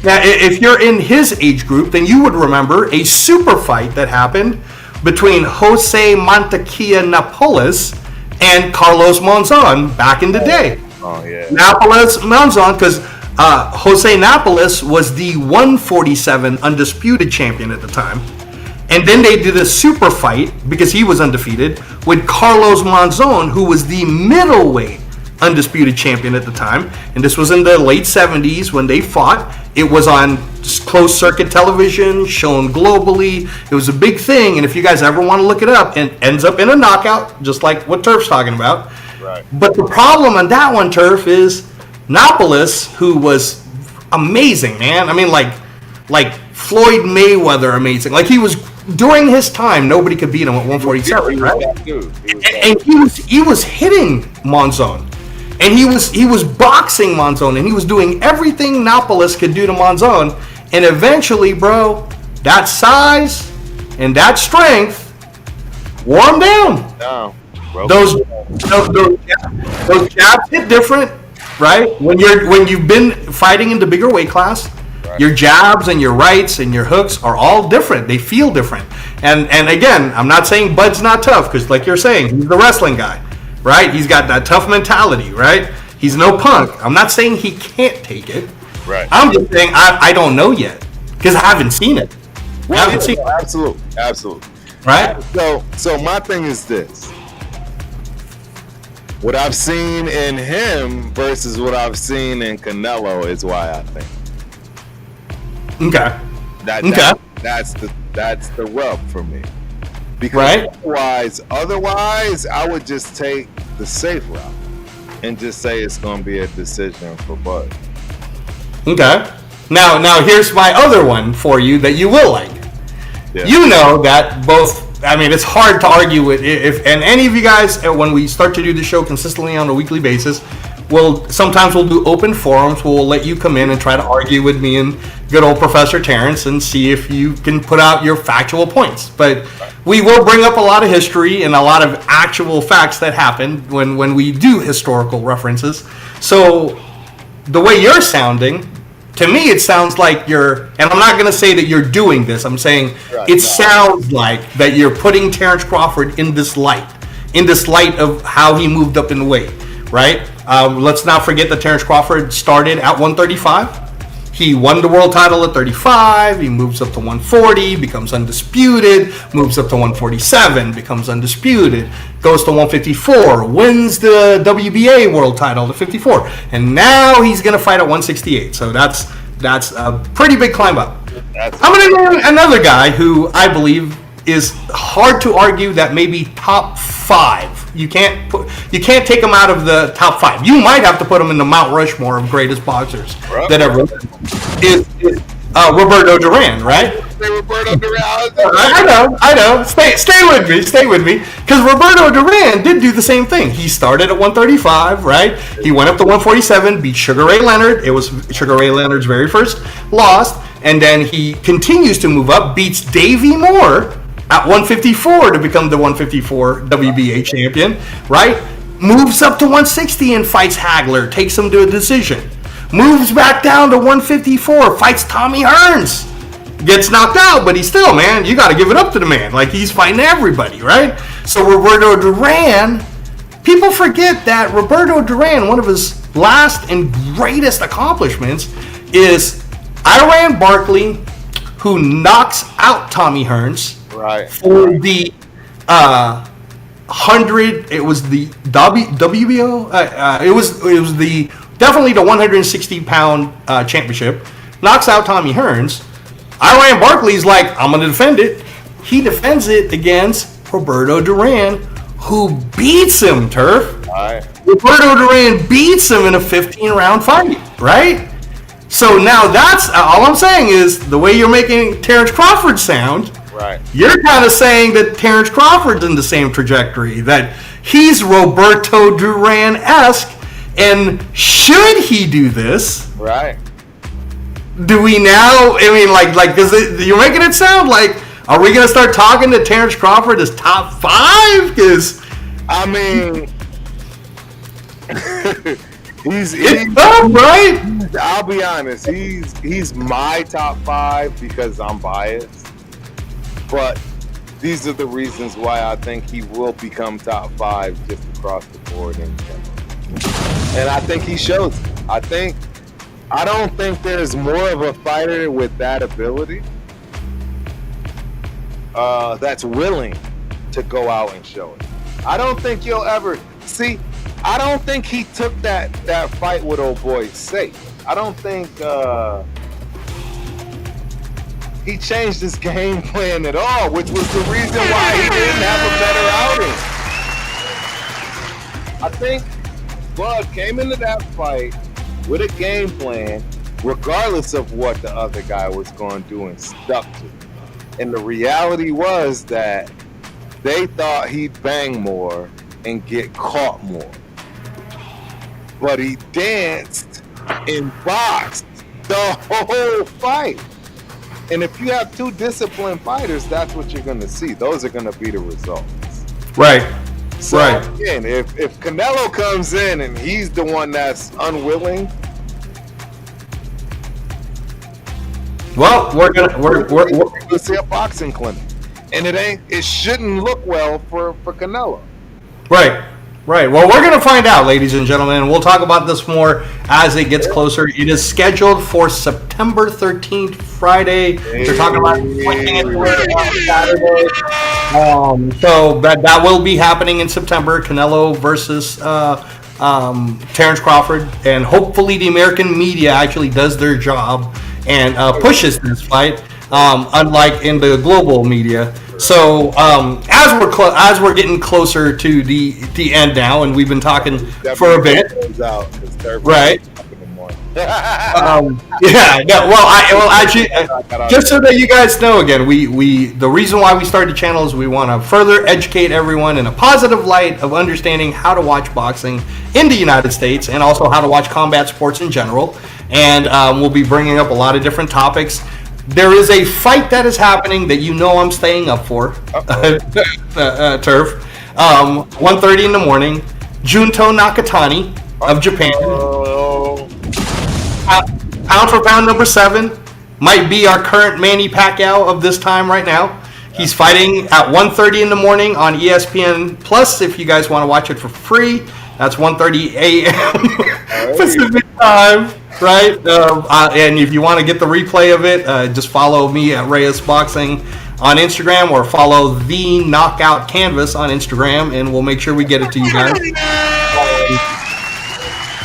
Now, if you're in his age group, then you would remember a super fight that happened between Jose Mantequilla Napoles and Carlos Monzon back in the day.
Oh yeah.
Napoles Monzon, because Jose Napoles was the 147 undisputed champion at the time. And then they did a super fight, because he was undefeated, with Carlos Monzon, who was the middleweight undisputed champion at the time. And this was in the late 70s when they fought. It was on closed circuit television, shown globally. It was a big thing. And if you guys ever want to look it up, it ends up in a knockout, just like what Turf's talking about.
Right.
But the problem on that one, Turf, is Napoles, who was amazing, man. I mean, like Floyd Mayweather amazing. Like, he was, during his time, nobody could beat him at 147, right? And he was hitting Monzon. And he was boxing Monzon, and he was doing everything Napoles could do to Monzon. And eventually, bro, that size and that strength wore him down.
No.
Those jabs hit different, right? When you've been fighting in the bigger weight class, right. Your jabs and your rights and your hooks are all different. They feel different. And again, I'm not saying Bud's not tough, because like you're saying, he's the wrestling guy, right? He's got that tough mentality, right? He's no punk. I'm not saying he can't take it.
Right.
I'm just saying I don't know yet, because I haven't seen it.
Well, absolutely.
Right?
So my thing is this. What I've seen in him versus what I've seen in Canelo is why I think.
Okay.
That's the rub for me. Because otherwise, I would just take the safe route and just say it's going to be a decision for Bud.
Okay. Now here's my other one for you that you will like. Yeah. You know that both. I mean, it's hard to argue with and any of you guys, when we start to do the show consistently on a weekly basis, sometimes we'll do open forums. We'll let you come in and try to argue with me and good old Professor Terence and see if you can put out your factual points. But we will bring up a lot of history and a lot of actual facts that happened when we do historical references. So the way you're sounding, to me, it sounds like and I'm not going to say that you're doing this. I'm saying sounds like that you're putting Terence Crawford in this light of how he moved up in weight, right? Let's not forget that Terence Crawford started at 135. He won the world title at 35. He moves up to 140, becomes undisputed, moves up to 147, becomes undisputed, goes to 154, wins the WBA world title at 54, and now he's going to fight at 168. So that's a pretty big climb up. I'm going to name another guy who I believe is hard to argue that maybe top 5. You can't take him out of the top 5. You might have to put him in the Mount Rushmore of greatest boxers that ever is Roberto Duran, right?
Roberto Duran.
I know. Stay with me, because Roberto Duran did do the same thing. He started at 135, right? He went up to 147, beat Sugar Ray Leonard. It was Sugar Ray Leonard's very first loss, and then he continues to move up, beats Davey Moore at 154 to become the 154 WBA champion, right? Moves up to 160 and fights Hagler, takes him to a decision. Moves back down to 154, fights Tommy Hearns. Gets knocked out, but he's still, man, you got to give it up to the man. Like, he's fighting everybody, right? So Roberto Duran, people forget that Roberto Duran, one of his last and greatest accomplishments is Iran Barkley, who knocks out Tommy Hearns.
Right.
For the 100, it was the WBO. It was definitely the 160-pound championship. Knocks out Tommy Hearns. Iran Barkley's like, I'm gonna defend it. He defends it against Roberto Duran, who beats him. Turf.
Right.
Roberto Duran beats him in a 15-round fight. Right. So now that's all I'm saying is the way you're making Terence Crawford sound.
Right.
You're kind of saying that Terence Crawford's in the same trajectory, that he's Roberto Duran-esque, and should he do this?
Right.
Do we now? I mean, like, because you're making it sound like, are we going to start talking to Terence Crawford as top 5? Because
I mean, he's
tough, right?
I'll be honest. He's my top 5 because I'm biased. But these are the reasons why I think he will become top 5 just across the board in general. And I think he shows it. I don't think there's more of a fighter with that ability that's willing to go out and show it. I don't think you'll ever see. I don't think he took that fight with old boy safe. I don't think he changed his game plan at all, which was the reason why he didn't have a better outing. I think Bud came into that fight with a game plan, regardless of what the other guy was going to do, and stuck to it. And the reality was that they thought he'd bang more and get caught more. but he danced and boxed the whole fight. And if you have two disciplined fighters, that's what you're going to see. Those are going to be the results.
Right.
So
Right.
again, if Canelo comes in and he's the one that's unwilling,
well, we're
gonna see a boxing clinic, and it shouldn't look well for Canelo.
right. Right. Well, we're going to find out, ladies and gentlemen, and we'll talk about this more as it gets closer. It is scheduled for September 13th, Friday. They're talking about pushing it on Saturday. So that will be happening in September. Canelo versus Terence Crawford, and hopefully the American media actually does their job and pushes this fight, unlike in the global media. So as we're getting closer to the end now, and we've been talking for a bit, right? Yeah. No, well, actually, just so that you guys know, again, we the reason why we started the channel is we want to further educate everyone in a positive light of understanding how to watch boxing in the United States, and also how to watch combat sports in general. And we'll be bringing up a lot of different topics. There is a fight that is happening that I'm staying up for, Turf. 1:30 in the morning. Junto Nakatani of Japan. Pound for pound number 7. Might be our current Manny Pacquiao of this time right now. He's fighting at 1:30 in the morning on ESPN Plus if you guys want to watch it for free. That's 1:30 a.m. Pacific time. Right, and if you want to get the replay of it, just follow me at Reyes Boxing on Instagram, or follow the Knockout Canvas on Instagram, and we'll make sure we get it to you guys.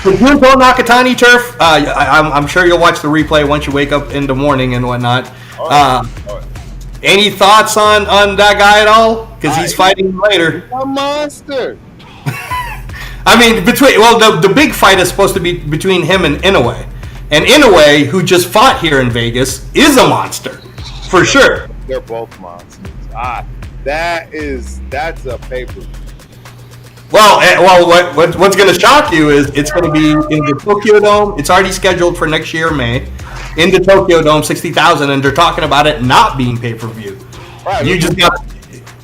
Junto Nakatani, Turf. I'm sure you'll watch the replay once you wake up in the morning and whatnot. Any thoughts on that guy at all? Because he's fighting later.
A monster.
I mean, the big fight is supposed to be between him and Inoue. And Inoue, who just fought here in Vegas, is a monster, for sure.
They're both monsters. That's a paper.
Well, what's going to shock you is it's going to be in the Tokyo Dome. It's already scheduled for next year, May, in the Tokyo Dome, 60,000, and they're talking about it not being pay-per-view. Right.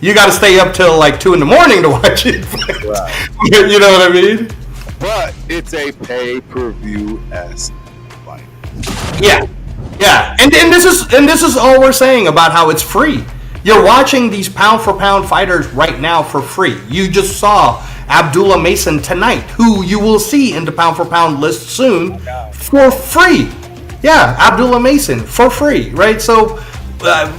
You got to stay up till like 2 in the morning to watch it. Right. You know what I mean?
But it's a pay-per-view-esque fight.
Yeah. And this is all we're saying about how it's free. You're watching these pound for pound fighters right now for free. You just saw Abdullah Mason tonight, who you will see in the pound for pound list soon, for free. Yeah, Abdullah Mason for free, right? So.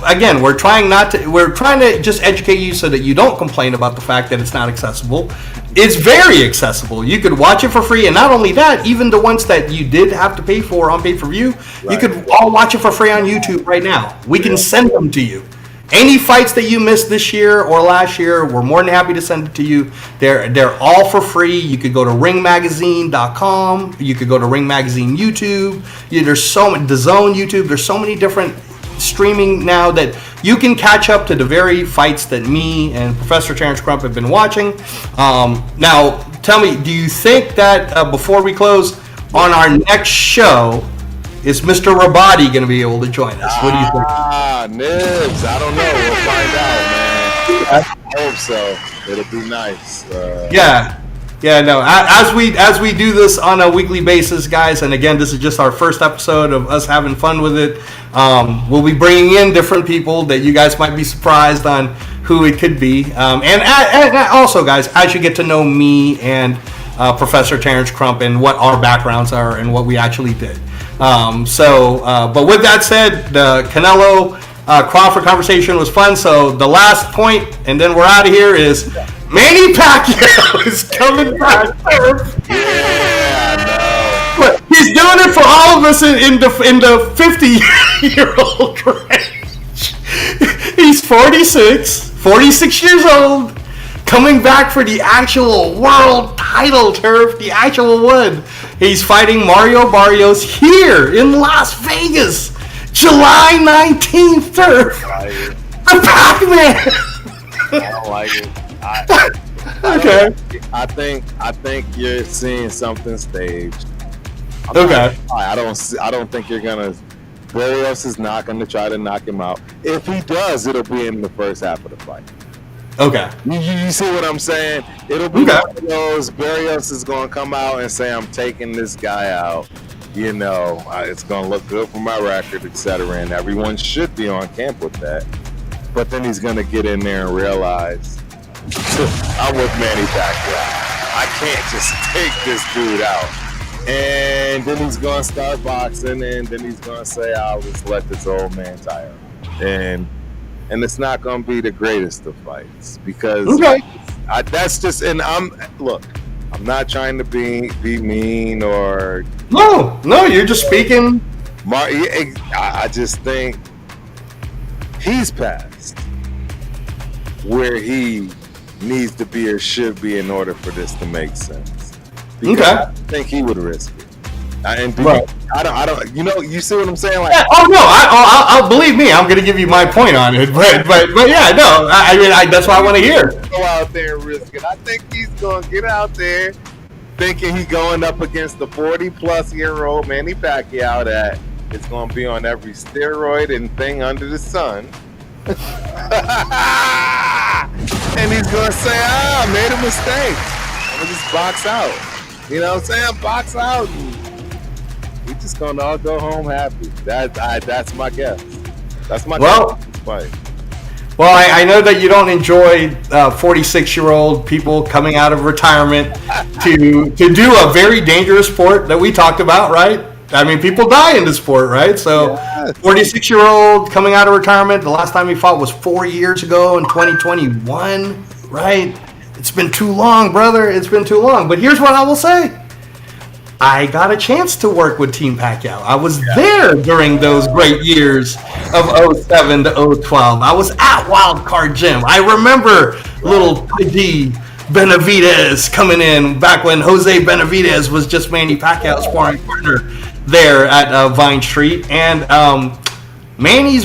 Again, we're trying to just educate you so that you don't complain about the fact that it's not accessible. It's very accessible. You could watch it for free, and not only that, even the ones that you did have to pay for on pay-per-view, you could all watch it for free on YouTube right now. We can send them to you. Any fights that you missed this year or last year, we're more than happy to send it to you. They're all for free. You could go to ringmagazine.com. You could go to Ring Magazine YouTube. There's so many, the Zone YouTube. There's so many different streaming now that you can catch up to the very fights that me and Professor Terence Crump have been watching. Now, tell me, do you think that before we close on our next show, is Mr. Rabadi going to be able to join us? What do you think?
Nibs. I don't know. We'll find out, man. I hope so. It'll be nice.
Yeah, no. As we do this on a weekly basis, guys, and again, this is just our first episode of us having fun with it. We'll be bringing in different people that you guys might be surprised on who it could be. And also, guys, as you get to know me and Professor Terence Crump and what our backgrounds are and what we actually did. But with that said, the Canelo Crawford conversation was fun. So the last point, and then we're out of here, is Manny Pacquiao is coming back.
Yeah, no.
But he's doing it for all of us in the 50-year-old range. He's 46 years old, coming back for the actual world title, Turf, the actual one. He's fighting Mario Barrios here in Las Vegas, July 19th, Turf.
I
The Pac-Man.
don't like it.
Okay.
I think you're seeing something staged.
Okay.
I don't think you're gonna. Barrios is not gonna try to knock him out. If he does, it'll be in the first half of the fight.
Okay.
You see what I'm saying? It'll be one of those. Barrios is gonna come out and say, "I'm taking this guy out." You know, it's gonna look good for my record, etc. And everyone should be on camp with that. But then he's gonna get in there and realize, I'm with Manny Pacquiao. I can't just take this dude out. And then he's gonna start boxing, and then he's gonna say, "I'll just let this old man tire." And it's not gonna be the greatest of fights because that's just. And I'm not trying to be mean or
no. You're just speaking.
I just think he's past where he needs to be or should be in order for this to make sense. Because I think he would risk it. I don't. You see what I'm saying? Like,
I'll believe me. I'm going to give you my point on it. But yeah, no. I mean, that's what I want to hear.
Go out there and risk it. I think he's going to get out there thinking he's going up against the 40-plus-year-old Manny Pacquiao that is going to be on every steroid and thing under the sun. And he's going to say, I made a mistake. I'm going to just box out. You know what I'm saying? Box out. We're just going to all go home happy. That's my guess. That's my guess.
Well, I know that you don't enjoy 46-year-old people coming out of retirement to do a very dangerous sport that we talked about, right? I mean, people die in this sport, right? So 46-year-old coming out of retirement, the last time he fought was 4 years ago in 2021, right? It's been too long, brother. It's been too long. But here's what I will say. I got a chance to work with Team Pacquiao. I was there during those great years of 07 to 012. I was at Wild Card Gym. I remember little P.D. Benavidez coming in back when Jose Benavidez was just Manny Pacquiao's sparring partner there at Vine Street. And Manny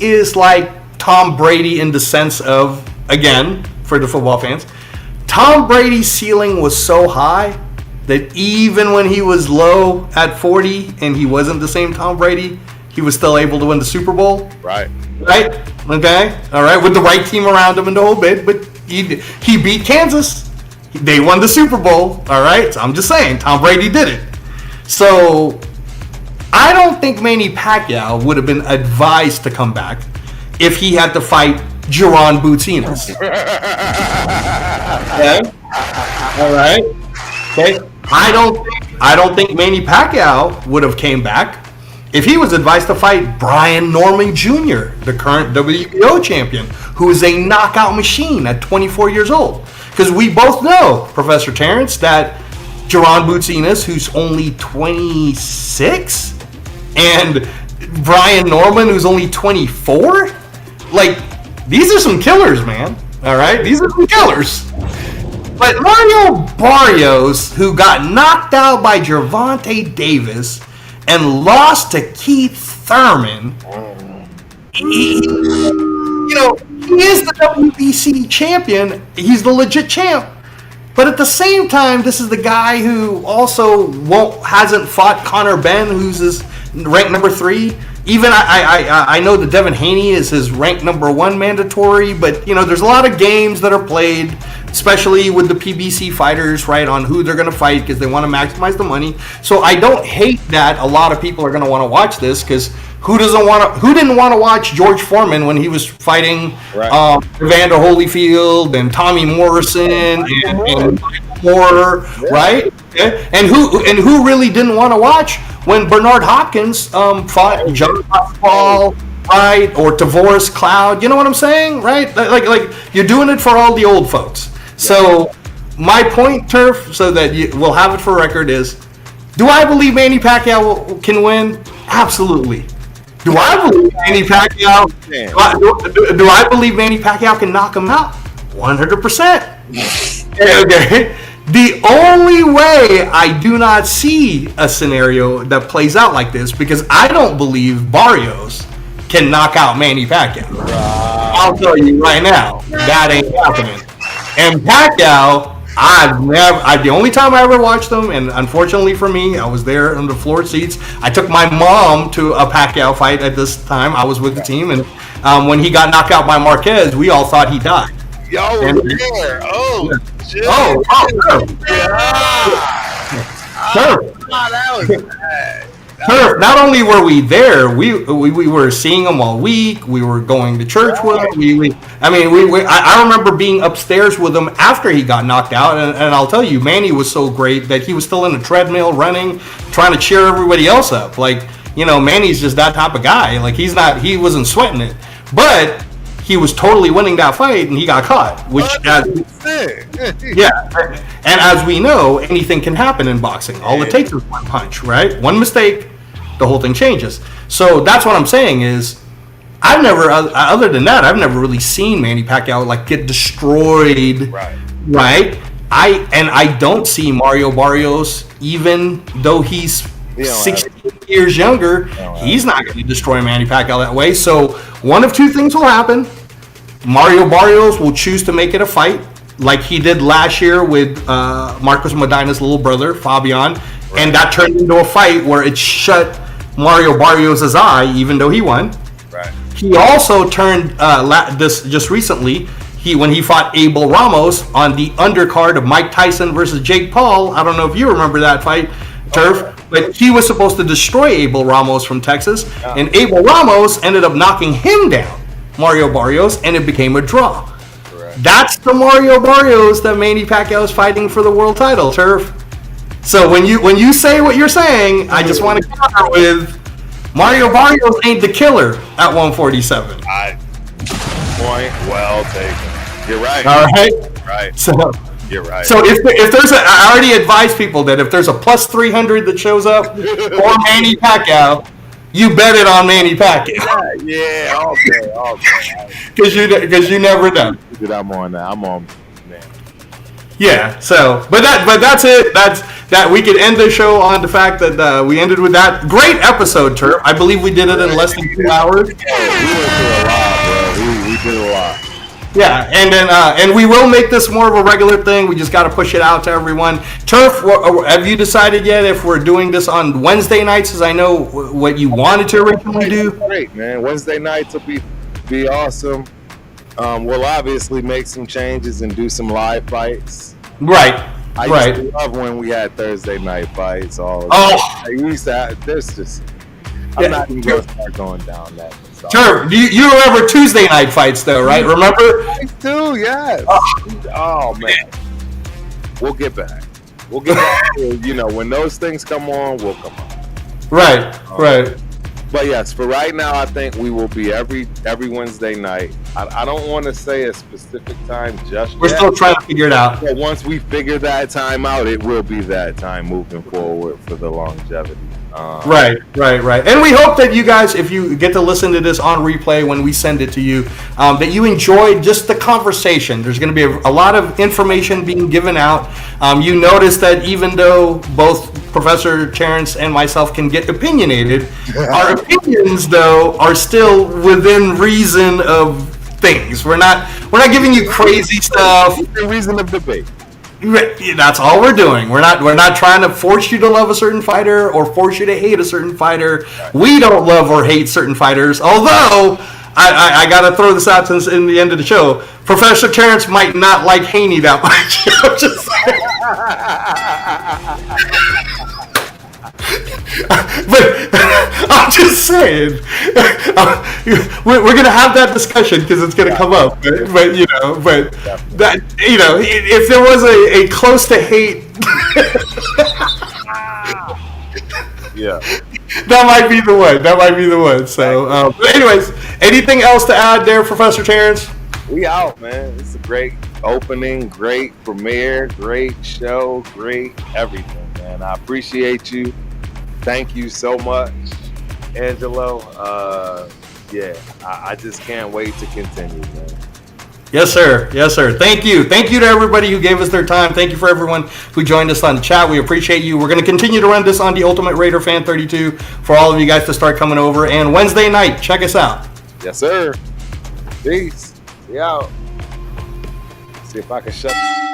is like Tom Brady in the sense of, again, for the football fans, Tom Brady's ceiling was so high that even when he was low at 40 and he wasn't the same Tom Brady, he was still able to win the Super Bowl.
Right.
Okay. All right. With the right team around him and the whole bit, but he beat Kansas. They won the Super Bowl. All right. So I'm just saying, Tom Brady did it. So I don't think Manny Pacquiao would have been advised to come back if he had to fight Jaron Boutinas. Okay. All right. Okay. I don't think Manny Pacquiao would have came back if he was advised to fight Brian Norman Jr., the current WBO champion, who is a knockout machine at 24 years old. Because we both know, Professor Terence, that Jaron Boutinas, who's only 26, and Brian Norman, who's only 24, like, these are some killers, man. All right? These are some killers. But Mario Barrios, who got knocked out by Gervonta Davis and lost to Keith Thurman, he is the WBC champion. He's the legit champ. But at the same time, this is the guy who also hasn't fought Conor Benn, who's his ranked number 3. Even I know that Devin Haney is his ranked number 1 mandatory, but there's a lot of games that are played, especially with the PBC fighters, right, on who they're going to fight because they want to maximize the money. So I don't hate that a lot of people are going to want to watch this because who didn't want to watch George Foreman when he was fighting Evander Holyfield and Tommy Morrison and Moore, right? And who really didn't want to watch when Bernard Hopkins fought John Paul, right, or Tavoris Cloud? You know what I'm saying, right? Like you're doing it for all the old folks. So my point, Turf, so that we'll have it for record is, do I believe Manny Pacquiao can win? Absolutely. Do I believe Manny Pacquiao? Do I believe Manny Pacquiao can knock him out? 100%. Okay. The only way I do not see a scenario that plays out like this, because I don't believe Barrios can knock out Manny Pacquiao. I'll tell you right now, that ain't happening. And Pacquiao, the only time I ever watched him, and unfortunately for me, I was there in the floor seats. I took my mom to a Pacquiao fight at this time. I was with the team, and when he got knocked out by Marquez, we all thought he died.
Y'all were there. Oh, shit.
Oh, sure.
That was bad.
Turf, not only were we there, we were seeing him all week. We were going to church with him. I remember being upstairs with him after he got knocked out, and I'll tell you, Manny was so great that he was still in the treadmill running, trying to cheer everybody else up. Like, Manny's just that type of guy. Like, he wasn't sweating it, but he was totally winning that fight, and he got caught. And as we know, anything can happen in boxing. All it takes is one punch, right? One mistake, the whole thing changes. So that's what I'm saying is, other than that, I've never really seen Manny Pacquiao like get destroyed, right? I don't see Mario Barrios, even though he's 16 years younger, he's not going to destroy Manny Pacquiao that way. So one of two things will happen. Mario Barrios will choose to make it a fight, like he did last year with Marcos Medina's little brother, Fabian, and that turned into a fight where it shut Mario Barrios' eye, even though he won.
Right.
He also turned this just recently, when he fought Abel Ramos on the undercard of Mike Tyson versus Jake Paul. I don't know if you remember that fight, Turf, but he was supposed to destroy Abel Ramos from Texas, and Abel Ramos ended up knocking him down, Mario Barrios, and it became a draw. Correct. That's the Mario Barrios that Manny Pacquiao is fighting for the world title, Turf. So when you say what you're saying, I just want to counter with Mario Barrios ain't the killer at 147.
Point well taken. You're right.
All right.
Right.
So
you're right.
So if there's I already advise people that if there's a plus 300 that shows up for Manny Pacquiao, you bet it on Manny Pacquiao.
Yeah, all day.
Because you never know.
I'm on that. I'm on. Man.
Yeah. So, but that's it. That we could end the show on the fact that we ended with that great episode, Turf. I believe we did it in less than 2 hours.
We went through a lot, bro. We did a lot.
Yeah, and then and we will make this more of a regular thing. We just got to push it out to everyone. Turf, have you decided yet if we're doing this on Wednesday nights? As I know what you wanted to originally do.
Great, man. Wednesday nights will be awesome. We'll obviously make some changes and do some live fights.
Right.
I used to love when we had Thursday night fights. I'm not even going to start going down that.
Turf, you remember Tuesday night fights though, right? Remember?
Too, yes. Oh man, we'll get back. We'll get back to, when those things come on, we'll come on.
Right.
But yes, for right now, I think we will be every Wednesday night. I don't want to say a specific time just yet.
We're still trying to figure it out.
But once we figure that time out, it will be that time moving forward for the longevity.
Right. And we hope that you guys, if you get to listen to this on replay when we send it to you, that you enjoyed just the conversation. There's going to be a lot of information being given out. You notice that even though both Professor Terence and myself can get opinionated, our opinions, though, are still within reason of things. We're not giving you crazy stuff.
Within reason of debate.
That's all we're doing. We're not trying to force you to love a certain fighter or force you to hate a certain fighter. We don't love or hate certain fighters. Although I got to throw this out since in the end of the show, Professor Terence might not like Haney that much. I'm just but I'm just saying, we're gonna have that discussion because it's gonna come up. But that if there was a close to hate, that might be the one. So, but anyways, anything else to add there, Professor Terence?
We out, man. It's a great opening, great premiere, great show, great everything, man. I appreciate you. Thank you so much, Angelo. I just can't wait to continue, man.
Yes, sir. Thank you to everybody who gave us their time. Thank you for everyone who joined us on the chat. We appreciate you. We're going to continue to run this on the Ultimate Raider Fan 32 for all of you guys to start coming over. And Wednesday night, check us out.
Yes, sir. Peace. See you out. See if I can shut.